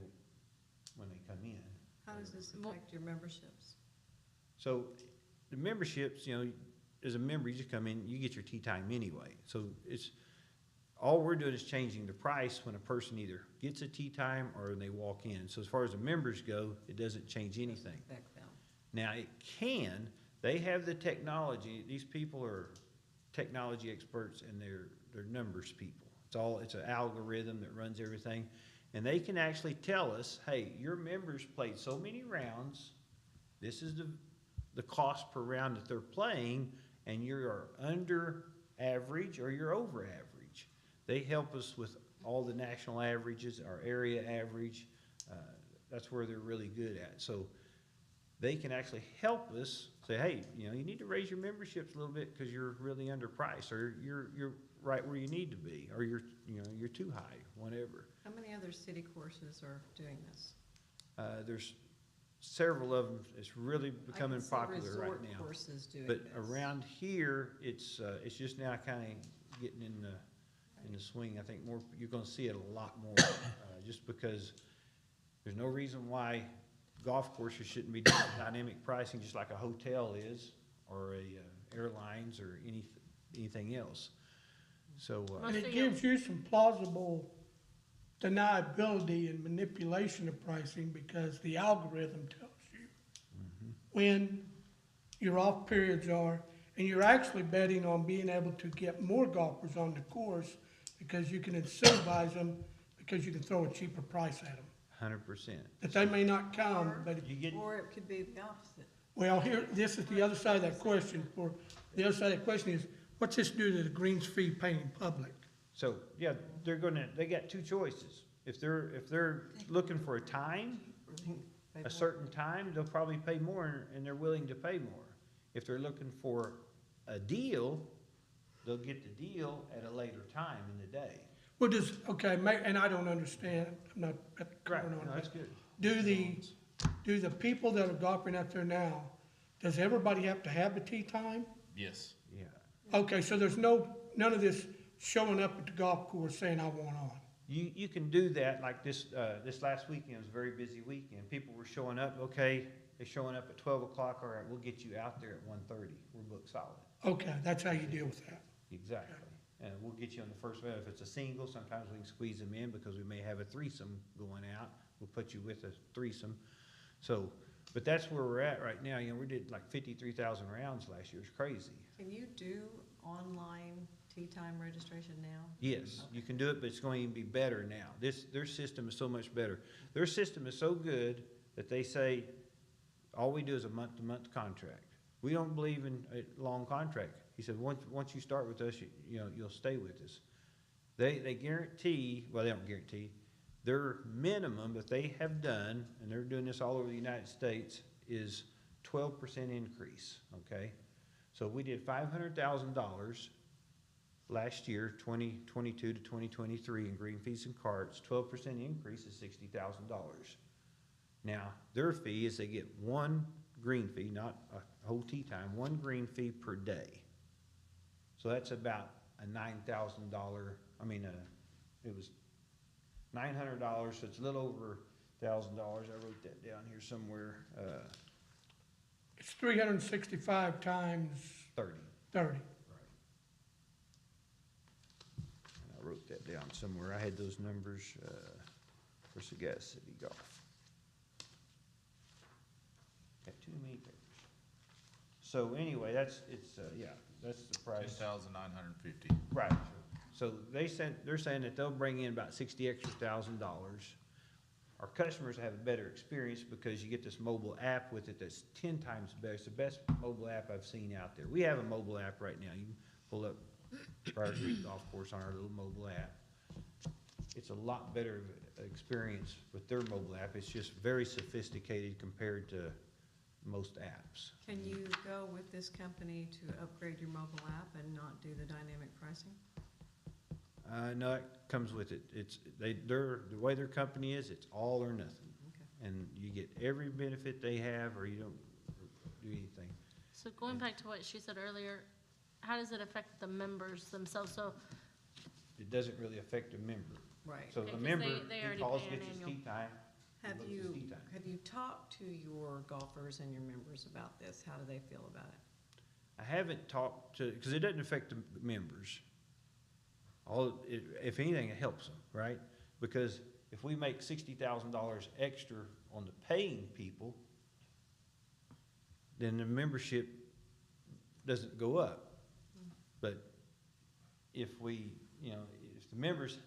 when they come in.
How does this
Well-
affect your memberships?
So the memberships, you know, as a member, you just come in, you get your tee time anyway. So it's, all we're doing is changing the price when a person either gets a tee time or they walk in. So as far as the members go, it doesn't change anything.
Affect them.
Now, it can, they have the technology, these people are technology experts and they're numbers people. It's an algorithm that runs everything. And they can actually tell us, hey, your members played so many rounds, this is the cost per round that they're playing, and you're under average or you're over average. They help us with all the national averages, our area average. That's where they're really good at. So they can actually help us say, hey, you need to raise your memberships a little bit because you're really underpriced, or you're right where you need to be, or you're too high, whatever.
How many other city courses are doing this?
There's several of them. It's really becoming popular right
resort
now.
courses doing
But
this.
around here, it's just now kind of getting in the swing. I think more, you're gonna see it a lot more, just because there's no reason why golf courses shouldn't be doing dynamic pricing just like a hotel is, or airlines, or anything else. So,
And it gives you some plausible deniability and manipulation of pricing because the algorithm tells you when your off periods are, and you're actually betting on being able to get more golfers on the course because you can incentivize them because you can throw a cheaper price at them.
100%.
That they may not come, but if
You get,
Or it could be the opposite.
well, here, this is the other side of that question. The other side of that question is, what's this do to the greens fee paying public?
so, yeah, they got two choices. If they're looking for a time, a certain time, they'll probably pay more, and they're willing to pay more. If they're looking for a deal, they'll get the deal at a later time in the day.
Well, and I don't understand, I'm not covering on
No, that's
that.
good.
Do the people that are golfing out there now, does everybody have to have a tee time?
Yes.
Yeah.
Okay, so there's none of this showing up at the golf course saying I want on.
You can do that, like this last weekend was a very busy weekend. People were showing up, okay, they're showing up at 12 o'clock, all right, we'll get you out there at 1:30. We're booked solid.
Okay, that's how you deal with that.
Exactly. And we'll get you on the first round. If it's a single, sometimes we can squeeze them in because we may have a threesome going out. We'll put you with a threesome. So, but that's where we're at right now. We did like 53,000 rounds last year. It's crazy.
Can you do online tee time registration now?
Yes, you can do it, but it's going to even be better now. Their system is so much better. Their system is so good that they say, all we do is a month-to-month contract. We don't believe in a long contract. He said, once you start with us, you'll stay with us. They guarantee, well, they don't guarantee, their minimum that they have done, and they're doing this all over the United States, is 12% increase, okay? So we did $500,000 last year, 2022 to 2023, in green fees and carts. 12% increase is $60,000. Now, their fee is they get one green fee, not a whole tee time, one green fee per day. So that's about a $9,000, it was $900, so it's a little over $1,000. I wrote that down here somewhere,
It's 365 times
30.
30.
And I wrote that down somewhere. I had those numbers for Sagasta City Golf. Got too many papers. So anyway, that's the price.
10,950.
Right. So they're saying that they'll bring in about $60,000 extra. Our customers have a better experience because you get this mobile app with it that's 10 times better. It's the best mobile app I've seen out there. We have a mobile app right now. You can pull up Pryor Golf Course on our little mobile app. It's a lot better experience with their mobile app. It's just very sophisticated compared to most apps.
Can you go with this company to upgrade your mobile app and not do the dynamic pricing?
No, it comes with it. The way their company is, it's all or nothing.
Okay.
And you get every benefit they have, or you don't do anything.
So going back to what she said earlier, how does it affect the members themselves? So,
It doesn't really affect the member.
Right.
So
Okay,
the
'cause
member,
they
he
already
calls,
pay an
gets his
annual.
tee time. he
Have
books his tee time.
you talked to your golfers and your members about this? How do they feel about it?
I haven't talked to, because it doesn't affect the members. If anything, it helps them, right? Because if we make $60,000 extra on the paying people, then the membership doesn't go up. But if we, you know, if the members,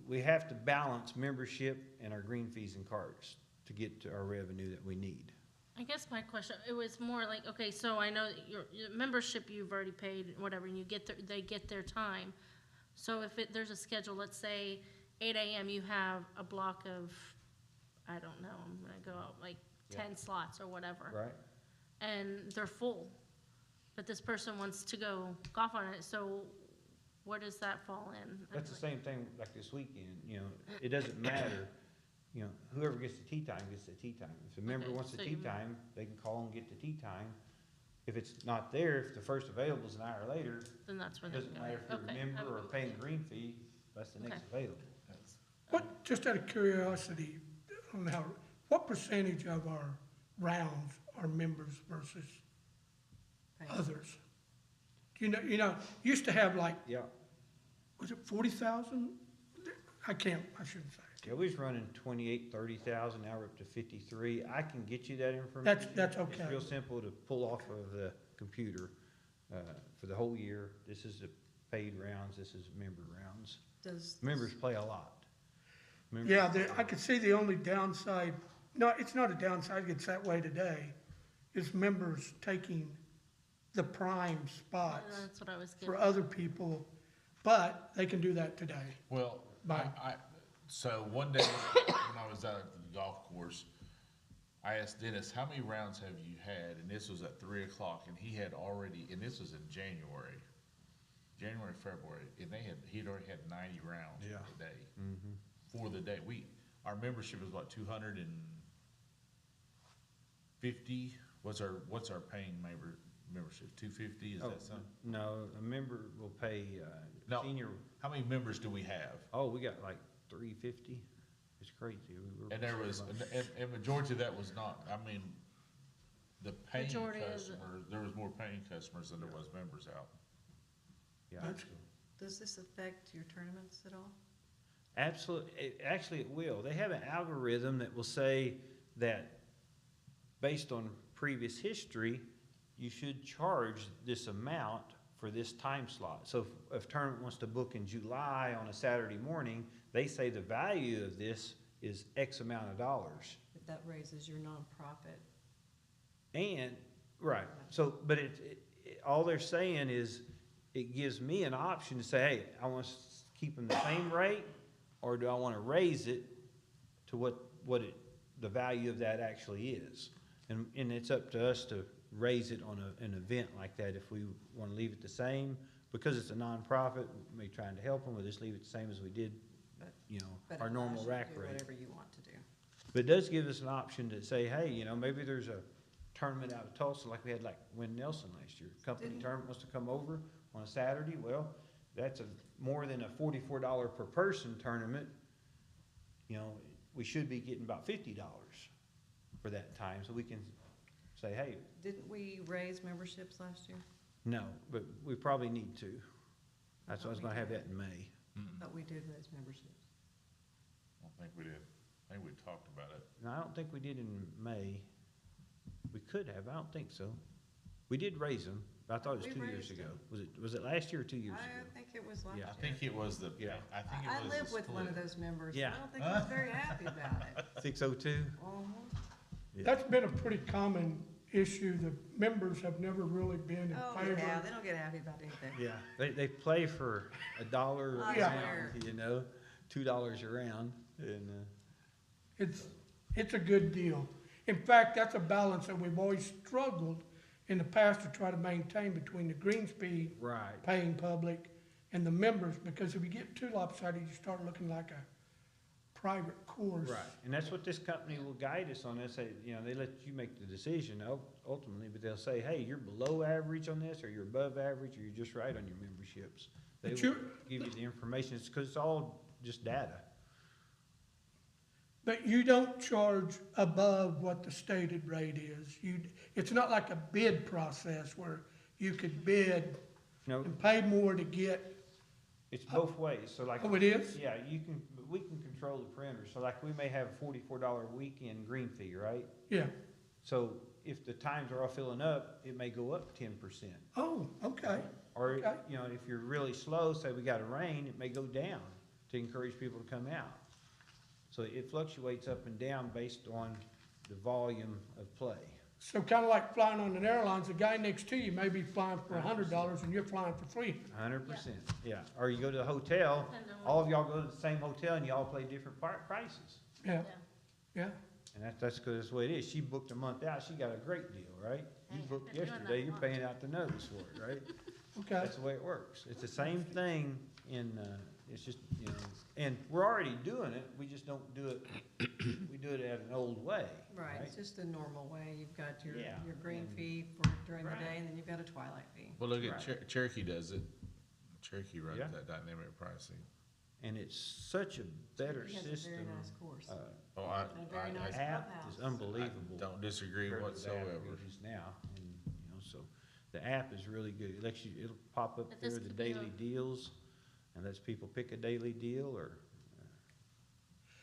we have to balance membership and our green fees and cards to get to our revenue that we need.
I guess my question, it was more like, okay, so I know that your membership you've already paid, whatever, and you get they get their time. So if there's a schedule, let's say 8 AM, you have a block of, I don't know, I'm gonna go out like
Yeah.
10 slots or whatever.
Right.
And they're full, but this person wants to go golf on it, so where does that fall in?
That's the same thing like this weekend, you know, it doesn't matter, you know, whoever gets the tee time gets the tee time. If a member
Okay,
wants the
so
tee
you-
time, they can call and get the tee time. If it's not there, if the first available is an hour later,
Then that's where
it
they
doesn't
go.
matter if you're a
Okay,
member
I-
or paying green fee, that's the next available.
What, just out of curiosity, on how, what percentage of our rounds are members versus
Thanks.
others? You know, used to have like,
Yeah,
was it 40,000? I shouldn't say.
yeah, we was running 28, 30,000, now we're up to 53. I can get you that information.
That's
It's
okay.
real simple to pull off of the computer, for the whole year. This is the paid rounds, this is member rounds.
Does.
Members play a lot. Members
Yeah,
play a
I
lot.
could see the only downside, no, it's not a downside, it's that way today, is members taking the prime spots
That's what I was
for
getting.
other people, but they can do that today.
Well,
Bye.
so one day when I was out at the golf course, I asked Dennis, how many rounds have you had? And this was at 3 o'clock, and he had already, and this was in January, February, and he'd already had 90 rounds
Yeah.
a day
Mhm.
for the day. Our membership is what, 250? What's our paying membership? 250? Is
Oh,
that something?
no, a member will pay,
No.
senior,
How many members do we have?
we got like 350. It's crazy.
And there was, and majority of that was not, I mean, the paying
Majority is-
customers, there was more paying customers than there was members out.
Yeah,
That's-
Does this affect your tournaments at all?
absolutely. Actually, it will. They have an algorithm that will say that based on previous history, you should charge this amount for this time slot. So if a tournament wants to book in July on a Saturday morning, they say the value of this is X amount of dollars.
If that raises your nonprofit?
And, right, so, but all they're saying is, it gives me an option to say, hey, I want to keep them the same rate, or do I want to raise it to what the value of that actually is? And it's up to us to raise it on an event like that, if we want to leave it the same. Because it's a nonprofit, we may try to help them, or just leave it the same as we did,
But-
you know,
But
our
it
normal
allows you to
rack
do
rate.
whatever you want to do.
But it does give us an option to say, hey, you know, maybe there's a tournament out of Tulsa, like we had like Win Nelson last year. Company
Didn't-
tournament wants to come over on a Saturday, well, that's more than a $44 per person tournament. You know, we should be getting about $50 for that time, so we can say, hey,
Didn't we raise memberships last year?
no, but we probably need to. That's why I was gonna have that in May.
But we did raise memberships.
I don't think we did. I think we talked about it.
No, I don't think we did in May. We could have, I don't think so. We did raise them, but I thought it was
We
2 years
raised
ago.
them.
Was it last year or 2 years
I
ago?
think it was last
Yeah.
year.
I think it was the,
Yeah.
I think it
I
was the
live with one of
split.
those members.
Yeah.
I don't think he was very happy about it.
602?
Uh-huh.
That's been a pretty common issue. The members have never really been in
Oh, yeah,
favor.
they don't get happy about anything.
Yeah, they play for $1 a
Yeah.
round, you know, $2 a round, and,
It's a good deal. In fact, that's a balance that we've always struggled in the past to try to maintain between the green speed
right.
paying public and the members, because if you get too lopsided, you start looking like a private course.
Right, and that's what this company will guide us on. They say, you know, they let you make the decision ultimately, but they'll say, hey, you're below average on this, or you're above average, or you're just right on your memberships. They
But
will
you-
give you the information, it's because it's all just data.
But you don't charge above what the stated rate is. It's not like a bid process where you could bid
No,
and pay more to get,
it's both ways, so like.
oh, it is?
Yeah, we can control the perimeter, so like we may have a $44 weekend green fee, right?
Yeah.
So if the times are all filling up, it may go up 10%.
Oh, okay.
Or,
Okay.
you know, if you're really slow, say we got a rain, it may go down to encourage people to come out. So it fluctuates up and down based on the volume of play.
So kind of like flying on an airline, the guy next to you may be flying for $100 and you're flying for $300.
100%, yeah. Or you go to the hotel,
Depending on
all of y'all go to the same hotel and y'all pay different prices.
Yeah,
Yeah.
yeah.
And that's because that's the way it is. She booked a month out, she got a great deal, right? You
Hey, I've
booked
been doing
yesterday,
that
you're
a
paying out the nose for it, right?
Okay.
That's the way it works. It's the same thing in, it's just, you know, and we're already doing it, we just don't do it, we do it at an old way,
Right,
right?
it's just a normal way. You've got your,
Yeah,
your green
and-
fee for during the
Right.
day, and then you've got a twilight fee.
Well, look at
Right.
Cherokee does it. Cherokee runs
Yeah.
that dynamic pricing.
And it's such a better
He has a
system.
very nice course.
Oh,
And a very nice
App
clubhouse.
is unbelievable.
don't disagree
compared to the app
whatsoever.
we use now, and, you know, so the app is really good. It lets you, it'll pop up
But
there,
this
the
could be a-
daily deals, and lets people pick a daily deal or.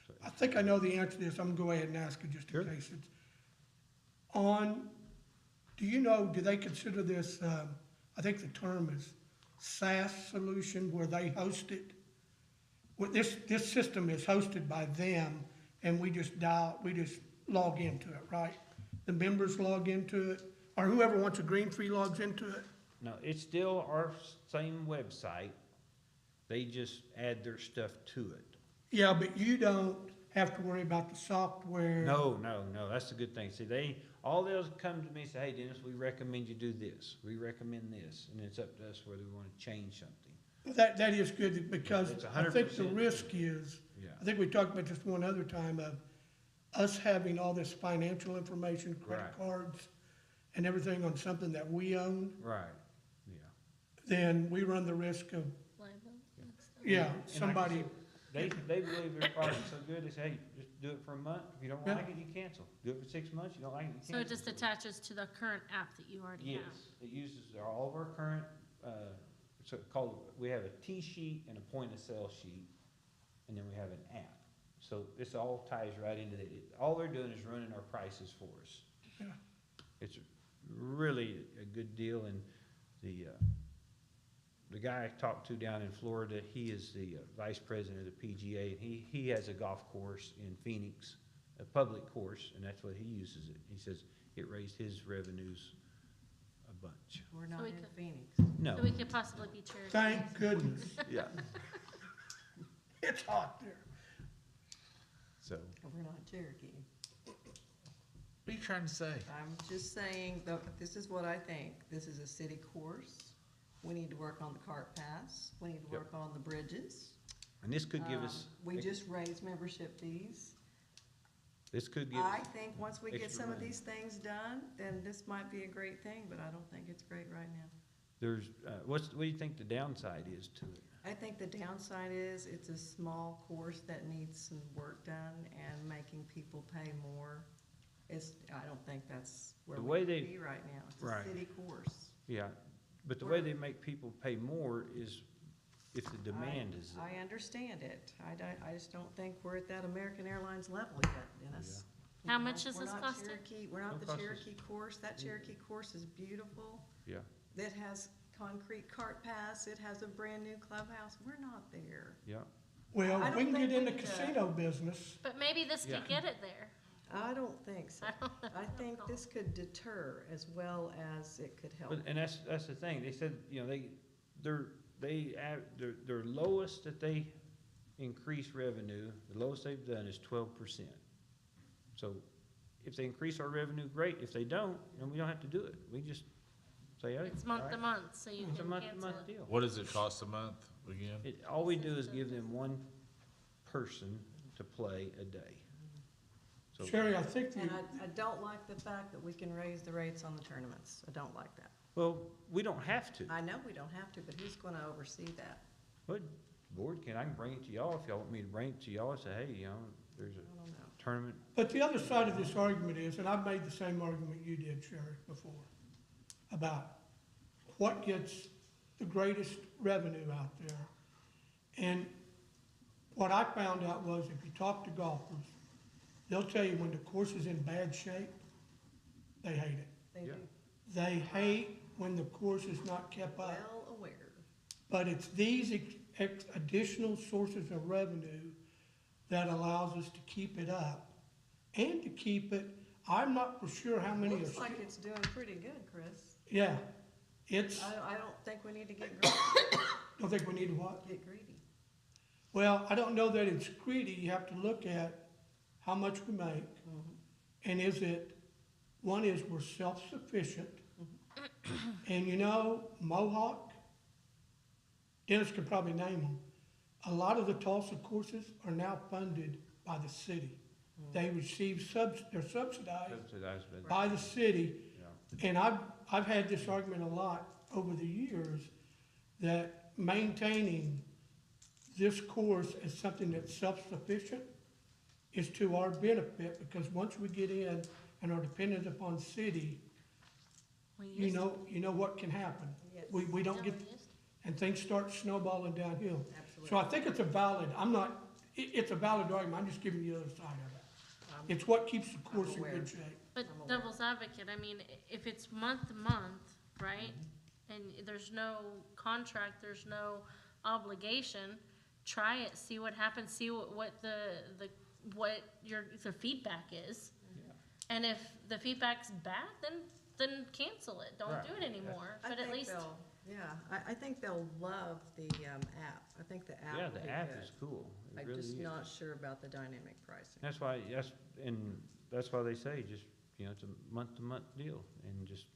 So-
I think I know the answer to this. I'm gonna go ahead and ask it just
Sure.
in case it's on, do you know, do they consider this, I think the term is SaaS solution where they host it? Well, this system is hosted by them and we just log into it, right? The members log into it, or whoever wants a green fee logs into it?
No, it's still our same website. They just add their stuff to it.
Yeah, but you don't have to worry about the software.
No, that's the good thing. See, they'll come to me and say, hey, Dennis, we recommend you do this. We recommend this. And it's up to us whether we want to change something.
That is good because
It's
I think the
100%.
risk is,
Yeah.
I think we talked about this one other time of us having all this financial information, credit
Right.
cards and everything on something that we own,
Right, yeah.
then we run the risk of,
Liability and stuff.
yeah,
And like I
somebody,
said, They believe their product's so good, they say, hey, just do it for a month. If you don't
Yeah.
like it, you cancel. Do it for 6 months, you don't like it, you cancel.
So it just attaches to the current app that you already have?
Yes, it uses all of our current, so called, we have a T sheet and a point of sale sheet, and then we have an app. So this all ties right into it. All they're doing is running our prices for us.
Yeah.
It's really a good deal, and the guy I talked to down in Florida, he is the vice president of the PGA, and he has a golf course in Phoenix, a public course, and that's what he uses it. He says it raised his revenues a bunch.
We're not
we
in
could-
Phoenix.
No,
So we could possibly be Cherokee.
thank goodness,
yeah,
it's hot there.
so,
We're not Cherokee.
What are you trying to say?
I'm just saying, though, this is what I think. This is a city course. We need to work on the cart pass. We need to
Yep.
work on the bridges.
and this could give us.
We just raised membership fees.
This could give,
I think once we get
extra
some of
money.
these things done, then this might be a great thing, but I don't think it's great right now.
there's, what do you think the downside is to it?
I think the downside is it's a small course that needs some work done and making people pay more. I don't think that's where
The
we
way
need to
they-
be right now. It's a
Right.
city course.
Yeah, but the way they make people pay more is if the demand is
I
there.
understand it. I just don't think we're at that American Airlines level yet, Dennis. You
How
know,
much is
we're
this
not
costing?
Cherokee- We're not
It'll
the
cost us-
Cherokee course. That Cherokee course is beautiful.
Yeah,
It has concrete cart pass. It has a brand-new clubhouse. We're not there.
yeah.
Well,
I
if we
don't
can get
think
in the
we need to-
casino business,
But maybe this
Yeah.
could get it there.
I don't think so.
I don't know.
I think this could deter as well as it could help.
But, and that's the thing, they said, you know, their lowest that they increase revenue, the lowest they've done is 12%. So if they increase our revenue, great, if they don't, then we don't have to do it, we just say, hey.
It's month
all
to
right.
month, so you
It's a
can cancel
month-to-month
it.
deal.
What does it cost a month again?
All we do is give them one person to play a day. So-
Sherry, I think the,
And I don't like the fact that we can raise the rates on the tournaments. I don't like that.
Well, we don't have to.
I know we don't have to, but who's gonna oversee that?
But board I can bring it to y'all if y'all want me to bring it to y'all and say, hey, you know, there's
I
a
don't know.
tournament.
but the other side of this argument is, and I've made the same argument you did, Sherry, before, about what gets the greatest revenue out there. And what I found out was if you talk to golfers, they'll tell you when the course is in bad shape, they hate it.
They
Yeah.
do,
They hate when the course is not kept up.
well aware.
But it's these additional sources of revenue that allows us to keep it up and to keep it, I'm not for sure how many are.
Looks like it's doing pretty good, Chris.
Yeah, it's,
I don't think we need to get greedy,
don't think we need to what?
get greedy.
Well, I don't know that it's greedy, you have to look at how much we make, and is it, one is we're self-sufficient, and you know, Mohawk, Dennis could probably name them, a lot of the Tulsa courses are now funded by the city. They receive they're subsidized
Subsidized, but,
by the city,
yeah.
and I've had this argument a lot over the years, that maintaining this course as something that's self-sufficient is to our benefit, because once we get in and are dependent upon city,
We
you
used-
know what can happen.
Yes.
We don't
Yeah,
get,
we used to.
and things start snowballing downhill.
Absolutely.
So I think it's a valid, it's a valid argument, I'm just giving you the other side of it.
I'm-
It's what keeps the course in
aware.
good shape.
But
I'm aware.
devil's advocate, I mean, if it's month to month, right? And there's no contract, there's no obligation, try it, see what happens, see what the feedback is. And if the feedback's bad, then cancel it, don't
Right.
do it anymore,
I
but at
think
least,
Yeah, I think they'll love the app. I think the app
Yeah,
will
the
be
app
good.
is cool. It
I'm
really
just
is.
not sure about the dynamic pricing.
That's why, that's why they say just, it's a month-to-month deal, and just,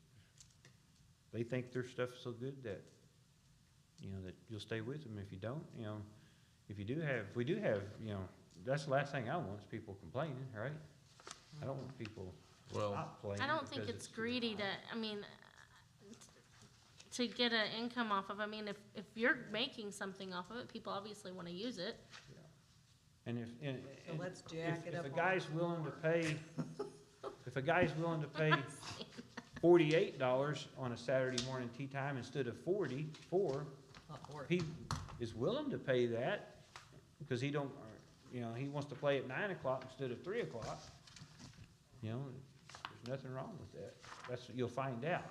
they think their stuff's so good that, that you'll stay with them. If you don't, if we do have, that's the last thing I want is people complaining, right? I don't want people
Well,
not playing.
I don't think
because
it's greedy to get an income off of, I mean, if you're making something off of it, people obviously wanna use it.
And
So let's jack it up.
if a
on
guy's
the
willing to
floor.
pay, if a guy's willing to pay $48 on a Saturday morning tea time instead of 44,
Not worth it.
he is willing to pay that, because he don't, he wants to play at 9 o'clock instead of 3 o'clock. There's nothing wrong with that. That's what you'll find out.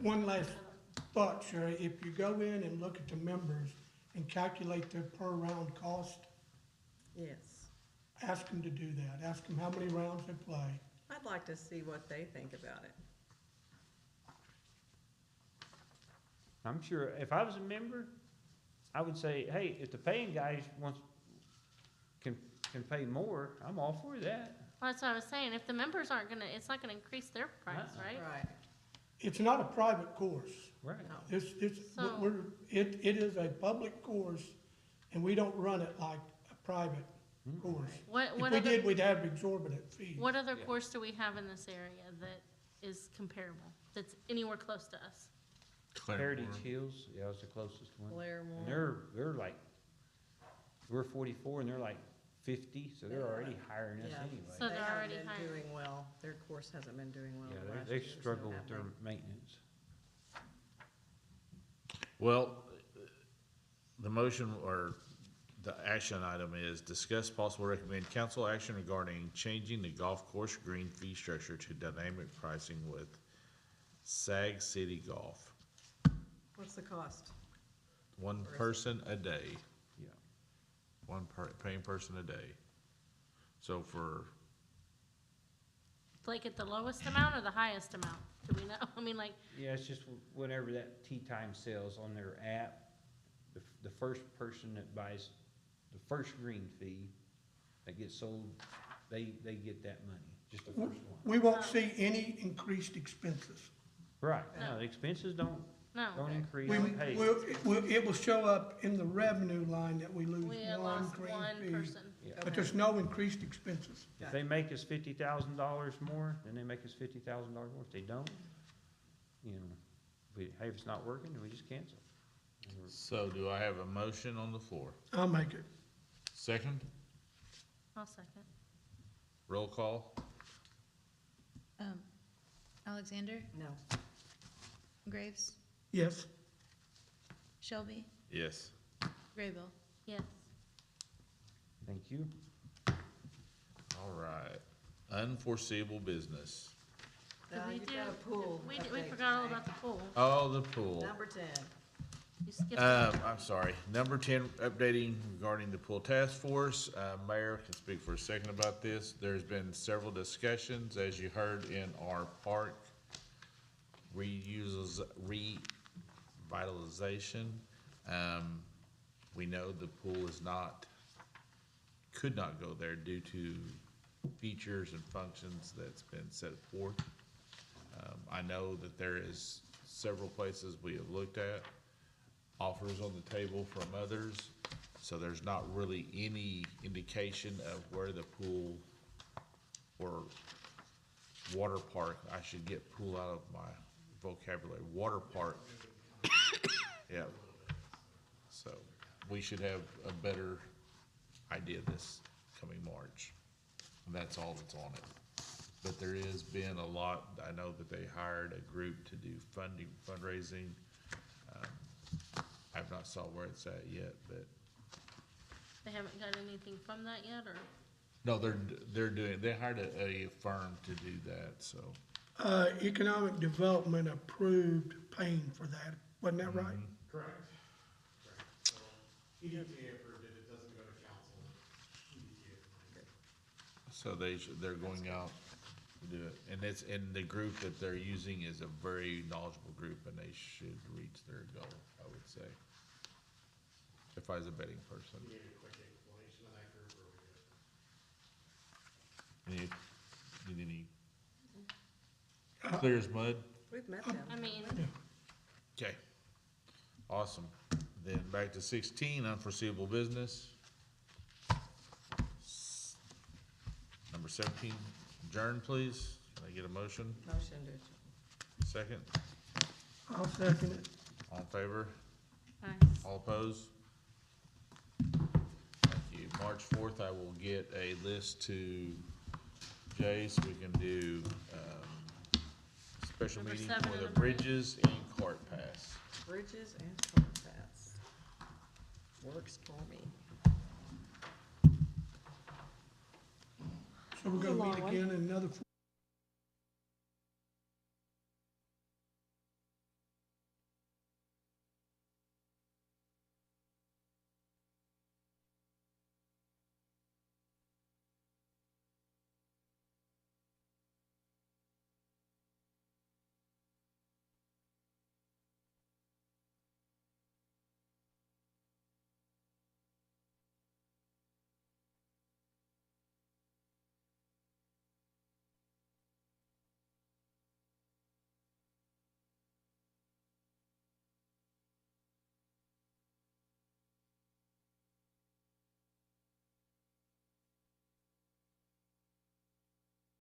One last thought, Sherry, if you go in and look at the members and calculate their per round cost,
Yes.
ask them to do that, ask them how many rounds they play.
I'd like to see what they think about it.
I'm sure if I was a member, I would say, hey, if the paying guys can pay more, I'm all for that.
Well, that's what I was saying, if the members aren't gonna, it's not gonna increase their price, right?
Right.
It's not a private course.
Right.
No.
So-
It is a public course, and we don't run it like a private course.
What
If we
other,
did, we'd have exorbitant fees.
what other
Yeah.
course do we have in this area that is comparable, that's anywhere close to us?
Heritage Hills, yeah, it's the closest one.
Claremore.
And they're like, we're 44 and they're like 50, so they're already higher than us
Yeah.
anyway.
So
They
they're
haven't
already
been
higher.
doing well. Their course hasn't been doing well
Yeah,
the last
they
year, so
struggle with
have
their
they?
maintenance.
well, the motion or the action item is discuss possible recommend council action regarding changing the golf course green fee structure to dynamic pricing with Sag City Golf.
What's the cost?
One
Or is it-
person a day,
Yeah.
paying person a day. So for,
Like at the lowest amount or the highest amount? Do we know? I mean, like,
Yeah, it's just whenever that tea time sells on their app, the first person that buys the first green fee that gets sold, they get that money, just the first one.
We won't see any increased expenses.
Right,
No.
no, the expenses don't
no,
increase,
We,
hey.
it will show up in the revenue line that we lose
we
one
lost
green
one
fee.
person.
Yeah.
But there's no increased expenses.
If they make us $50,000 more, then they make us $50,000 more. If they don't, hey, if it's not working, then we just cancel.
so do I have a motion on the floor?
I'll make it.
Second,
I'll second.
roll call,
Alexander,
No.
Graves,
Yes,
Shelby,
Yes.
Graybill.
Yes.
Thank you.
All right. Unforeseeable business.
Did we
You
do-
got a pool
We
update
forgot all
today.
about the pool.
Oh, the pool.
Number 10.
You skipped it.
I'm sorry. Number 10, updating regarding the pool task force. Mayor can speak for a second about this. There's been several discussions, as you heard in our park revitalization. We know the pool could not go there due to features and functions that's been set forth. I know that there is several places we have looked at, offers on the table from others, so there's not really any indication of where the pool or water park, I should get pool out of my vocabulary, water park. Yeah. So, we should have a better idea this coming March. And that's all that's on it. But there has been a lot, I know that they hired a group to do fundraising. I've not saw where it's at yet, but,
They haven't got anything from that yet, or?
no, they hired a firm to do that, so.
economic development approved paying for that, wasn't that right?
Correct. So EDTA approved it, it doesn't go to council. EDTA approved it.
So they're going out to do it, and the group that they're using is a very knowledgeable group, and they should reach their goal, I would say. If I was a betting person.
You need a quick explanation of that group, or we good?
Need any clear as mud?
We've met them.
I mean,
Okay, awesome. Then back to 16, unforeseeable business. Number 17, adjourn, please. Can I get a motion?
Motion to adjourn.
Second,
I'll second it.
all in favor?
nice.
All opposed? Thank you. March 4th, I will get a list to Jay so we can do, special
Number
meeting
7
for
and
the
number 8.
bridges and cart pass.
Bridges and cart paths. Works for me.
So we're
That was a
gonna
long
meet
one.
again in another